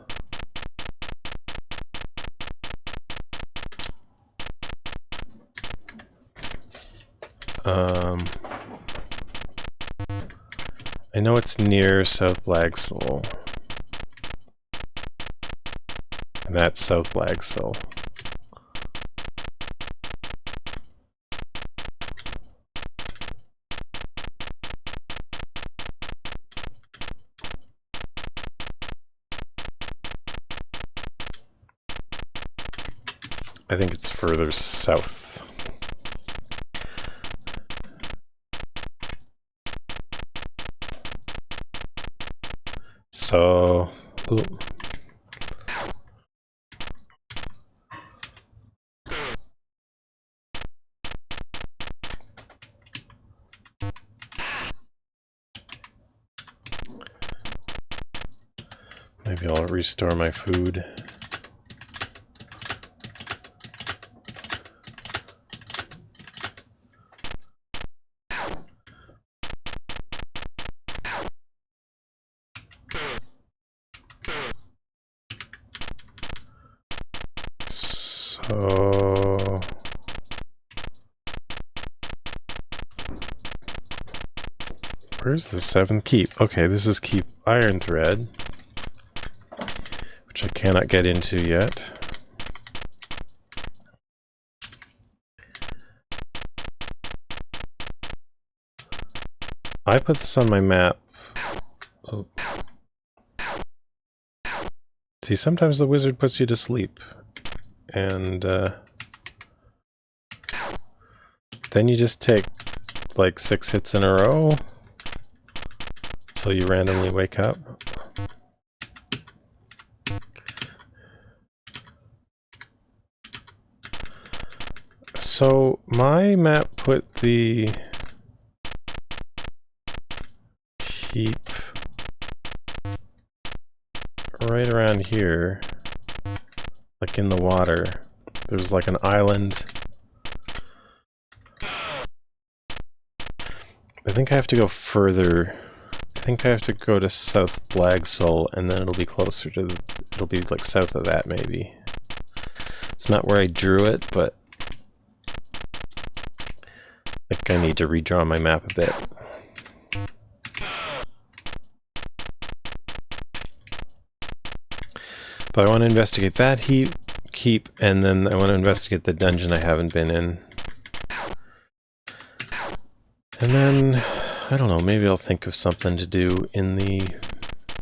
I know it's near South Blagsall. And that's South Blagsall. I think it's further south. So, ooh. Maybe I'll restore my food. So... Where's the 7th keep? Okay, this is Keep Iron Thread, which I cannot get into yet. I put this on my map. Oh. See, sometimes the wizard puts you to sleep, and then you just take like 6 hits in a row till you randomly wake up. So my map put the keep right around here, like in the water. There's like an island. I think I have to go further. I think I have to go to South Blagsall, and then it'll be closer to the, it'll be like south of that maybe. It's not where I drew it, but I think I need to redraw my map a bit. But I want to investigate that keep, and then I want to investigate the dungeon I haven't been in. And then, I don't know, maybe I'll think of something to do in the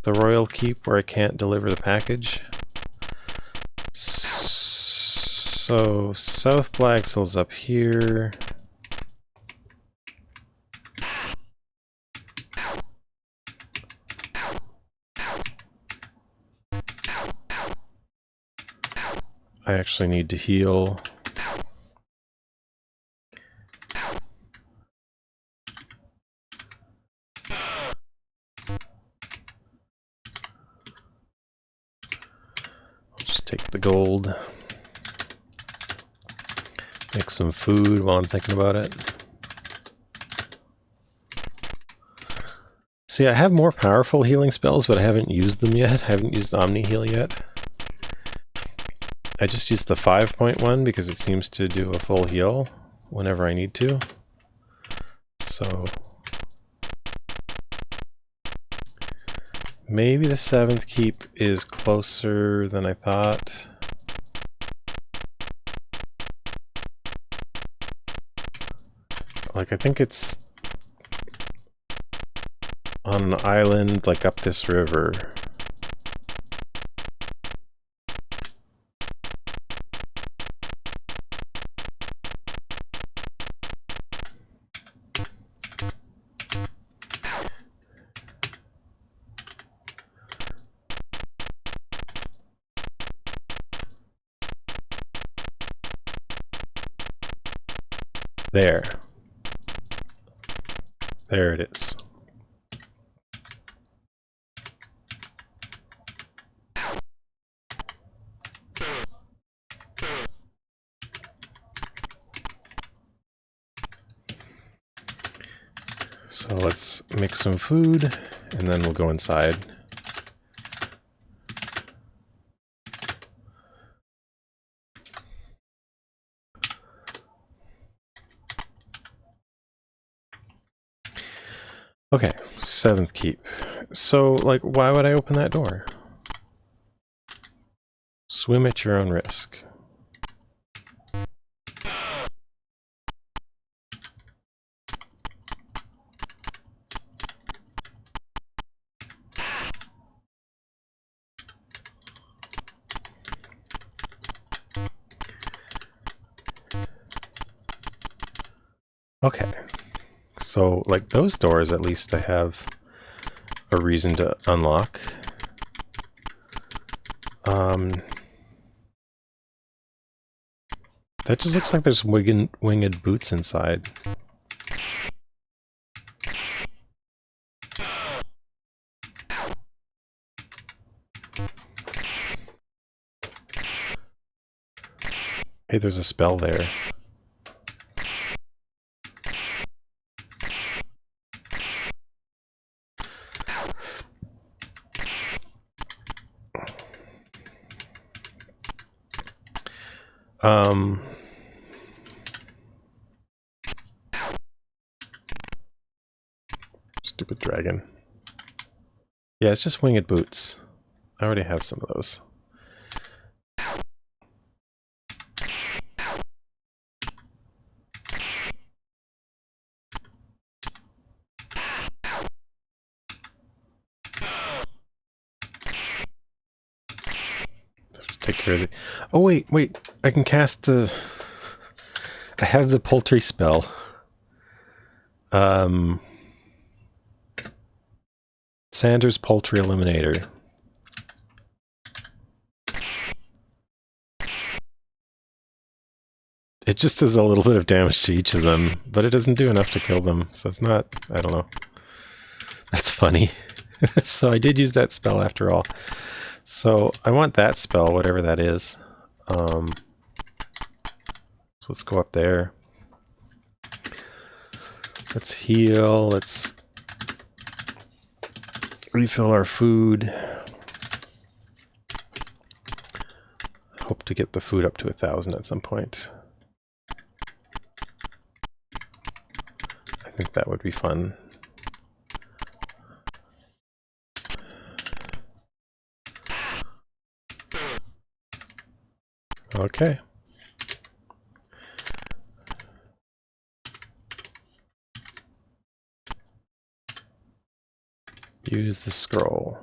Royal Keep where I can't deliver the package. So, South Blagsall's up here. I actually need to heal. I'll just take the gold. Make some food while I'm thinking about it. See, I have more powerful healing spells, but I haven't used them yet. I haven't used Omni Heal yet. I just used the 5.1 because it seems to do a full heal whenever I need to. So maybe the 7th keep is closer than I thought. Like, I think it's on an island, like up this river. There. There it is. So let's make some food, and then we'll go inside. Okay, 7th keep. So, like, why would I open that door? Swim at your own risk. Okay, so like those doors, at least I have a reason to unlock. That just looks like there's winged boots inside. Hey, there's a spell there. Stupid dragon. Yeah, it's just winged boots. I already have some of those. Have to take care of the... Oh, wait. I can cast the... I have the poultry spell. Sanders Poultry Eliminator. It just does a little bit of damage to each of them, but it doesn't do enough to kill them, so it's not... I don't know. That's funny. So I did use that spell after all. So I want that spell, whatever that is. So let's go up there. Let's heal, let's refill our food. Hope to get the food up to 1,000 at some point. I think that would be fun. Okay. Use the scroll.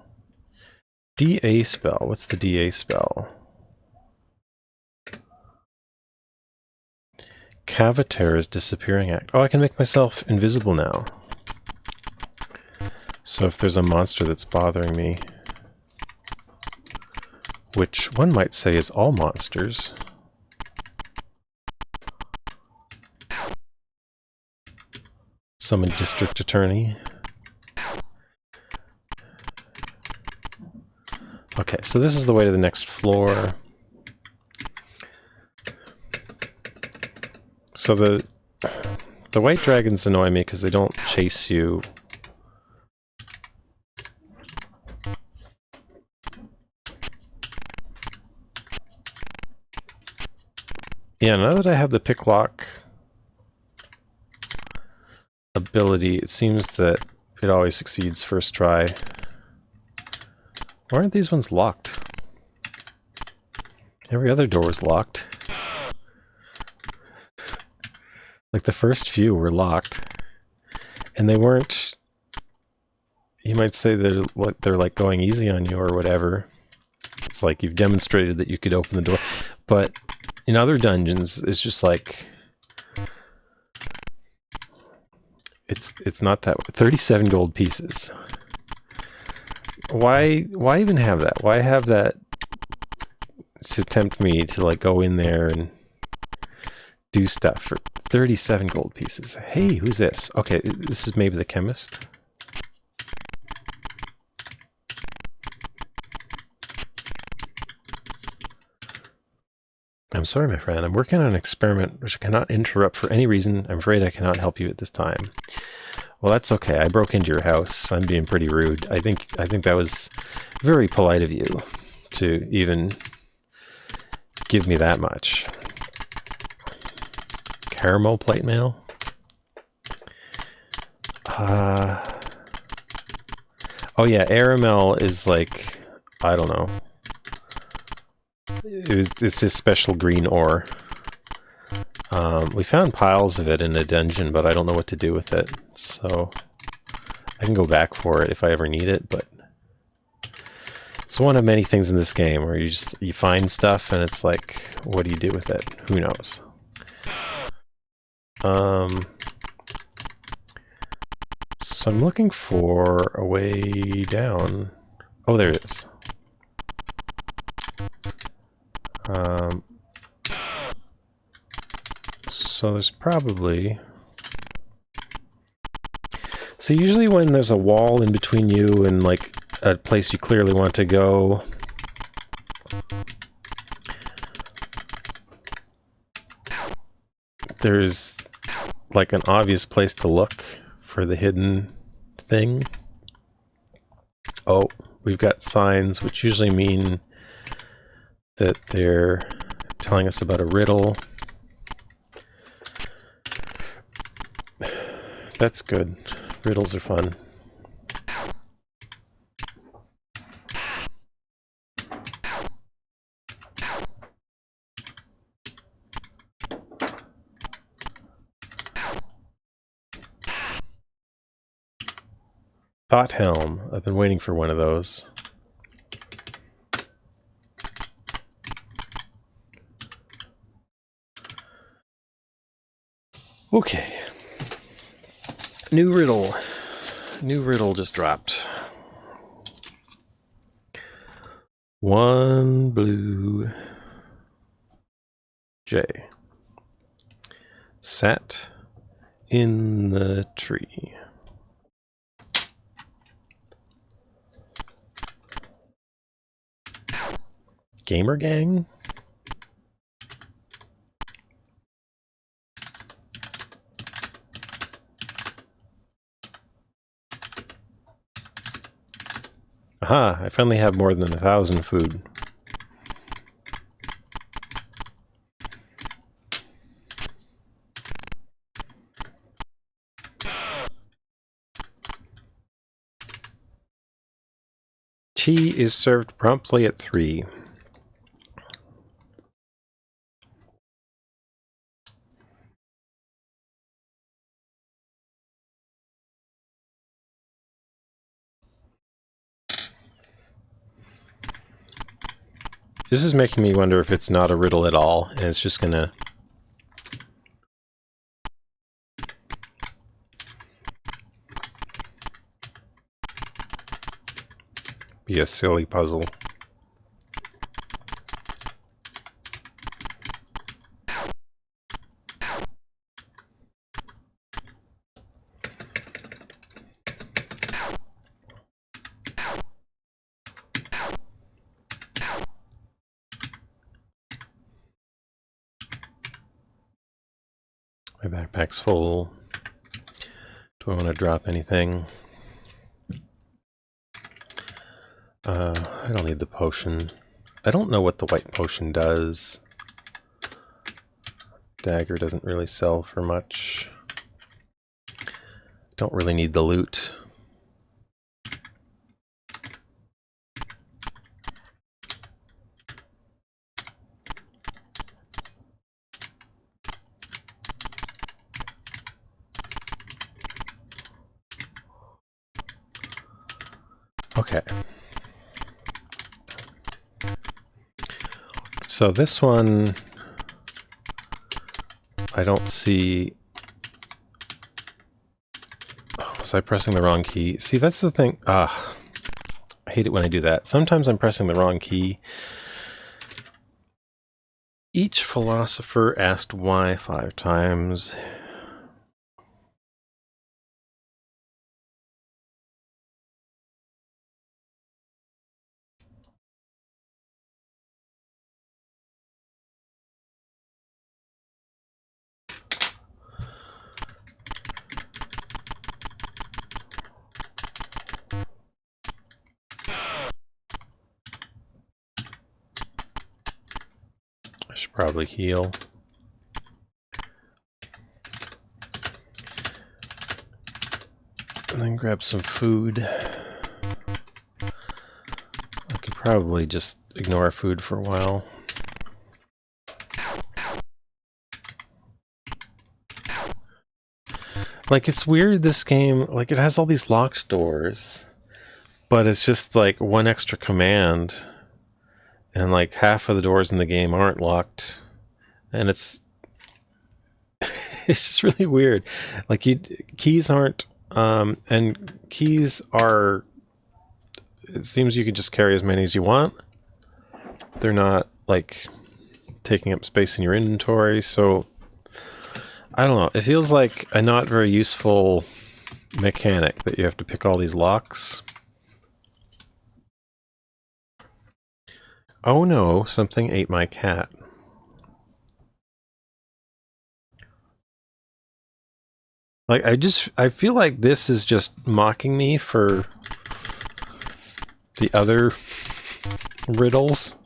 DA spell. What's the DA spell? Cavater's disappearing act. Oh, I can make myself invisible now. So if there's a monster that's bothering me, which one might say is all monsters. Summon district attorney. Okay, so this is the way to the next floor. So the white dragons annoy me because they don't chase you. Yeah, now that I have the picklock ability, it seems that it always succeeds first try. Why aren't these ones locked? Every other door is locked. Like the first few were locked. And they weren't... You might say they're like going easy on you or whatever. It's like you've demonstrated that you could open the door. But in other dungeons, it's just like... It's not that... 37 gold pieces. Why even have that? Why have that to tempt me to like go in there and do stuff for 37 gold pieces? Hey, who's this? Okay, this is maybe the chemist. I'm sorry, my friend. I'm working on an experiment which I cannot interrupt for any reason. I'm afraid I cannot help you at this time. Well, that's okay. I broke into your house. I'm being pretty rude. I think that was very polite of you to even give me that much. Caramel plate mail? Oh yeah, Aramel is like, I don't know. It's this special green ore. We found piles of it in a dungeon, but I don't know what to do with it. So I can go back for it if I ever need it, but it's one of many things in this game where you find stuff and it's like, what do you do with it? Who knows? So I'm looking for a way down. Oh, there it is. So there's probably... So usually when there's a wall in between you and like a place you clearly want to go, there's like an obvious place to look for the hidden thing. Oh, we've got signs which usually mean that they're telling us about a riddle. That's good. Riddles are fun. Thought helm. I've been waiting for one of those. Okay. New riddle. New riddle just dropped. One blue jay sat in the tree. Gamer gang? Aha, I finally have more than 1,000 food. Tea is served promptly at 3. This is making me wonder if it's not a riddle at all, and it's just gonna... be a silly puzzle. My backpack's full. Do I want to drop anything? I don't need the potion. I don't know what the white potion does. Dagger doesn't really sell for much. Don't really need the loot. Okay. So this one, I don't see... Oh, was I pressing the wrong key? See, that's the thing. I hate it when I do that. Sometimes I'm pressing the wrong key. Each philosopher asked why 5 times. Probably heal. And then grab some food. I could probably just ignore food for a while. Like, it's weird, this game, like, it has all these locked doors, but it's just, like, one extra command, and, like, half of the doors in the game aren't locked, and it's it's just really weird. Like, keys aren't, and keys are, it seems you can just carry as many as you want. They're not, like, taking up space in your inventory, so I don't know. It feels like a not very useful mechanic that you have to pick all these locks. Oh no, something ate my cat. Like, I feel like this is just mocking me for the other riddles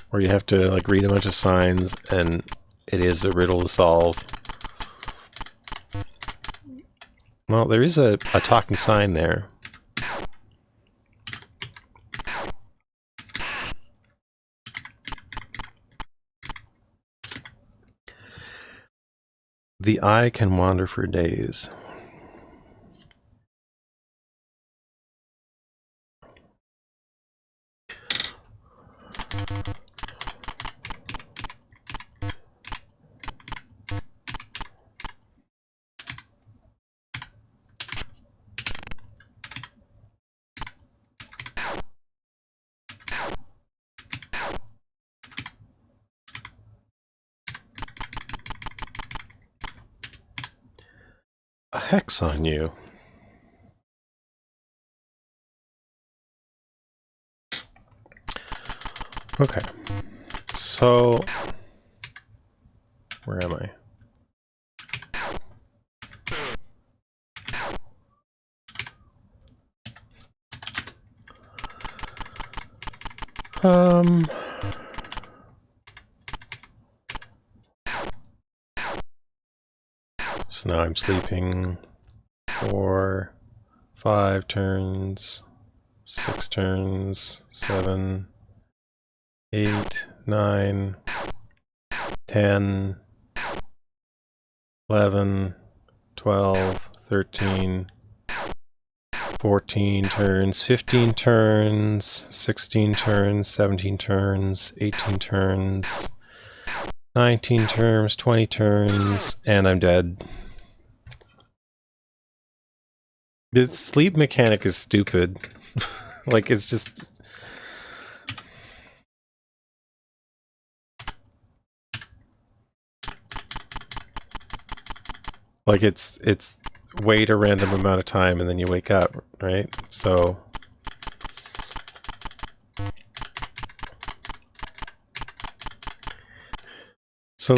where you have to, like, read a bunch of signs and it is a riddle to solve. Well, there is a talking sign there. The eye can wander for days. A hex on you. Okay. So, where am I? So now I'm sleeping 4, 5 turns, 6 turns, 7, 8, 9, 10, 11, 12, 13, 14 turns, 15 turns, 16 turns, 17 turns, 18 turns, 19 turns, 20 turns, and I'm dead. The sleep mechanic is stupid. Like, it's just... like, it's wait a random amount of time and then you wake up, right? So... so,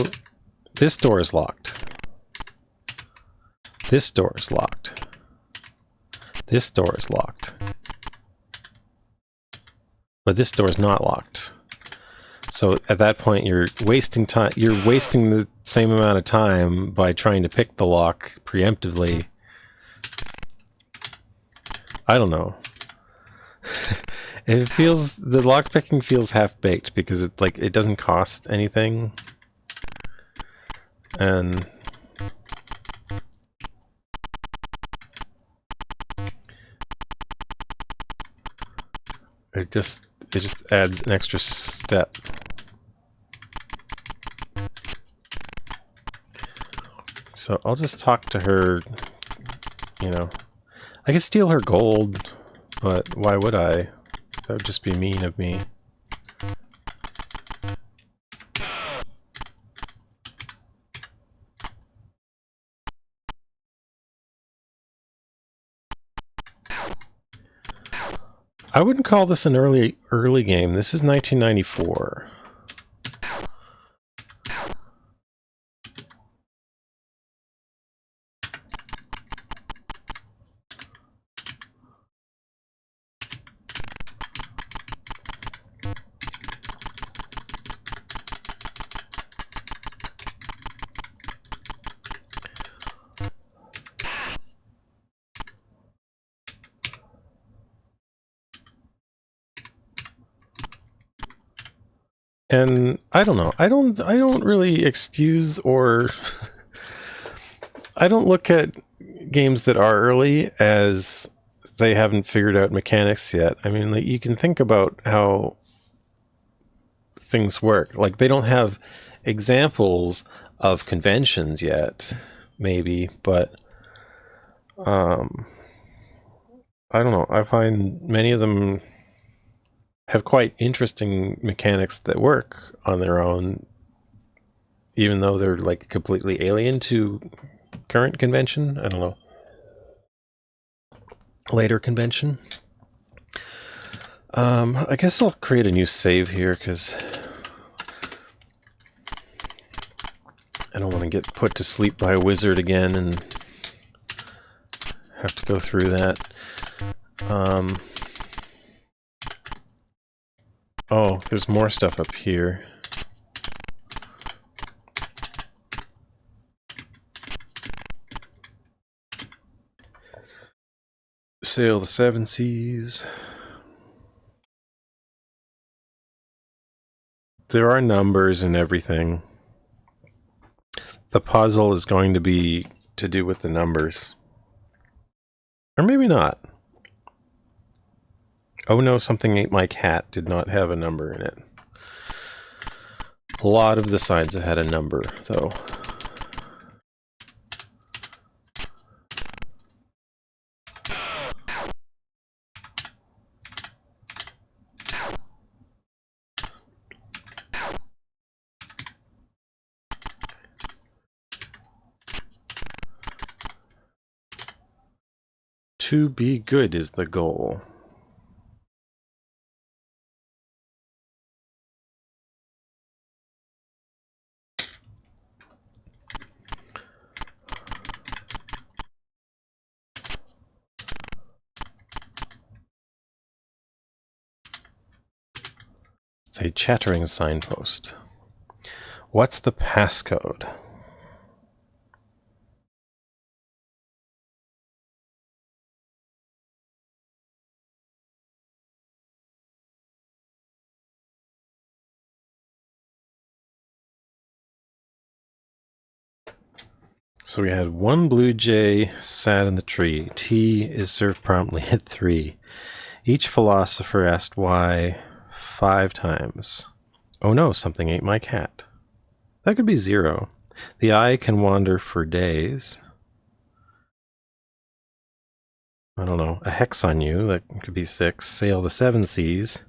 this door is locked. This door is locked. This door is locked. But this door is not locked. So at that point you're wasting time, you're wasting the same amount of time by trying to pick the lock preemptively. I don't know. It feels, the lock picking feels half-baked because it, like, it doesn't cost anything. And it just adds an extra step. So I'll just talk to her, you know. I could steal her gold, but why would I? That would just be mean of me. I wouldn't call this an early game. This is 1994. And I don't know. I don't really excuse or I don't look at games that are early as they haven't figured out mechanics yet. I mean, like, you can think about how things work. Like, they don't have examples of conventions yet, maybe, but I don't know. I find many of them have quite interesting mechanics that work on their own, even though they're like completely alien to current convention. I don't know. Later convention. I guess I'll create a new save here because I don't want to get put to sleep by a wizard again and have to go through that. Oh, there's more stuff up here. Sail the seven seas. There are numbers and everything. The puzzle is going to be to do with the numbers. Or maybe not. Oh no, something ate my cat did not have a number in it. A lot of the signs have had a number, though. To be good is the goal. It's a chattering signpost. What's the passcode? So we had one blue jay sat in the tree. Tea is served promptly at 3. Each philosopher asked why 5 times. Oh no, something ate my cat. That could be 0. The eye can wander for days. I don't know. A hex on you. That could be 6. Sail the 7 seas.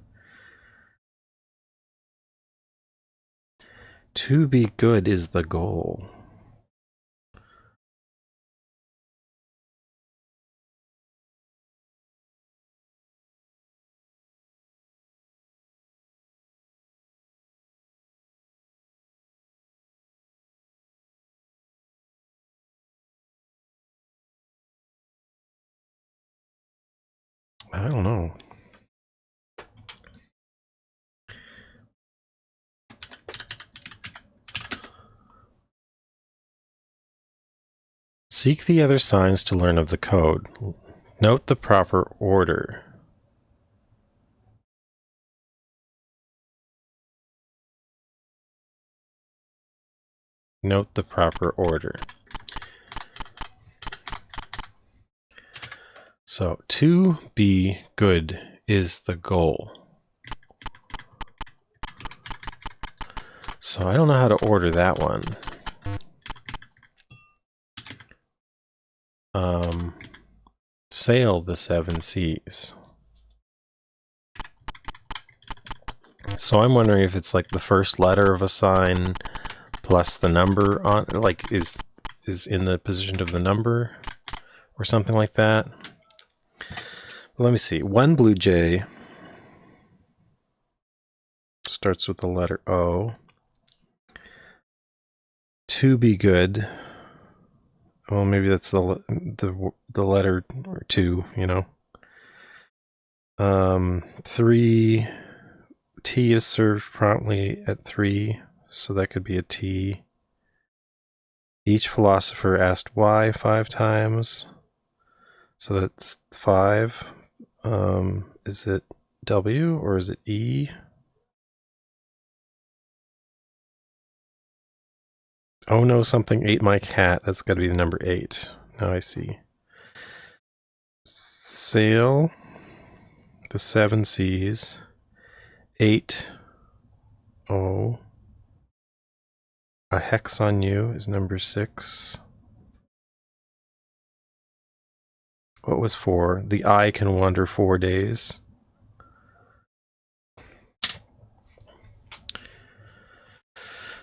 To be good is the goal. I don't know. Seek the other signs to learn of the code. Note the proper order. Note the proper order. So, to be good is the goal. So I don't know how to order that one. Sail the 7 seas. So I'm wondering if it's like the first letter of a sign plus the number on, like, is in the position of the number or something like that. Let me see. One blue jay starts with the letter O. To be good. Well, maybe that's the letter 2, you know. 3. Tea is served promptly at 3, so that could be a T. Each philosopher asked why 5 times, so that's 5. Is it W or is it E? Oh no, something ate my cat. That's got to be the number 8. Now I see. Sail the 7 seas. 8. Oh. A hex on you is number 6. What was 4? The eye can wander 4 days.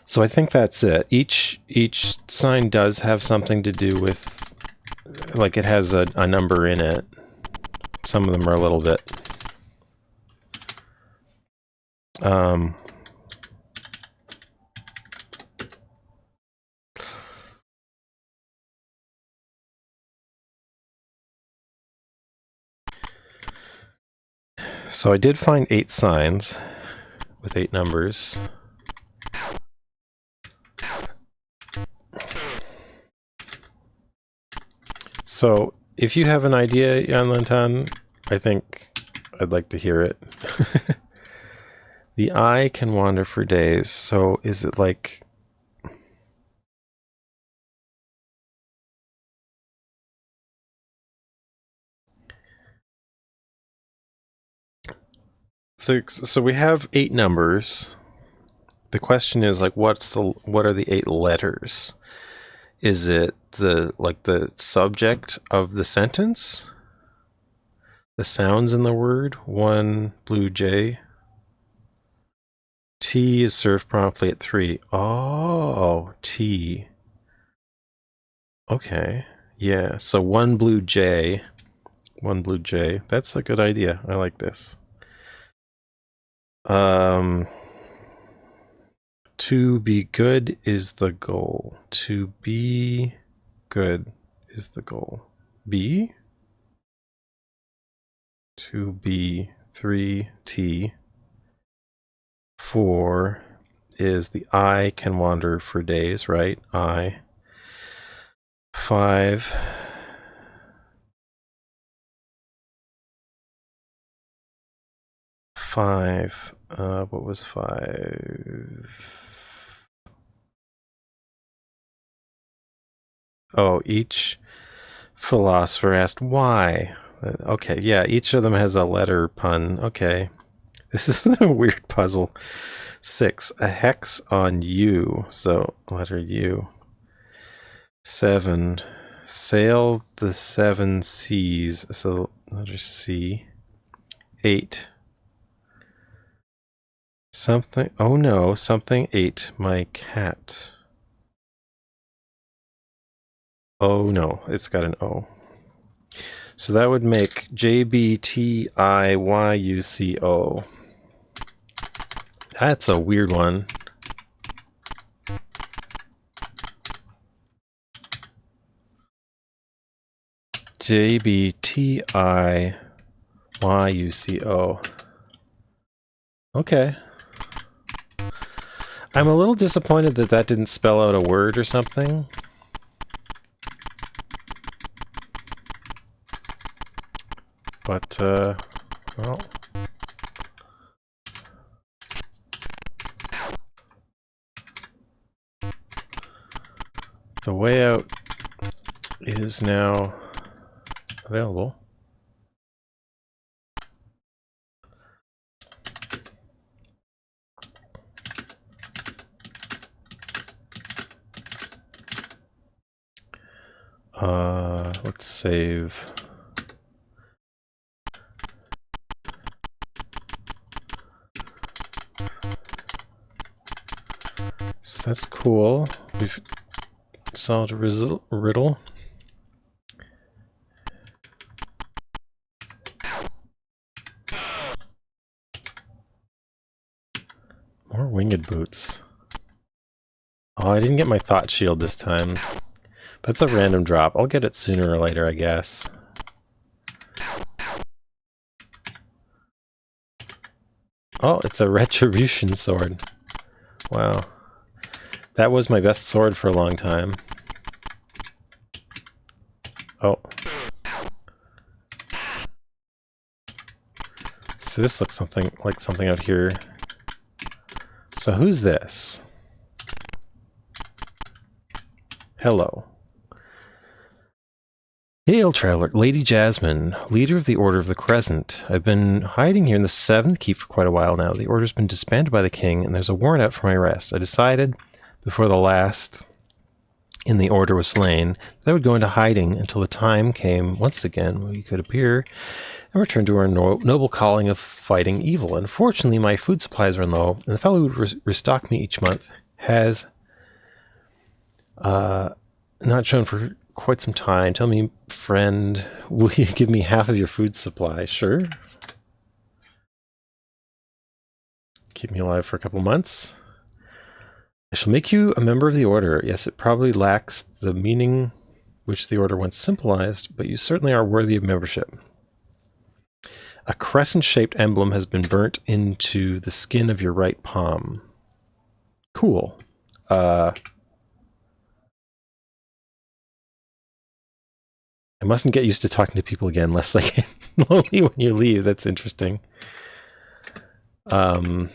So I think that's it. Each sign does have something to do with, like, it has a number in it. Some of them are a little bit. So I did find 8 signs with 8 numbers. So if you have an idea, Jan Lantan, I think I'd like to hear it. The eye can wander for days. So is it like... So we have 8 numbers. The question is, like, what are the 8 letters? Is it the subject of the sentence? The sounds in the word? 1 blue jay. Tea is served promptly at 3. Oh, tea. Okay. Yeah, so 1 blue jay. 1 blue jay. That's a good idea. I like this. To be good is the goal. To be good is the goal. B? To be 3T. 4 is the eye can wander for days, right? I. 5. What was 5? Oh, each philosopher asked why. Okay, yeah, each of them has a letter pun. Okay. This is a weird puzzle. 6, a hex on U. So, letter U. 7, sail the 7 seas. So, letter C. 8. Something, oh no, something ate my cat. Oh no, it's got an O. So that would make JBTIYUCO. That's a weird one. JBTIYUCO. Okay. I'm a little disappointed that that didn't spell out a word or something. But, well. The way out is now available. Let's save. So that's cool. We've solved a riddle. More winged boots. Oh, I didn't get my thought shield this time. But it's a random drop. I'll get it sooner or later, I guess. Oh, it's a retribution sword. Wow. That was my best sword for a long time. Oh. So this looks something like something out here. So who's this? Hello. Hail, traveler. Lady Jasmine, leader of the Order of the Crescent. I've been hiding here in the 7th Keep for quite a while now. The Order's been disbanded by the king, and there's a warrant out for my arrest. I decided, before the last in the Order was slain, that I would go into hiding until the time came once again when we could appear and return to our noble calling of fighting evil. Unfortunately, my food supplies are low, and the fellow who would restock me each month has not shown for quite some time. Tell me, friend, will you give me half of your food supply? Sure. Keep me alive for a couple months. I shall make you a member of the Order. Yes, it probably lacks the meaning which the Order once symbolized, but you certainly are worthy of membership. A crescent-shaped emblem has been burnt into the skin of your right palm. Cool. I mustn't get used to talking to people again, lest I get lonely when you leave. That's interesting. Hi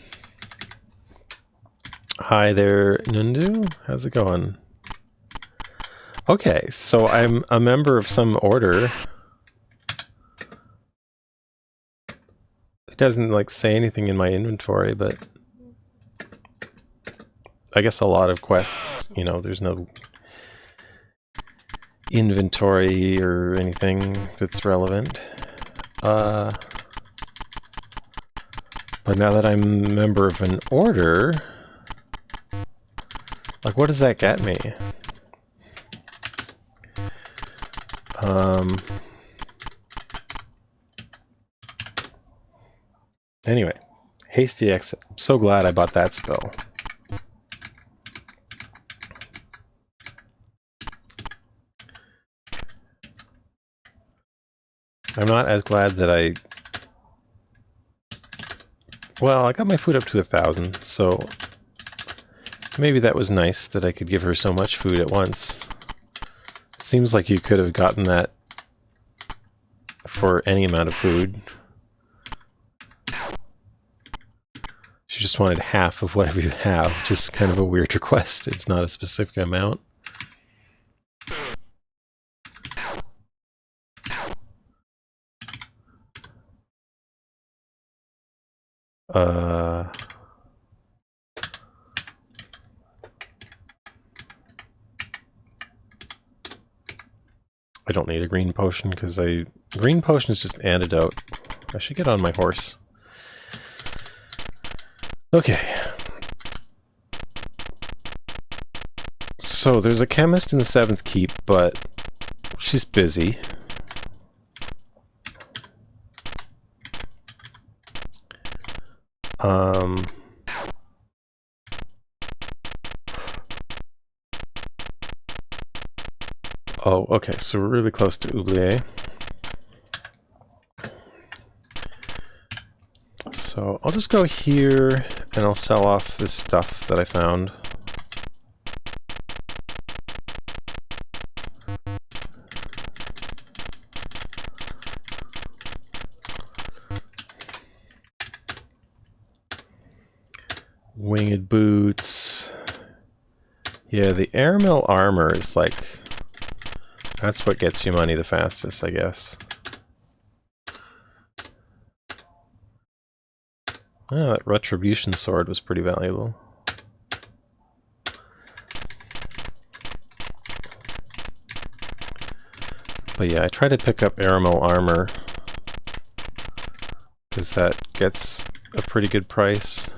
there, Nundu. How's it going? Okay, so I'm a member of some order. It doesn't, like, say anything in my inventory, but I guess a lot of quests, you know, there's no inventory or anything that's relevant. But now that I'm a member of an order, like, what does that get me? Anyway, hasty exit. I'm so glad I bought that spell. I'm not as glad that I... Well, I got my food up to 1,000, so maybe that was nice that I could give her so much food at once. It seems like you could have gotten that for any amount of food. She just wanted half of whatever you have, which is kind of a weird request. It's not a specific amount. I don't need a green potion because green potion is just antidote. I should get on my horse. Okay. So there's a chemist in the 7th Keep, but she's busy. Oh, okay, so we're really close to Oublier. So I'll just go here and I'll sell off this stuff that I found. Winged boots. Yeah, the airmail armor is like... That's what gets you money the fastest, I guess. Oh, that retribution sword was pretty valuable. But yeah, I try to pick up airmail armor because that gets a pretty good price.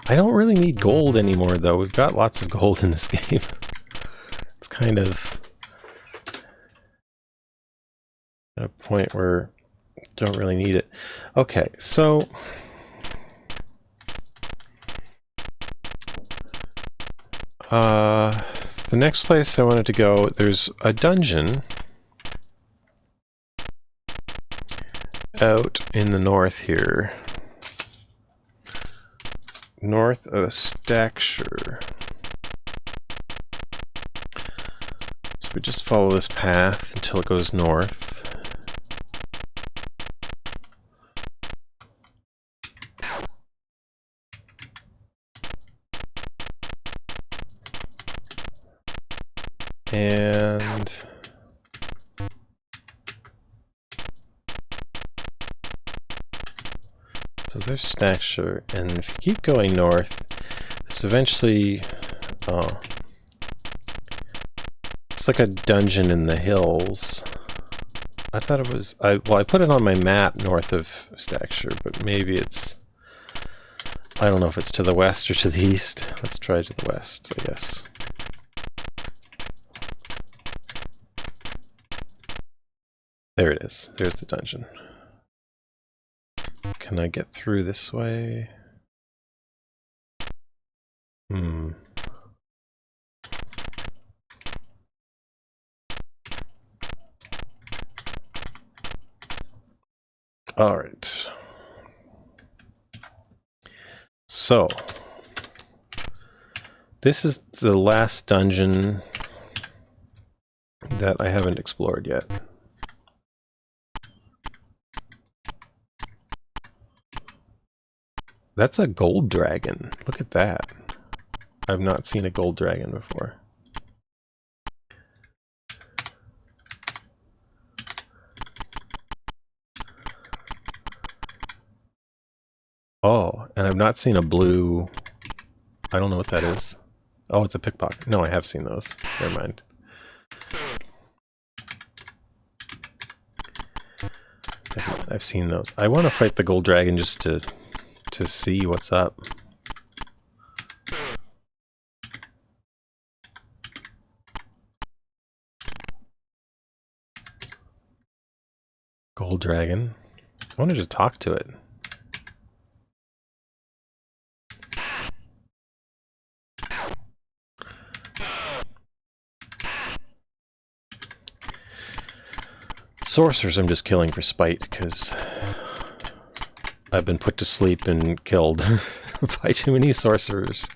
I don't really need gold anymore, though. We've got lots of gold in this game. It's kind of at a point where I don't really need it. Okay, so the next place I wanted to go, there's a dungeon out in the north here. North of Stackshire. So we just follow this path until it goes north. So there's Stackshire, and if you keep going north, there's eventually, oh, it's like a dungeon in the hills. I thought it was, well, I put it on my map north of Stackshire, but maybe it's, I don't know if it's to the west or to the east. Let's try to the west, I guess. There it is. There's the dungeon. Can I get through this way? Hmm. All right. So, this is the last dungeon that I haven't explored yet. That's a gold dragon. Look at that. I've not seen a gold dragon before. Oh, and I've not seen a blue... I don't know what that is. Oh, it's a pickpocket. No, I have seen those. Never mind. I've seen those. I want to fight the gold dragon just to see what's up. Gold dragon. I wanted to talk to it. Sorcerers I'm just killing for spite, because I've been put to sleep and killed by too many sorcerers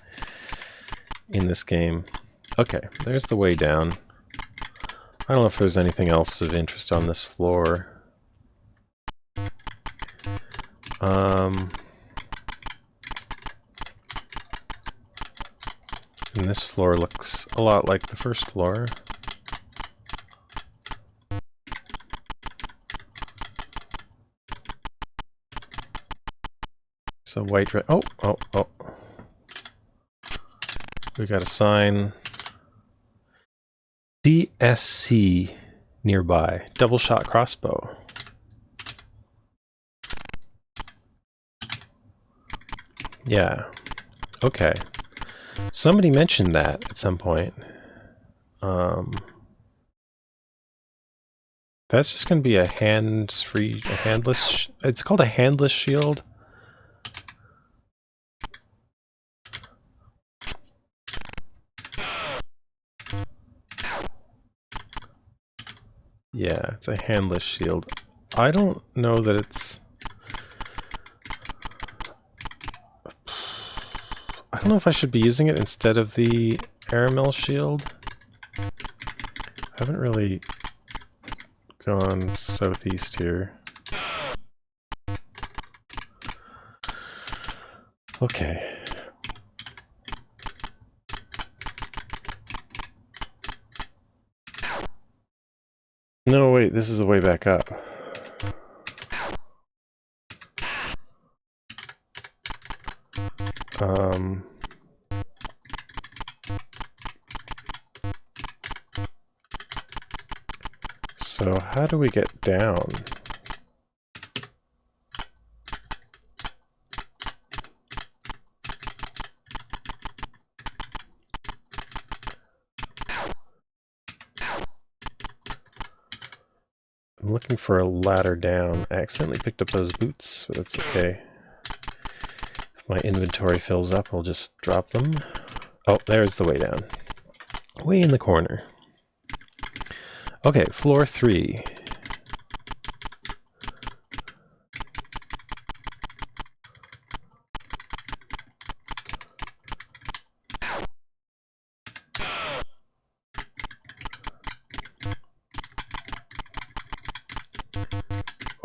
in this game. Okay, there's the way down. I don't know if there's anything else of interest on this floor. And this floor looks a lot like the first floor. So white, red. Oh. We got a sign. DSC nearby. Double shot crossbow. Yeah. Okay. Somebody mentioned that at some point. That's just going to be a hands-free, a handless... It's called a handless shield. Yeah, it's a handless shield. I don't know that it's... I don't know if I should be using it instead of the airmail shield. I haven't really gone southeast here. Okay. No, wait, this is the way back up. So how do we get down? I'm looking for a ladder down. I accidentally picked up those boots, but that's okay. If my inventory fills up, I'll just drop them. Oh, there's the way down. Way in the corner. Okay, floor 3.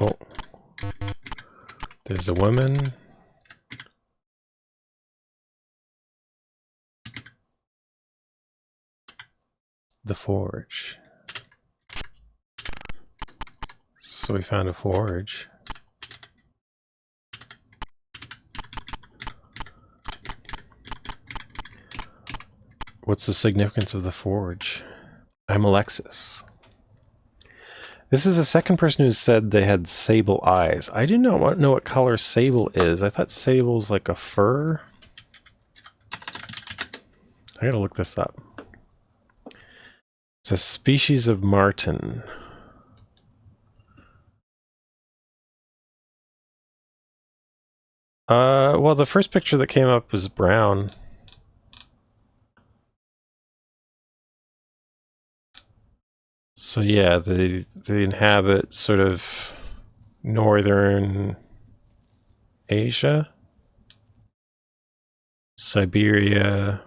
Oh. There's a woman. The forge. So we found a forge. What's the significance of the forge? I'm Alexis. This is the second person who said they had sable eyes. I do not know what color sable is. I thought sable's like a fur. I gotta look this up. It's a species of marten. Well, the first picture that came up was brown. So yeah, they inhabit sort of northern Asia, Siberia,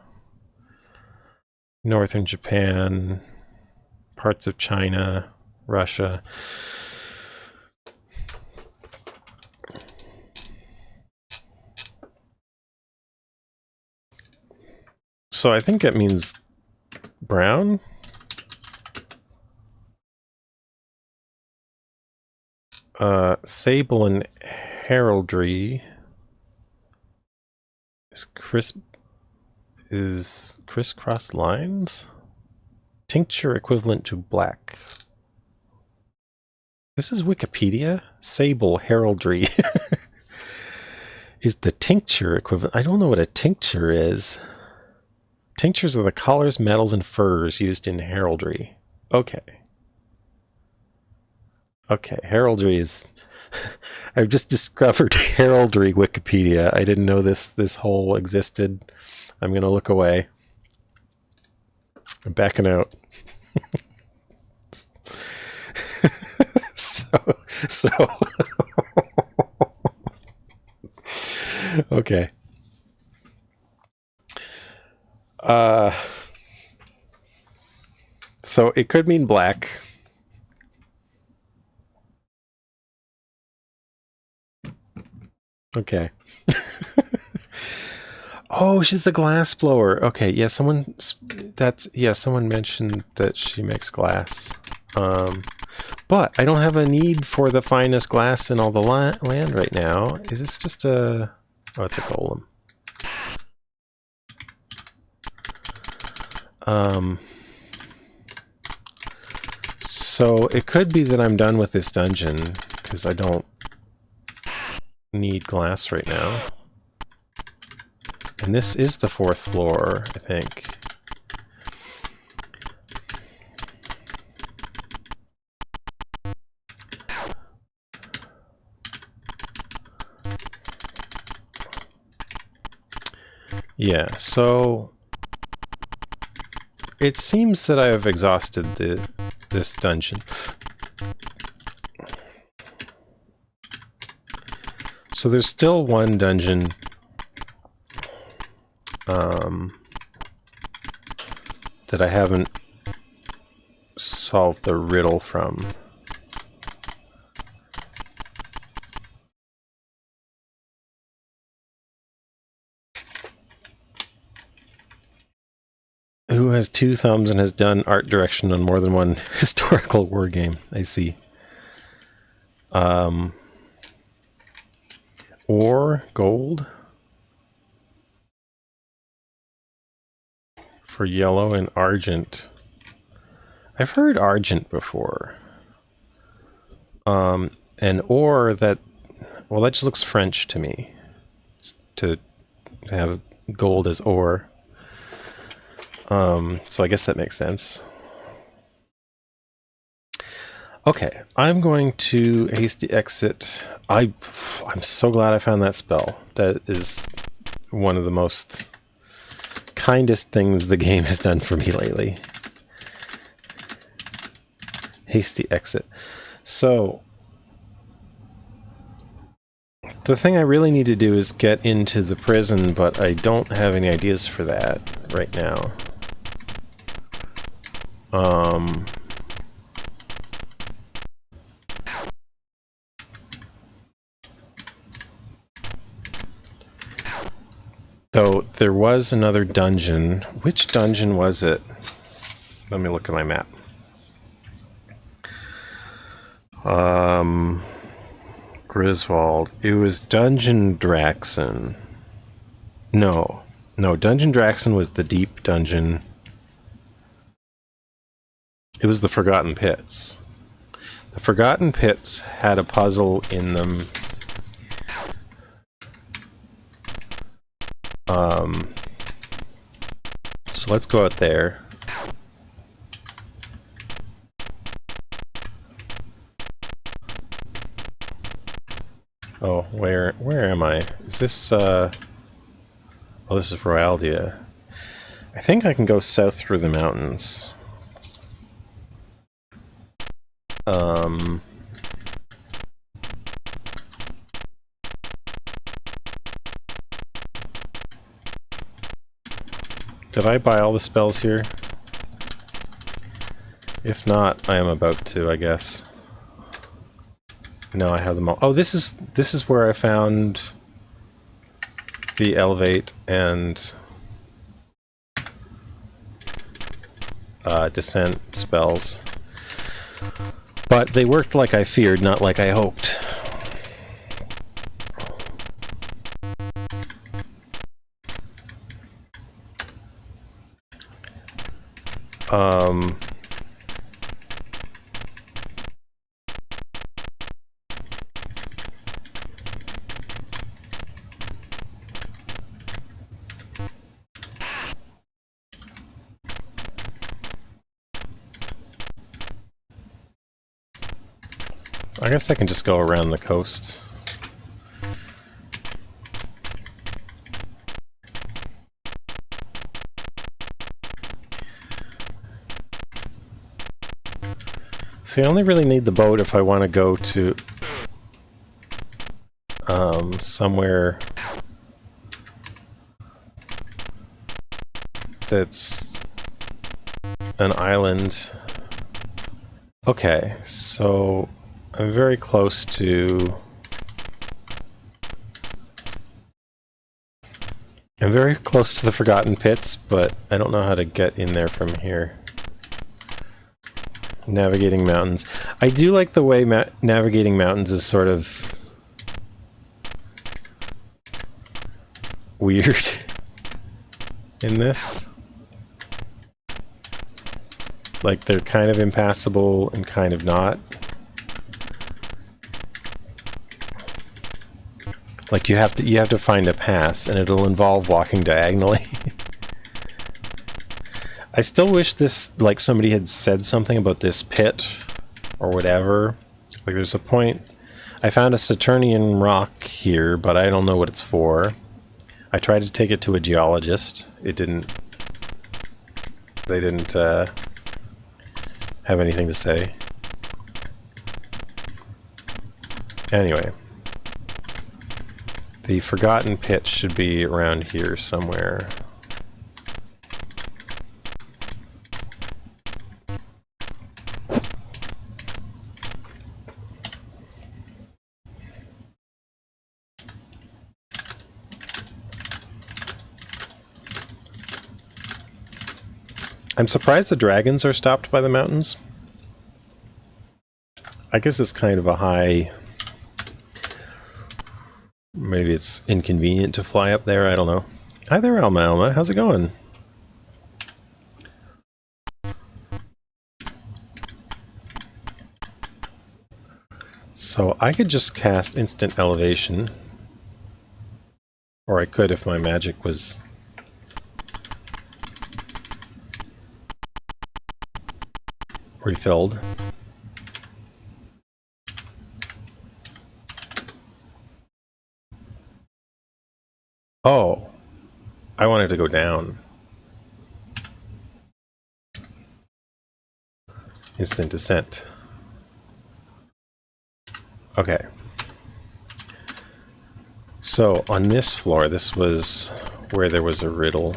northern Japan, parts of China, Russia. So I think it means brown. Sable and heraldry is crisscross lines. Tincture equivalent to black. This is Wikipedia. Sable heraldry is the tincture equivalent. I don't know what a tincture is. Tinctures are the colors, metals, and furs used in heraldry. Okay. Okay, heraldry is... I've just discovered heraldry Wikipedia. I didn't know this whole existed. I'm gonna look away. I'm backing out. so okay. So it could mean black. Okay. Oh, she's the glass blower. Okay, yeah, someone mentioned that she makes glass. But I don't have a need for the finest glass in all the land right now. Is this just a... Oh, it's a golem. So it could be that I'm done with this dungeon, because I don't need glass right now. And this is the 4th floor, I think. Yeah, so it seems that I have exhausted this dungeon. So there's still one dungeon that I haven't solved the riddle from. Who has 2 thumbs and has done art direction on more than one historical war game? I see. Or gold for yellow and argent. I've heard argent before. And or that, well, that just looks French to me. To have gold as ore. So I guess that makes sense. Okay, I'm going to hasty exit. I'm so glad I found that spell. That is one of the most kindest things the game has done for me lately. Hasty exit. So the thing I really need to do is get into the prison, but I don't have any ideas for that right now. Though there was another dungeon. Which dungeon was it? Let me look at my map. Griswold. It was Dungeon Draxon. No, Dungeon Draxon was the deep dungeon It was the Forgotten Pits. The Forgotten Pits had a puzzle in them. So let's go out there. Oh, where am I? Is this, oh, this is Royaldia. I think I can go south through the mountains. Did I buy all the spells here? If not, I am about to, I guess. No, I have them all. Oh, this is where I found the Elevate and Descent spells. But they worked like I feared, not like I hoped. I guess I can just go around the coast. See, I only really need the boat if I want to go to somewhere that's an island. Okay, so I'm very close to... I'm very close to the Forgotten Pits, but I don't know how to get in there from here. Navigating mountains. I do like the way navigating mountains is sort of weird in this. Like, they're kind of impassable and kind of not. Like, you have to find a pass, and it'll involve walking diagonally. I still wish this, like, somebody had said something about this pit or whatever. Like, there's a point. I found a Saturnian rock here, but I don't know what it's for. I tried to take it to a geologist. It didn't... They didn't have anything to say. Anyway. The Forgotten Pit should be around here somewhere. I'm surprised the dragons are stopped by the mountains. I guess it's kind of a high... Maybe it's inconvenient to fly up there, I don't know. Hi there, Alma. How's it going? So I could just cast instant elevation. Or I could if my magic was... refilled. Oh, I wanted to go down. Instant descent. Okay. So on this floor, this was where there was a riddle.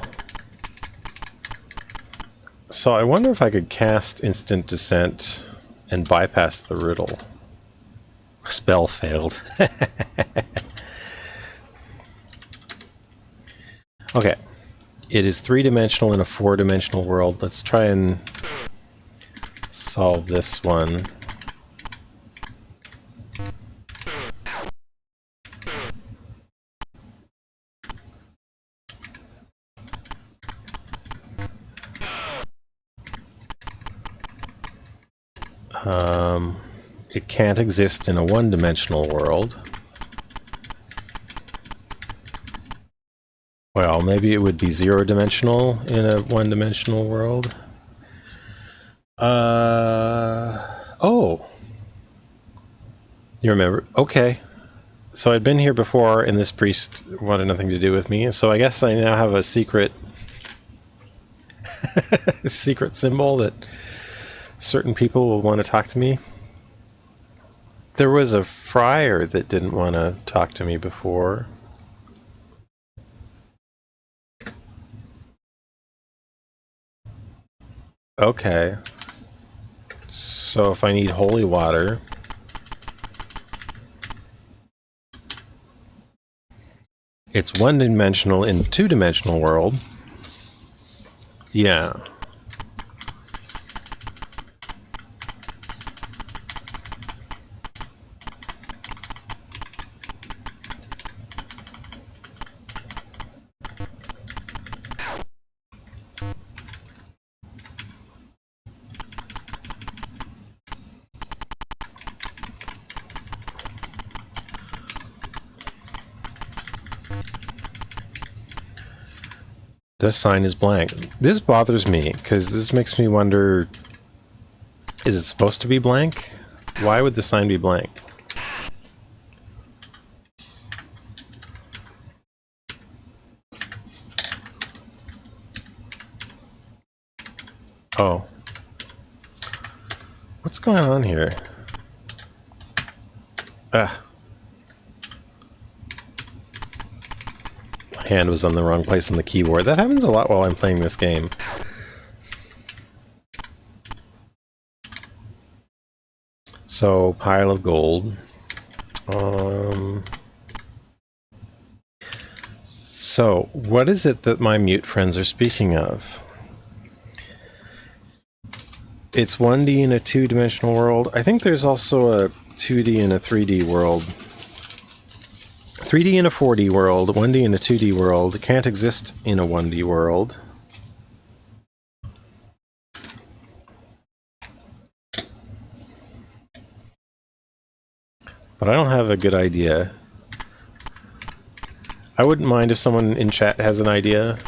So I wonder if I could cast instant descent and bypass the riddle. Spell failed. Okay. It is 3-dimensional in a 4-dimensional world. Let's try and solve this one. It can't exist in a one-dimensional world. Well, maybe it would be zero-dimensional in a one-dimensional world. Oh. You remember? Okay. So I'd been here before, and this priest wanted nothing to do with me, so I guess I now have a secret... secret symbol that certain people will want to talk to me. There was a friar that didn't want to talk to me before. Okay. So if I need holy water... It's one-dimensional in two-dimensional world. Yeah. This sign is blank. This bothers me, because this makes me wonder, is it supposed to be blank? Why would the sign be blank? Oh. What's going on here? Ah. My hand was on the wrong place on the keyboard. That happens a lot while I'm playing this game. So, pile of gold. So, what is it that my mute friends are speaking of? It's 1D in a two-dimensional world. I think there's also a 2D and a 3D world. 3D in a 4D world, 1D in a 2D world, can't exist in a 1D world. But I don't have a good idea. I wouldn't mind if someone in chat has an idea,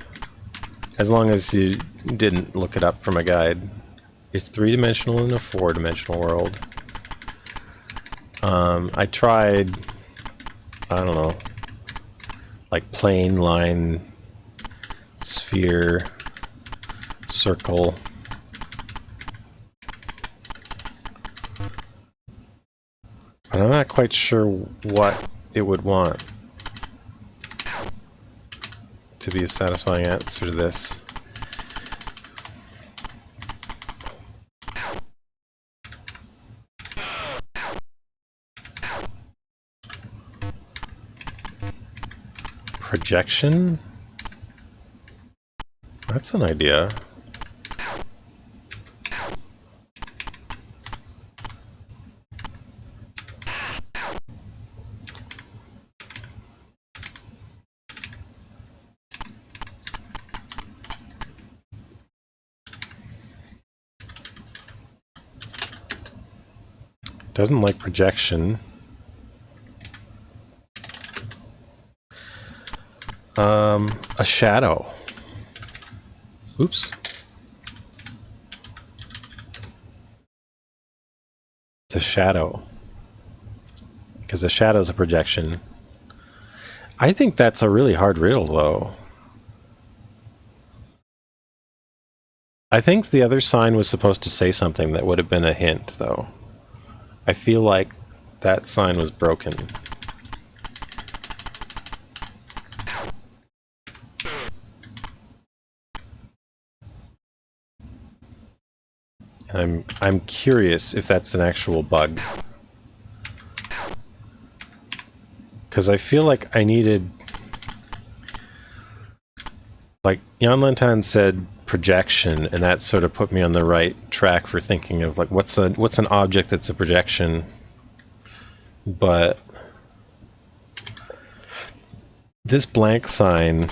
as long as you didn't look it up from a guide. It's three-dimensional in a four-dimensional world. I tried, I don't know, like plane, line, sphere, circle. But I'm not quite sure what it would want to be a satisfying answer to this. Projection? That's an idea. Doesn't like projection. A shadow. Oops. It's a shadow. Because a shadow is a projection. I think that's a really hard riddle, though. I think the other sign was supposed to say something that would have been a hint, though. I feel like that sign was broken. I'm curious if that's an actual bug. Because I feel like I needed... Like, Jan Lantan said projection, and that sort of put me on the right track for thinking of, like, what's an object that's a projection? But... this blank sign...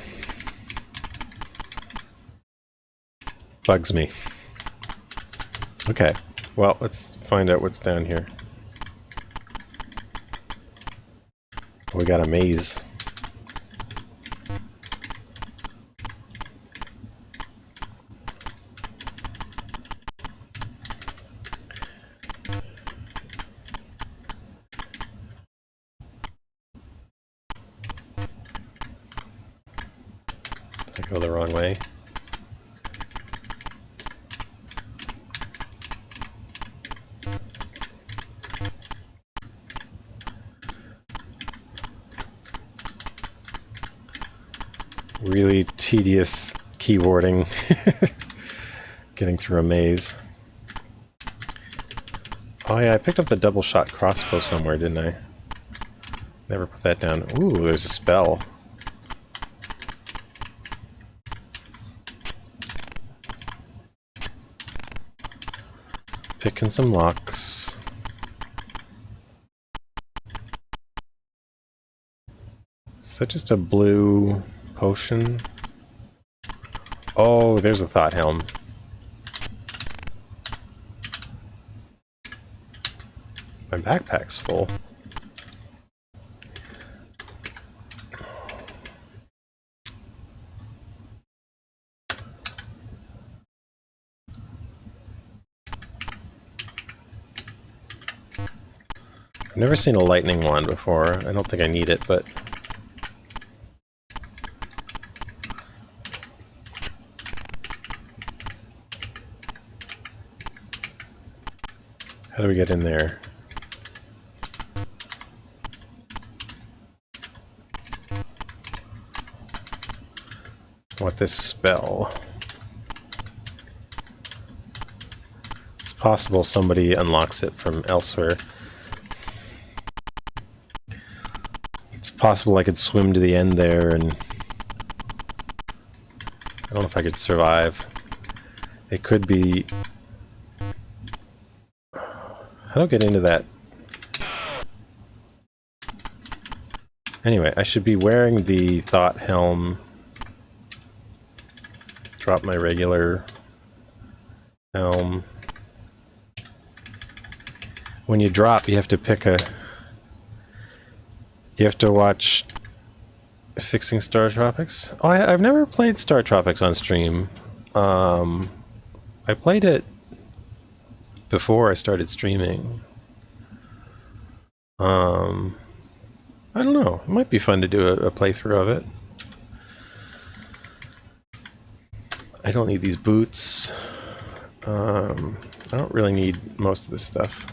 bugs me. Okay. Well, let's find out what's down here. We got a maze. Did I go the wrong way? Really tedious keyboarding. Getting through a maze. Oh yeah, I picked up the double shot crossbow somewhere, didn't I? Never put that down. Ooh, there's a spell. Picking some locks. Is that just a blue potion? Oh, there's a thought helm. My backpack's full. I've never seen a lightning wand before. I don't think I need it, but... How do we get in there? What this spell? It's possible somebody unlocks it from elsewhere. It's possible I could swim to the end there and... I don't know if I could survive. It could be... How do I get into that? Anyway, I should be wearing the thought helm. Drop my regular helm. When you drop, you have to pick a... You have to watch Fixing Star Tropics. Oh, I've never played Star Tropics on stream. I played it before I started streaming. I don't know. It might be fun to do a playthrough of it. I don't need these boots. I don't really need most of this stuff.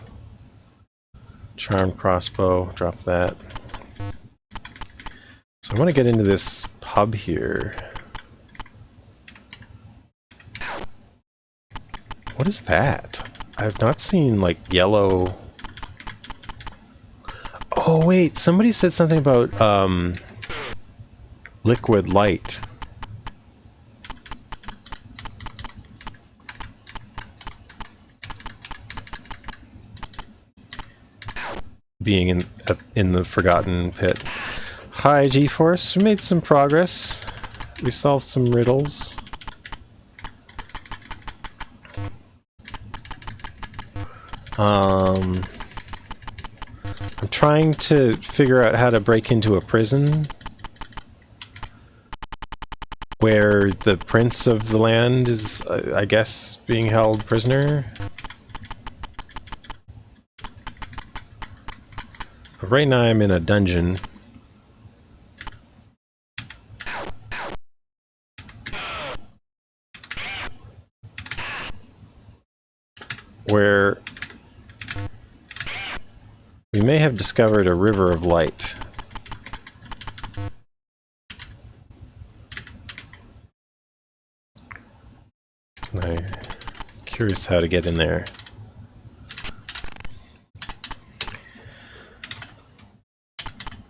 Charm crossbow, drop that. So I want to get into this pub here. What is that? I've not seen, like, yellow... Oh, wait, somebody said something about, liquid light. Being in the Forgotten Pit. Hi, G-Force. We made some progress. We solved some riddles. I'm trying to figure out how to break into a prison where the prince of the land is, I guess, being held prisoner. But right now I'm in a dungeon. Where we may have discovered a river of light. I'm curious how to get in there.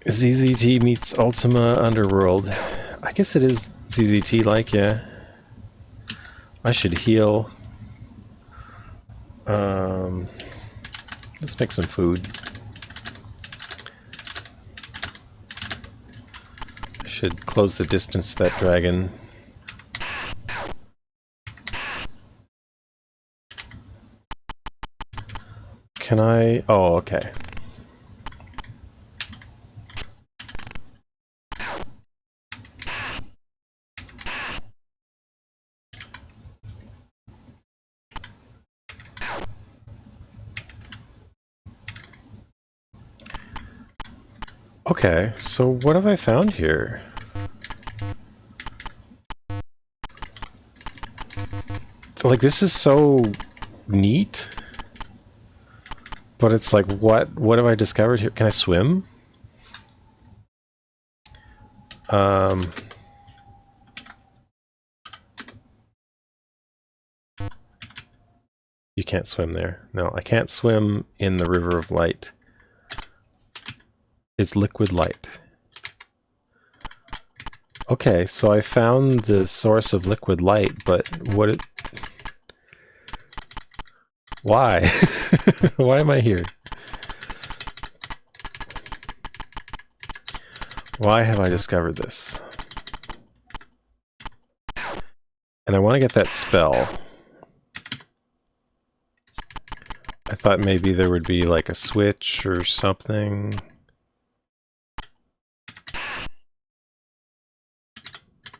ZZT meets Ultima Underworld. I guess it is ZZT-like, yeah. I should heal. Let's make some food. I should close the distance to that dragon. Can I... Oh, okay. Okay, so what have I found here? Like, this is so neat. But it's like, what have I discovered here? Can I swim? You can't swim there. No, I can't swim in the River of Light. It's liquid light. Okay, so I found the source of liquid light, but what it... Why? Why am I here? Why have I discovered this? And I want to get that spell. I thought maybe there would be like a switch or something.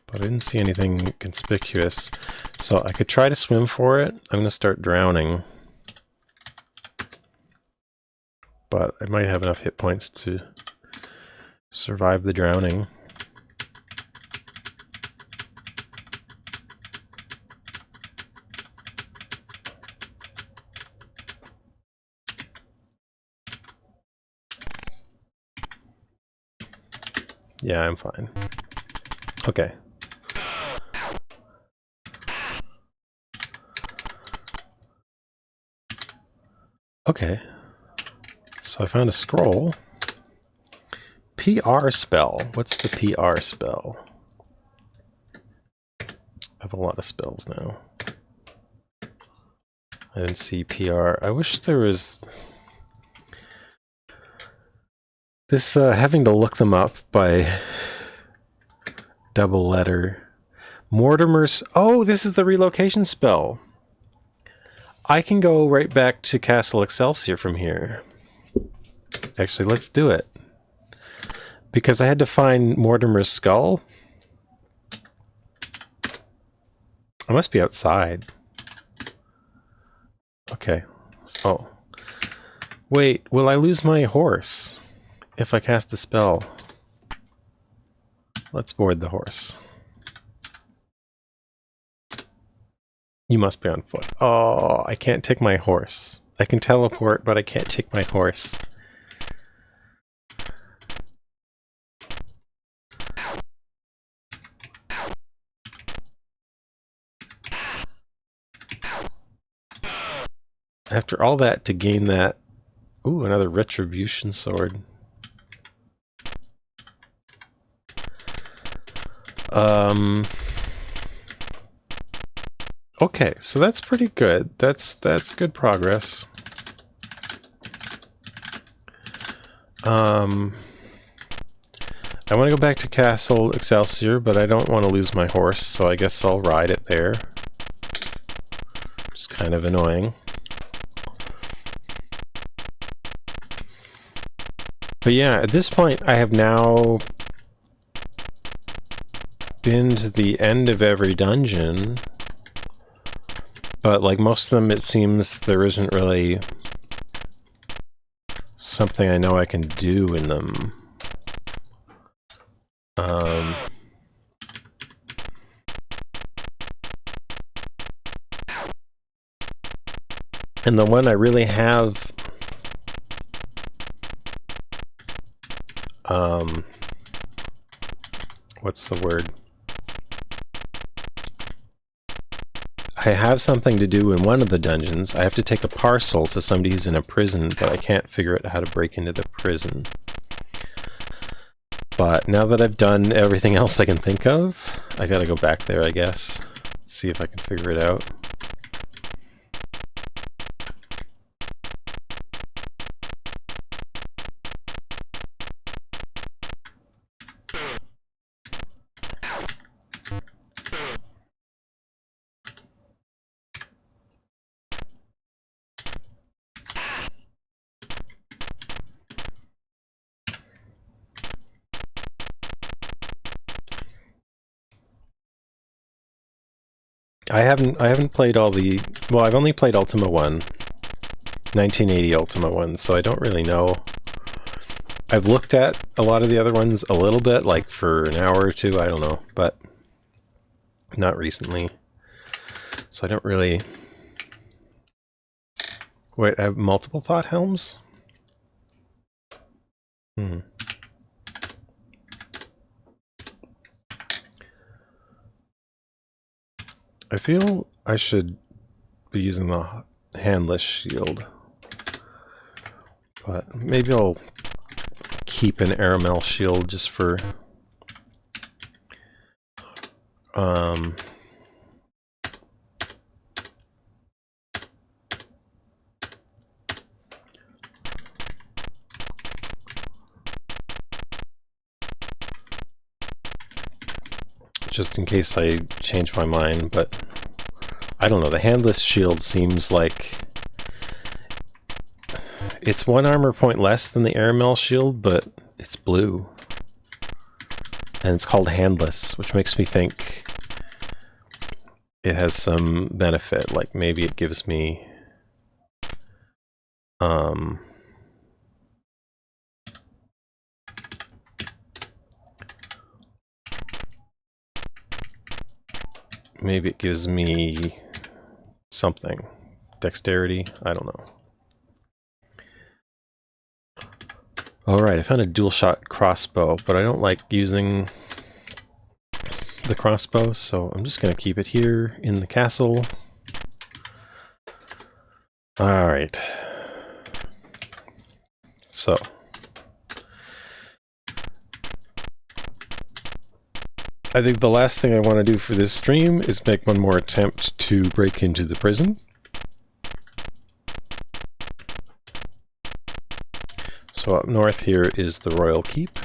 But I didn't see anything conspicuous. So I could try to swim for it. I'm going to start drowning. But I might have enough hit points to survive the drowning. Yeah, I'm fine. Okay. Okay. So I found a scroll. PR spell. What's the PR spell? I have a lot of spells now. I didn't see PR. I wish there was... This, having to look them up by double letter. Mortimer's... Oh, this is the relocation spell. I can go right back to Castle Excelsior from here. Actually, let's do it. Because I had to find Mortimer's skull. I must be outside. Okay. Oh. Wait, will I lose my horse if I cast the spell? Let's board the horse. You must be on foot. Oh, I can't take my horse. I can teleport, but I can't take my horse. After all that to gain that... Ooh, another retribution sword. Okay, so that's pretty good. That's good progress. I want to go back to Castle Excelsior, but I don't want to lose my horse, so I guess I'll ride it there. It's kind of annoying. But yeah, at this point, I have now been to the end of every dungeon. But like most of them, it seems there isn't really something I know I can do in them. And the one I really have what's the word? I have something to do in one of the dungeons. I have to take a parcel to somebody who's in a prison, but I can't figure out how to break into the prison. But now that I've done everything else I can think of, I gotta go back there, I guess. See if I can figure it out. I haven't played all the... Well, I've only played Ultima 1. 1980 Ultima 1, so I don't really know. I've looked at a lot of the other ones a little bit, like for an hour or two, I don't know, but not recently. So I don't really... Wait, I have multiple thought helms? I feel I should be using the handless shield, but maybe I'll keep an airmail shield just for just in case I change my mind, but I don't know, the handless shield seems like it's 1 armor point less than the airmail shield, but it's blue. And it's called handless, which makes me think it has some benefit, like maybe it gives me maybe it gives me something. Dexterity? I don't know. Alright, I found a dual shot crossbow, but I don't like using the crossbow, so I'm just going to keep it here in the castle. Alright. So. I think the last thing I want to do for this stream is make one more attempt to break into the prison. So up north here is the Royal Keep.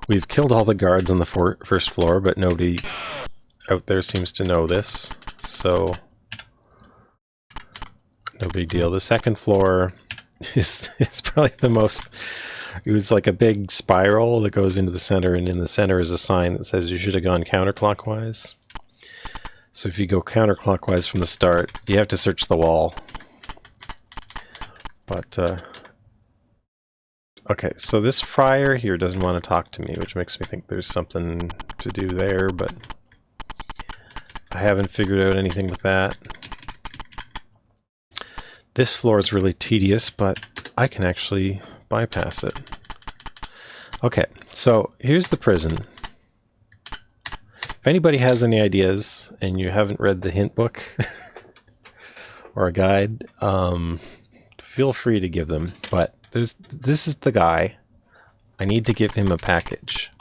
We've killed all the guards on the first floor, but nobody out there seems to know this, so no big deal. The second floor is probably the most... It was like a big spiral that goes into the center, and in the center is a sign that says you should have gone counterclockwise. So if you go counterclockwise from the start, you have to search the wall. But, okay, so this friar here doesn't want to talk to me, which makes me think there's something to do there, but I haven't figured out anything with that. This floor is really tedious, but I can actually bypass it. Okay, so here's the prison. If anybody has any ideas and you haven't read the hint book or a guide, feel free to give them. But this is the guy. I need to give him a package.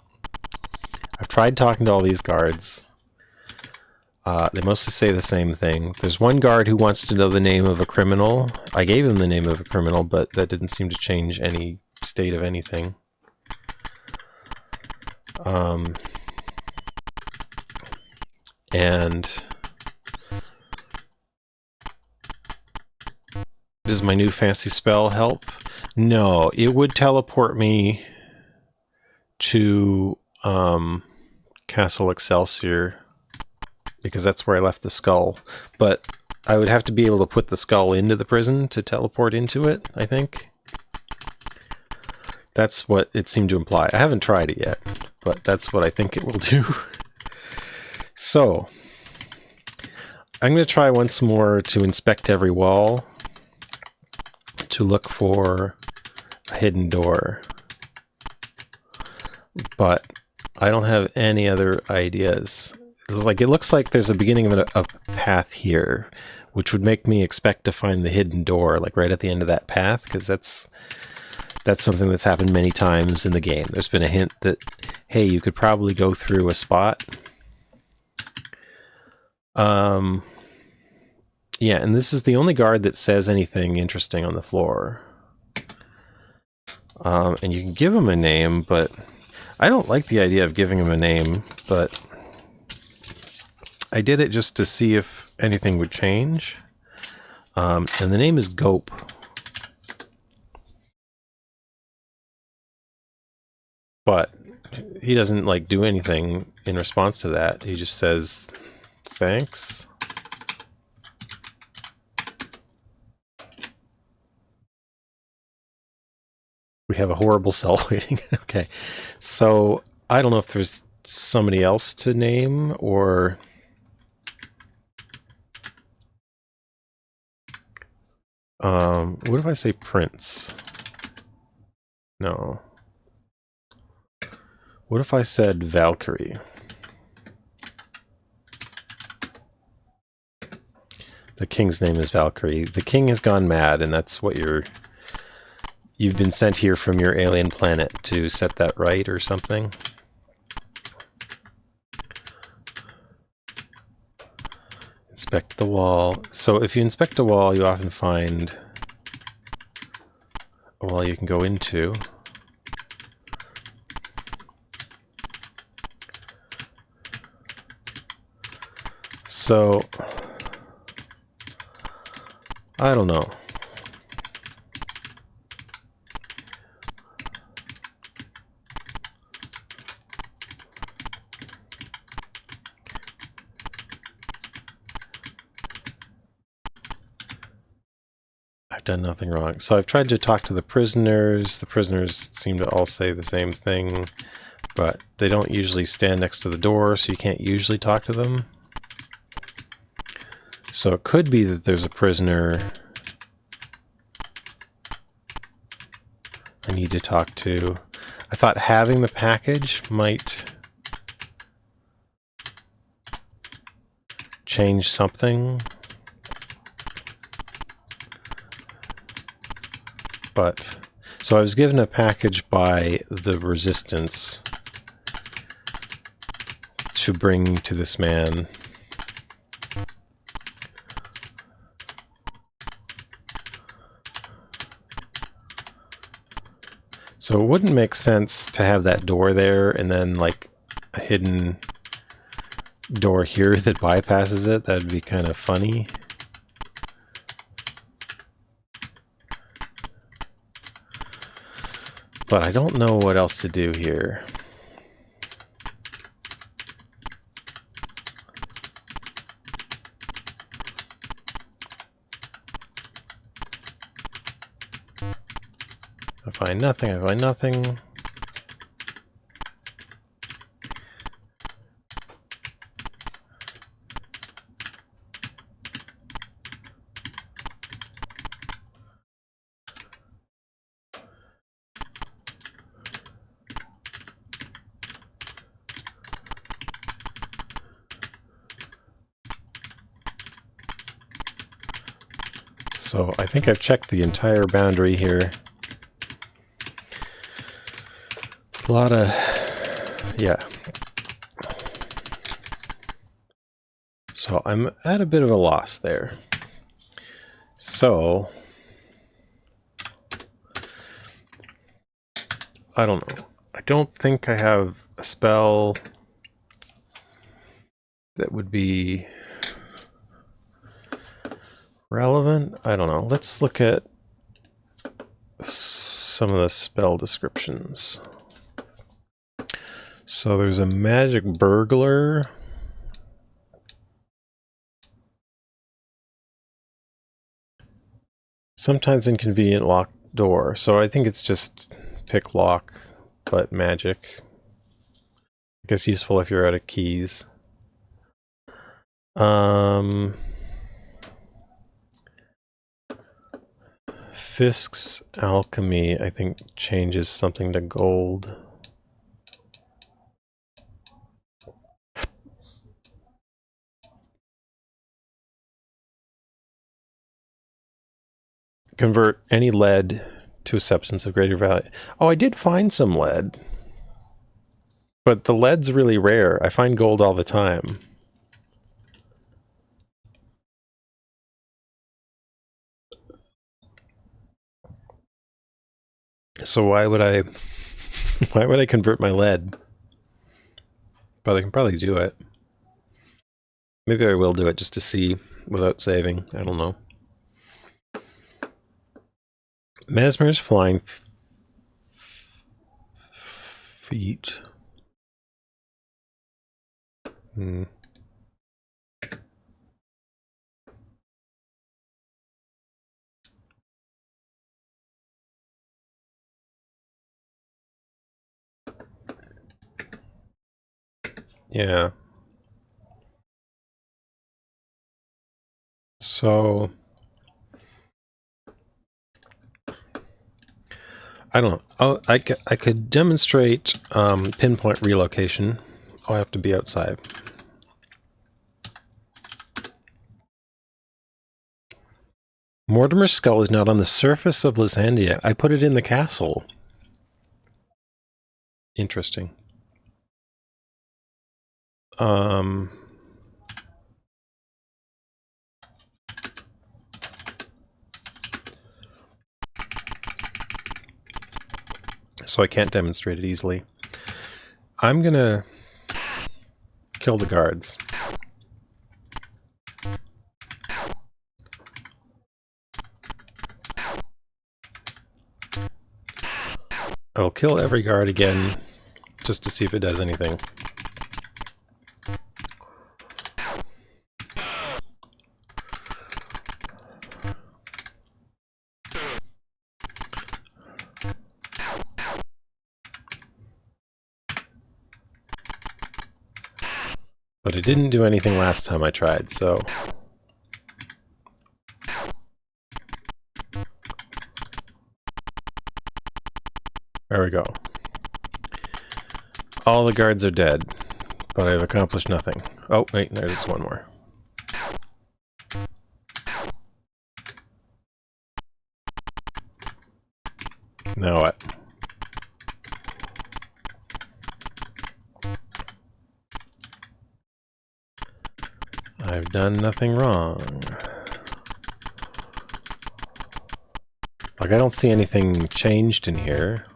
I've tried talking to all these guards. They mostly say the same thing. There's one guard who wants to know the name of a criminal. I gave him the name of a criminal, but that didn't seem to change any state of anything. And does my new fancy spell help? No, it would teleport me to Castle Excelsior, because that's where I left the skull. But I would have to be able to put the skull into the prison to teleport into it, I think. That's what it seemed to imply. I haven't tried it yet, but that's what I think it will do. So, I'm going to try once more to inspect every wall to look for a hidden door. But I don't have any other ideas. Like, it looks like there's a beginning of a path here, which would make me expect to find the hidden door, like right at the end of that path, because that's something that's happened many times in the game. There's been a hint that, hey, you could probably go through a spot. Yeah, and this is the only guard that says anything interesting on the floor. And you can give him a name, but I don't like the idea of giving him a name, but I did it just to see if anything would change. And the name is Gope. but he doesn't like do anything in response to that. He just says, thanks. We have a horrible cell waiting. Okay, so I don't know if there's somebody else to name, or what if I say Prince? No. What if I said Valkyrie? The king's name is Valkyrie. The king has gone mad, and that's what you've been sent here from your alien planet to set that right or something. Inspect the wall. So if you inspect a wall, you often find a wall you can go into. So I don't know. I've done nothing wrong. So I've tried to talk to the prisoners. The prisoners seem to all say the same thing, but they don't usually stand next to the door, so you can't usually talk to them. So it could be that there's a prisoner I need to talk to. I thought having the package might change something. But, so I was given a package by the resistance to bring to this man. So it wouldn't make sense to have that door there and then like a hidden door here that bypasses it. That would be kind of funny. But I don't know what else to do here. I find nothing, I find nothing. So I think I've checked the entire boundary here. A lot of, yeah. So I'm at a bit of a loss there. So, I don't know. I don't think I have a spell that would be relevant. I don't know. Let's look at some of the spell descriptions. So there's a magic burglar. Sometimes inconvenient locked door. So I think it's just pick lock, but magic. I guess useful if you're out of keys. Fisk's alchemy, I think, changes something to gold. Convert any lead to a substance of greater value. Oh, I did find some lead. But the lead's really rare. I find gold all the time. So why would I convert my lead? But I can probably do it. Maybe I will do it just to see without saving. I don't know. Mesmer's flying feet. Hmm. Yeah. So I don't know. Oh, I could demonstrate pinpoint relocation. I'll have to be outside. Mortimer's skull is not on the surface of Lysandia. I put it in the castle. Interesting. So I can't demonstrate it easily. I'm gonna kill the guards. I will kill every guard again, just to see if it does anything. But it didn't do anything last time I tried, so... There we go. All the guards are dead, but I've accomplished nothing. Oh, wait, there's one more. Now what? I've done nothing wrong. Like, I don't see anything changed in here.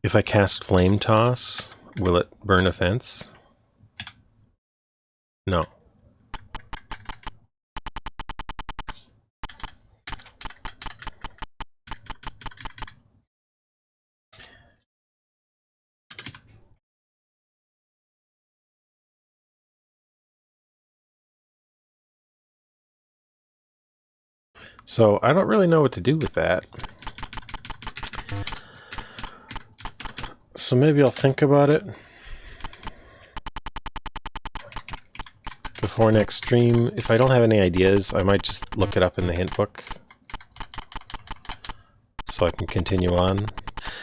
If I cast Flame Toss, will it burn a fence? No. So I don't really know what to do with that. So maybe I'll think about it before next stream. If I don't have any ideas, I might just look it up in the hint book so I can continue on.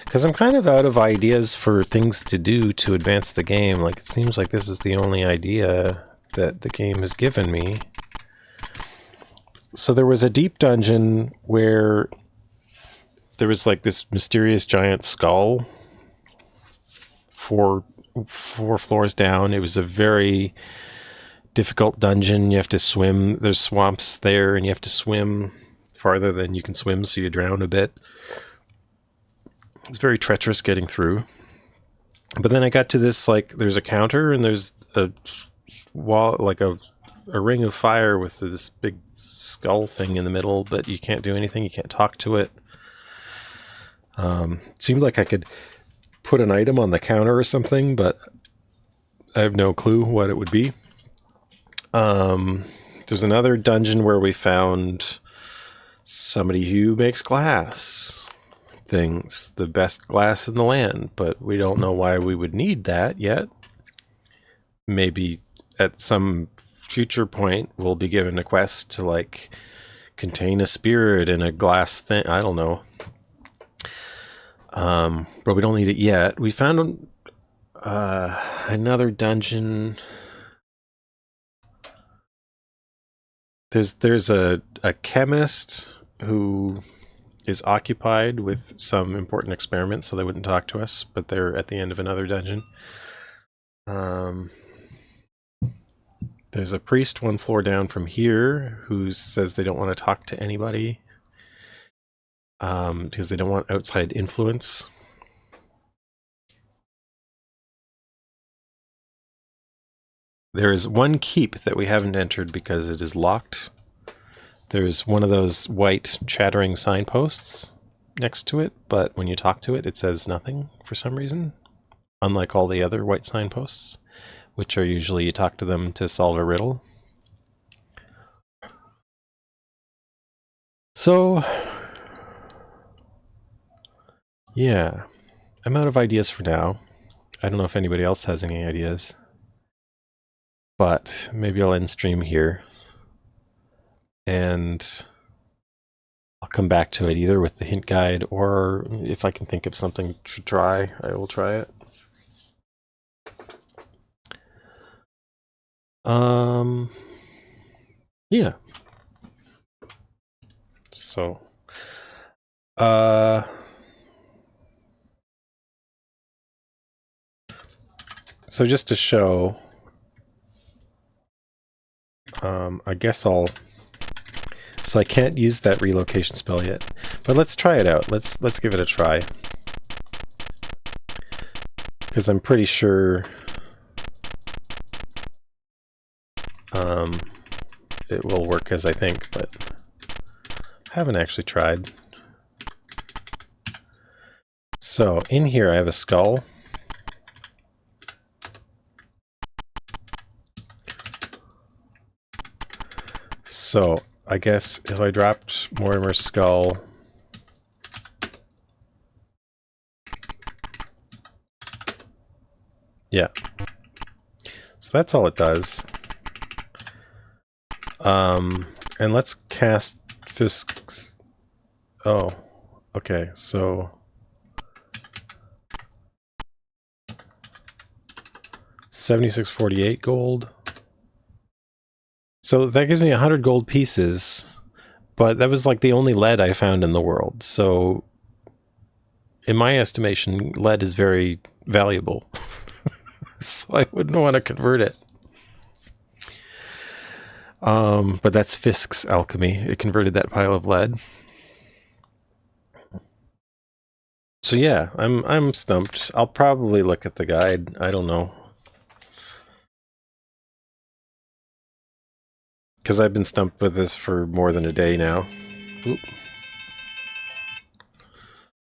Because I'm kind of out of ideas for things to do to advance the game. Like, it seems like this is the only idea that the game has given me. So there was a deep dungeon where there was like this mysterious giant skull four floors down. It was a very difficult dungeon. You have to swim. There's swamps there, and you have to swim farther than you can swim, so you drown a bit. It's very treacherous getting through. But then I got to this, like, there's a counter, and there's a wall, like a ring of fire with this big skull thing in the middle, but you can't do anything. You can't talk to it. It seemed like I could put an item on the counter or something, but I have no clue what it would be. There's another dungeon where we found somebody who makes glass things, the best glass in the land, but we don't know why we would need that yet. Maybe at some future point we'll be given a quest to, like, contain a spirit in a glass thing. I don't know. But we don't need it yet. We found another dungeon. There's a chemist who is occupied with some important experiments, so they wouldn't talk to us, but they're at the end of another dungeon. There's a priest one floor down from here who says they don't want to talk to anybody. because they don't want outside influence. There is one keep that we haven't entered because it is locked. There's one of those white chattering signposts next to it, but when you talk to it, it says nothing for some reason, unlike all the other white signposts, which are usually you talk to them to solve a riddle. So, yeah, I'm out of ideas for now. I don't know if anybody else has any ideas, but maybe I'll end stream here, and I'll come back to it either with the hint guide, or if I can think of something to try, I will try it. Yeah. So, so just to show, I guess I'll. So I can't use that relocation spell yet, but let's try it out. Let's give it a try, because I'm pretty sure it will work as I think, but I haven't actually tried. So in here I have a skull. So I guess if I dropped Mortimer's skull, yeah. So that's all it does. And let's cast Fisk's. Oh, okay. So 76.48 gold. So that gives me 100 gold pieces, but that was like the only lead I found in the world. So in my estimation, lead is very valuable. So I wouldn't want to convert it. But that's Fisk's alchemy. It converted that pile of lead. So yeah, I'm stumped. I'll probably look at the guide. I don't know. Because I've been stumped with this for more than a day now. Oop.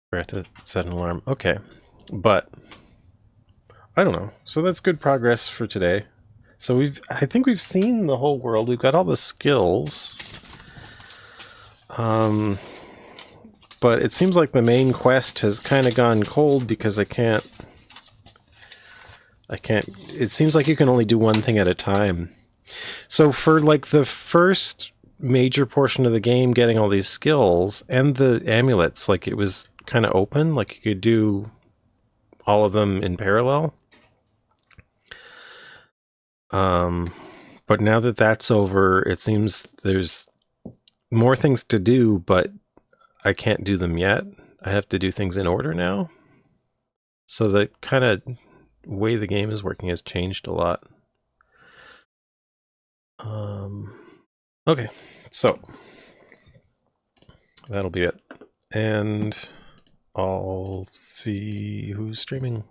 Forgot to set an alarm. Okay. But I don't know. So that's good progress for today. So I think we've seen the whole world. We've got all the skills. But it seems like the main quest has kind of gone cold because I can't, it seems like you can only do one thing at a time. So for like the first major portion of the game, getting all these skills and the amulets, like it was kind of open, like you could do all of them in parallel. But now that that's over, it seems there's more things to do, but I can't do them yet. I have to do things in order now. So the kind of way the game is working has changed a lot. Okay, so that'll be it. And I'll see who's streaming.